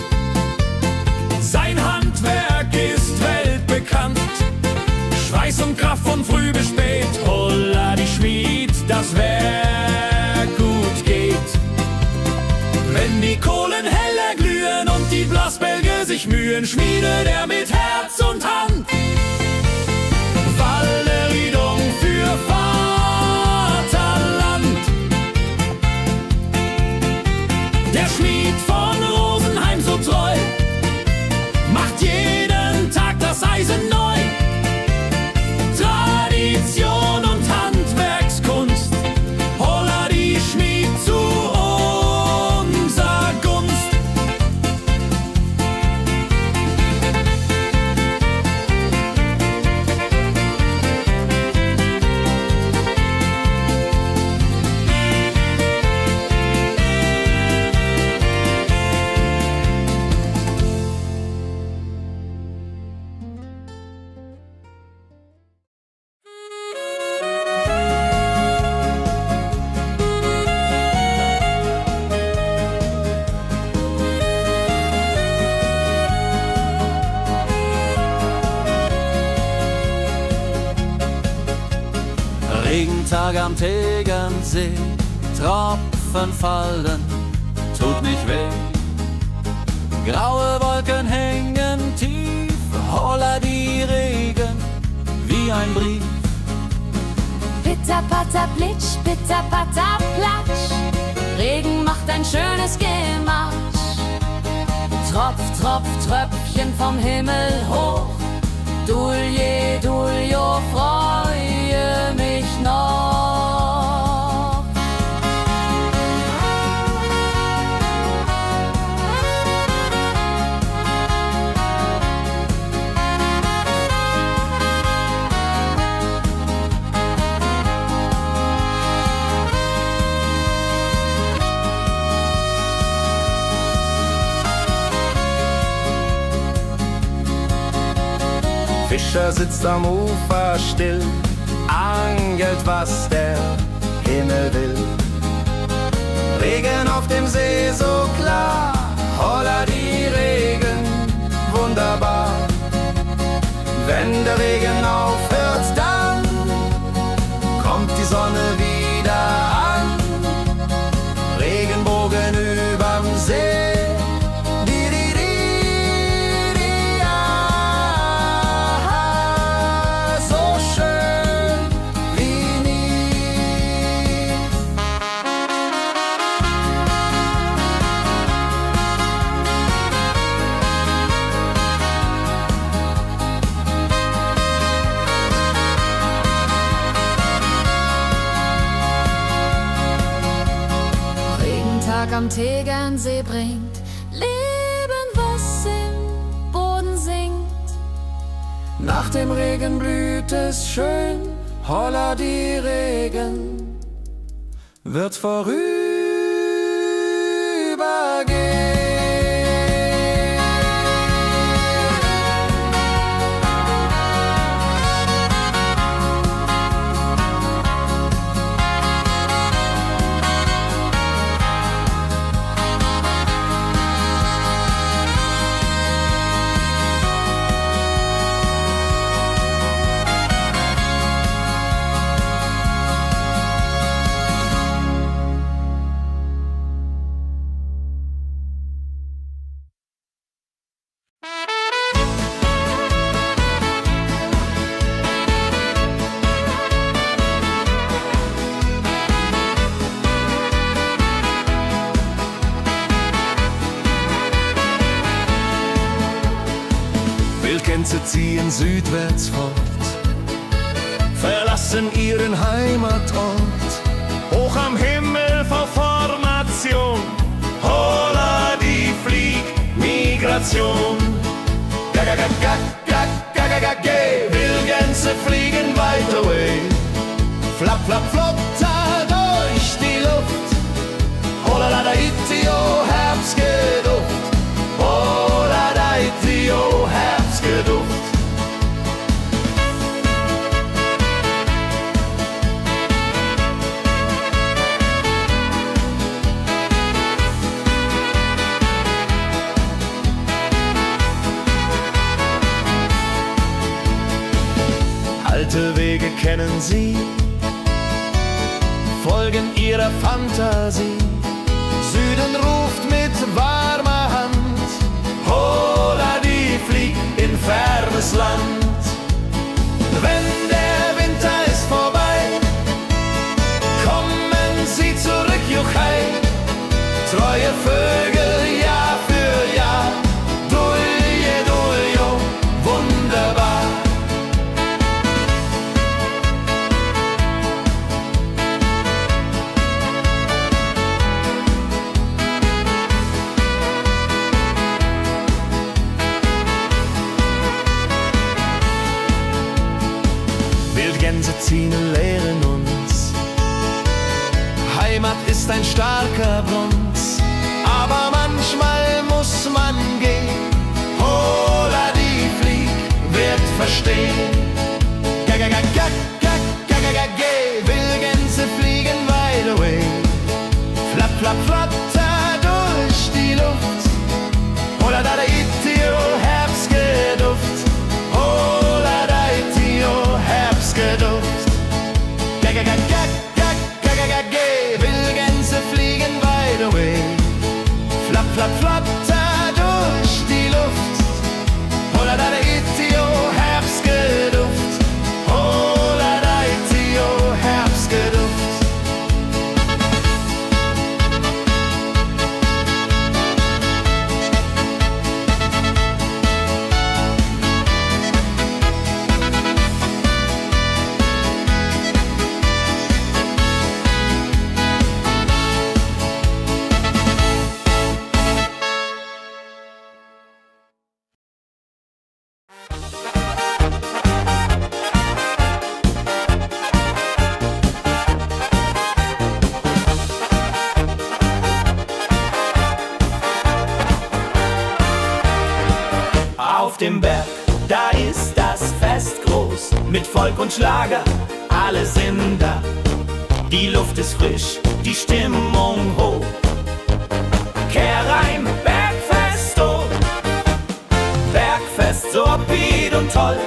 sein Handwerk ist weltbekannt. Schweiß und Kraft von früh bis spät, holla die Schmied, das Werk gut geht. Wenn die Kohlen heller glühen und die Blasbälge sich mühen, schmiedet er mit Herz und Hand Walleridung für Vaterland. Der Schmied von Rosenheim so treu macht jeden Tag das Eisen neu. Tradition und Handwerkskunst, holla die Schmied zu unser Gunst. Regentag am Tegernsee, Tropfen fallen, tut nicht weh. Graue Wolken hängen tief, holla die Regen wie ein Brief. Pitter, patter, plitsch, pitter, patter, platsch. Regen macht ein schönes Gematsch. Tropf, tropf, Tröpfchen vom Himmel hoch. Dulje, duljo, freue mich noch. Fischer sitzt am Ufer still, angelt, was der Himmel will. Regen auf dem See so klar, holla die Regen, wunderbar. Wenn der Regen aufhört, dann kommt die Sonne wieder an. Regenbogen überm See. Am Tegernsee bringt Leben, was im Boden singt. Nach dem Regen blüht es schön, holla die Regen wird vorübergehen. Gänse ziehen südwärts fort, verlassen ihren Heimatort. Hoch am Himmel vor Formation, holla die Fliegmigration. Wildgänse fliegen weit away. Flap, flap, flotter durch die Luft. Holla da itio, Herbstgeduft. Holla da itio, Herbstgeduft. Alte Wege kennen sie, folgen ihrer Fantasie. Süden ruft mit warmer Hand, holla die flieg in fernes Land. Wenn der Winter ist vorbei, kommen sie zurück, Juchai. Treue Vögel Jahr für Jahr, dulje, duljo, wunderbar. Gänseziegen lehren uns, Heimat ist ein starker Bund, aber manchmal muss man gehen. Holla die Flieg wird verstehen. Wildgänse fliegen wide away. Flap, flap, flatter durch die Luft. Holla da itio, Herbstgeduft. Holla da itio, Herbstgeduft. Wildgänse fliegen wide away. Flap, flap, flatter durch die Luft. Holla da itio, Herbstgeduft. Holla da itio, Herbstgeduft. Auf dem Berg, da ist das Fest groß, mit Volk und Schlager, alle sind da. Die Luft ist frisch, die Stimmung hoch. Kehr rein, Bergfest, oh. Bergfest, so upbeat und toll.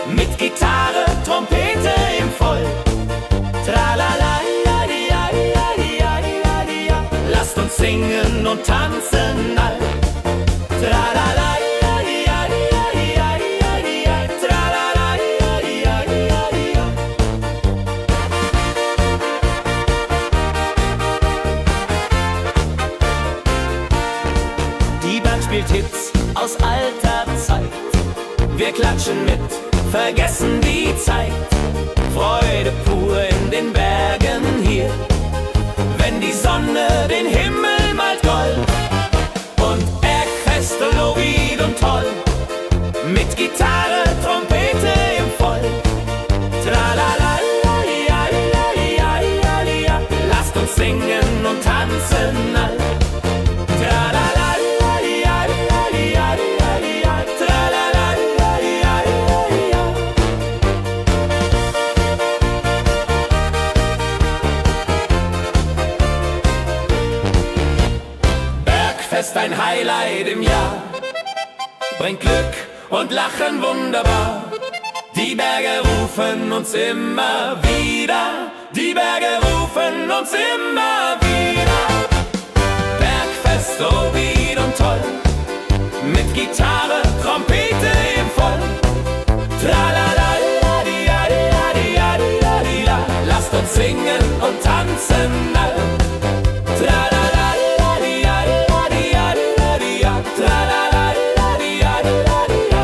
Mit Gitarre, Trompete im Voll. Tralala, ja, ja, ja, ja, ja, ja. Lasst uns singen und tanzen all. Tralala. Spielt Hits aus alter Zeit. Wir klatschen mit, vergessen die Zeit. Freude pur in den Bergen hier, wenn die Sonne den Himmel malt gold. Und Bergfest, Lovid und toll, mit Gitarre, Trompete im Voll. Tralala, ja, ja, ja, ja, ja. Lasst uns singen und tanzen all. Tralala. Bergfest, ein Highlight im Jahr, bringt Glück und Lachen wunderbar. Die Berge rufen uns immer wieder, die Berge rufen uns immer wieder. Bergfest, so weit und toll, mit Gitarre, Trompete im Voll. Tralala, ja, ja, ja, ja, ja. Lasst uns singen und tanzen all. Tralala, ja, ja, ja, ja, ja. Tralala, ja, ja, ja.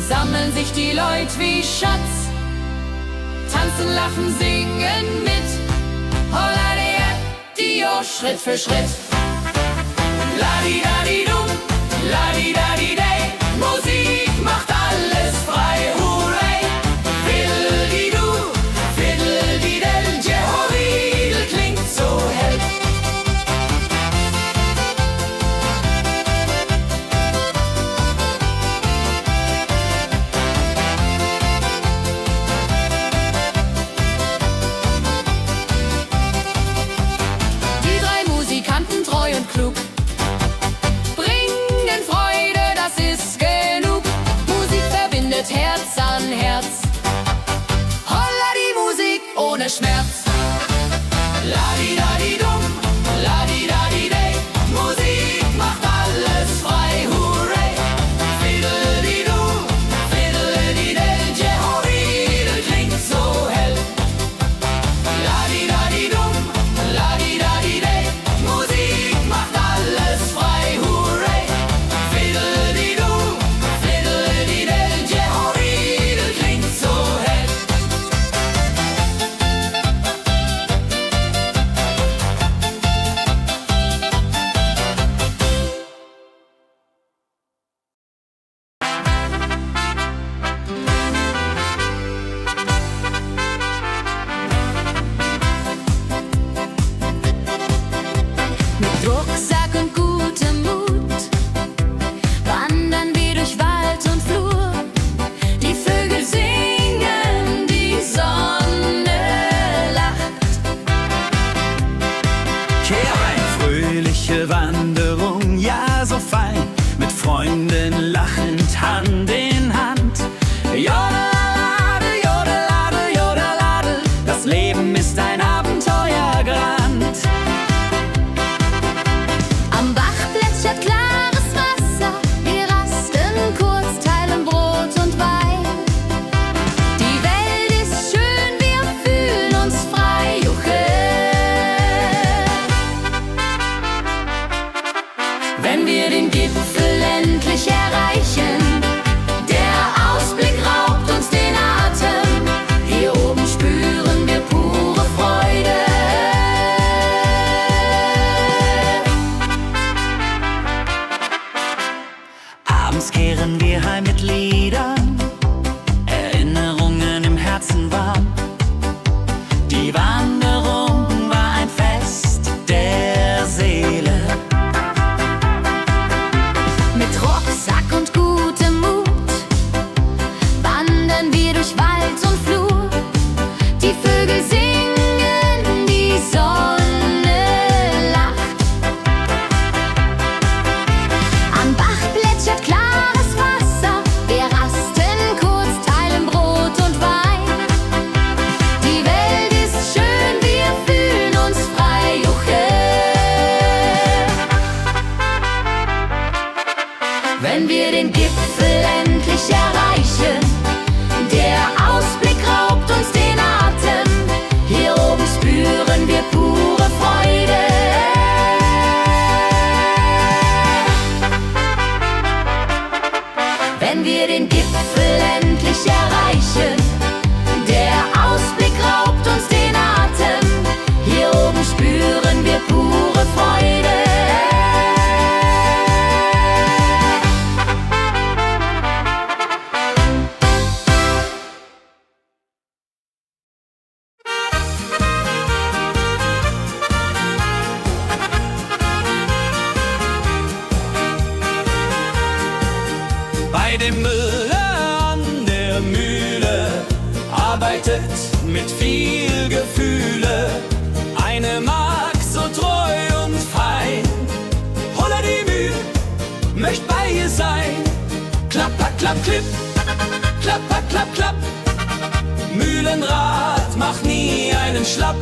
sammeln sich die Leute wie Schatz, tanzen, lachen, singen mit. Holla Dio, Schritt für Schritt. Ladi-dadi-dum, ladi-dadi-day, Musik macht alles frei, hurray. Fiddle-di-du, fiddle-di-del, Jehoridel klingt so hell. Die drei Musikanten, treu und klug, bringen Freude, das ist genug. Musik verbindet Herz an Herz. Holla die Musik ohne Schmerz. Ladi-dadi-dum, ladi-dadi-day, Musik macht alles frei, hurray. Fiddle-di-du, fiddle-di-del, Jehoridel klingt so hell. Ladi-dadi-dum, ladi-dadi-day, Musik macht alles frei, hurray. Fiddle-di-du, fiddle-di-del, Jehoridel klingt so hell. Mit Rucksack und gutem Mut wandern wir durch Wald und Flur. Die Vögel singen, die Sonne lacht. Eine fröhliche Wanderung, ja so fein, mit Freunden lachend Hand in Hand. Jodelade, jodelade, jodelade, das Leben ist ein Abenteuergrand. Am Bach plätschert klares Wasser, wir rasten kurz, teilen Brot und Wein. Die Welt ist schön, wir fühlen uns frei, juche. Wenn wir den Gipfel endlich erreichen, der Ausblick raubt uns den Atem. Hier oben spüren wir pure Freude. Abends kehren wir heim mit Liedern, Erinnerungen im Herzen warm. Die Wanderung war ein Fest der Seele. Mit Rucksack und gutem Mut wandern wir durch Wald und Flur. Die Vögel singen, die Sonne lacht. Am Bach plätschert klares Wasser, wir rasten kurz, teilen Brot und Wein. Die Welt ist schön, wir fühlen uns frei, juche. Wenn wir den Gipfel endlich erreichen, der Ausblick raubt uns den Atem. Hier oben spüren wir pure Freude. Wenn wir den Gipfel endlich erreichen, der Ausblick raubt uns den Atem. Hier oben spüren wir pure Freude. Bei dem Müller an der Mühle arbeitet mit viel Gefühle eine Magd so treu und fein. Holla die Mühle, möcht bei ihr sein. Klapper, klapp, klipp, klapper, klapp, klapp. Mühlenrad macht nie einen Schlapp.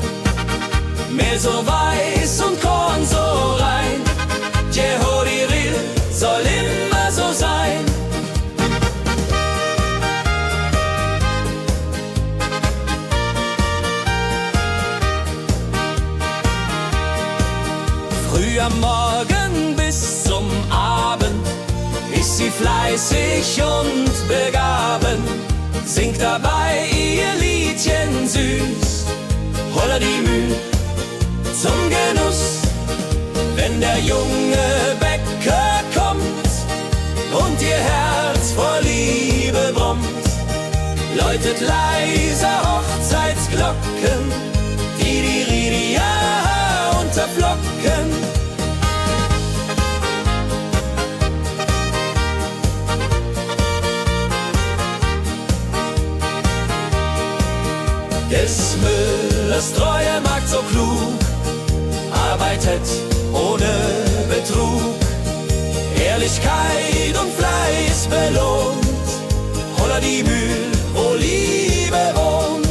Mehr so weiß und Korn so rein. Jehoridel soll immer so sein. Früh am Morgen bis zum Abend ist sie fleißig und begaben, singt dabei ihr Liedchen süß. Holla die Müh zum Genuss, wenn der junge Bäcker kommt und ihr Herz vor Liebe brummt, läutet leise Hochzeitsglocken, die Ridia unterflocken. Des Müllers treue Magd so klug, arbeitet ohne Betrug, Ehrlichkeit und Fleiß belohnt, holla die Mühl, wo Liebe wohnt.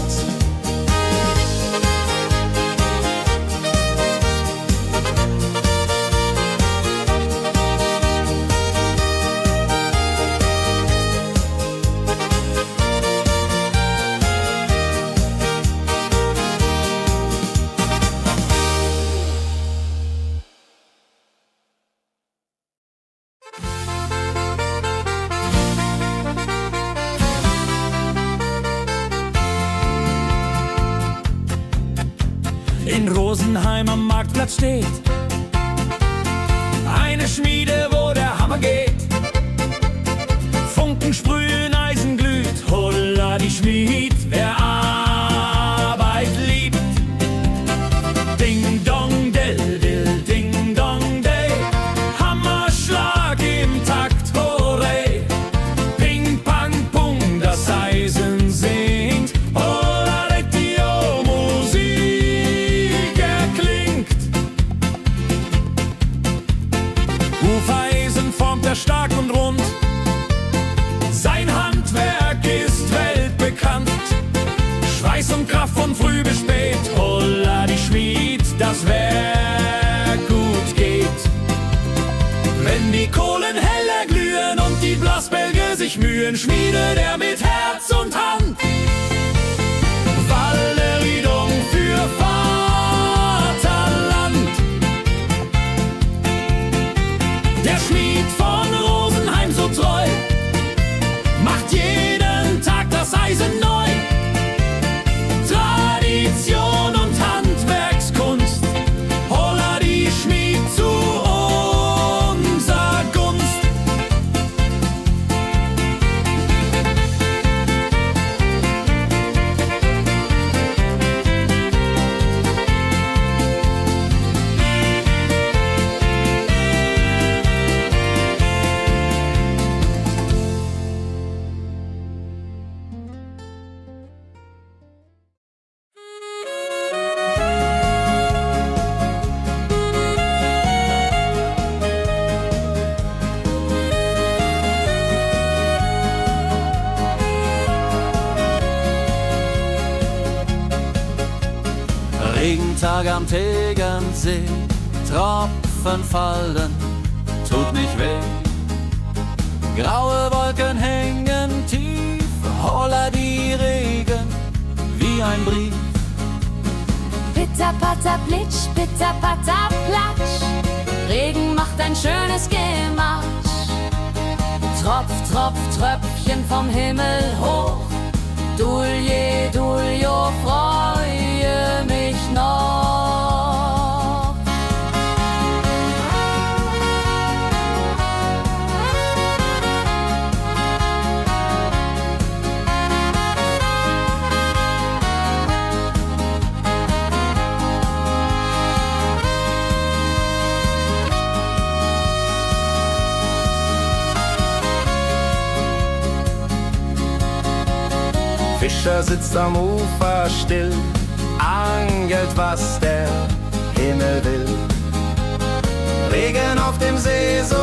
In Rosenheim am Marktplatz steht eine Schmiede, wo der Hammer geht. Funken sprühen, Eisen glüht, holla die Schmied, wer Arbeit liebt. Ding dong del dill, ding dong day, Hammerschlag im Takt, hooray. Ping pang pung, das Eisen singt, holla retio, Musik erklingt. Hufeisen formt er stark und rund, sein Handwerk ist weltbekannt. Schweiß und Kraft von früh bis spät, holla die Schmied, das Werk gut geht. Wenn die Kohlen heller glühen und die Blasbälge sich mühen, schmiedet er mit Herz und Hand Walleriedung für Vaterland. Der Schmied von Rosenheim so treu macht jeden Tag das Eisen neu. Tradition und Handwerkskunst, holla die Schmied zu unser Gunst. Regentag am Tegernsee, Tropfen fallen, tut nicht weh. Graue Wolken hängen tief, holla die Regen wie ein Brief. Pitter, patter, plitsch, pitter, patter, platsch. Regen macht ein schönes Gemarsch. Tropf, Tropf, Tröpfchen vom Himmel hoch. Dulje, Duljo, freue mich noch. Fischer sitzt am Ufer still, angelt, was der Himmel will. Regen auf dem See so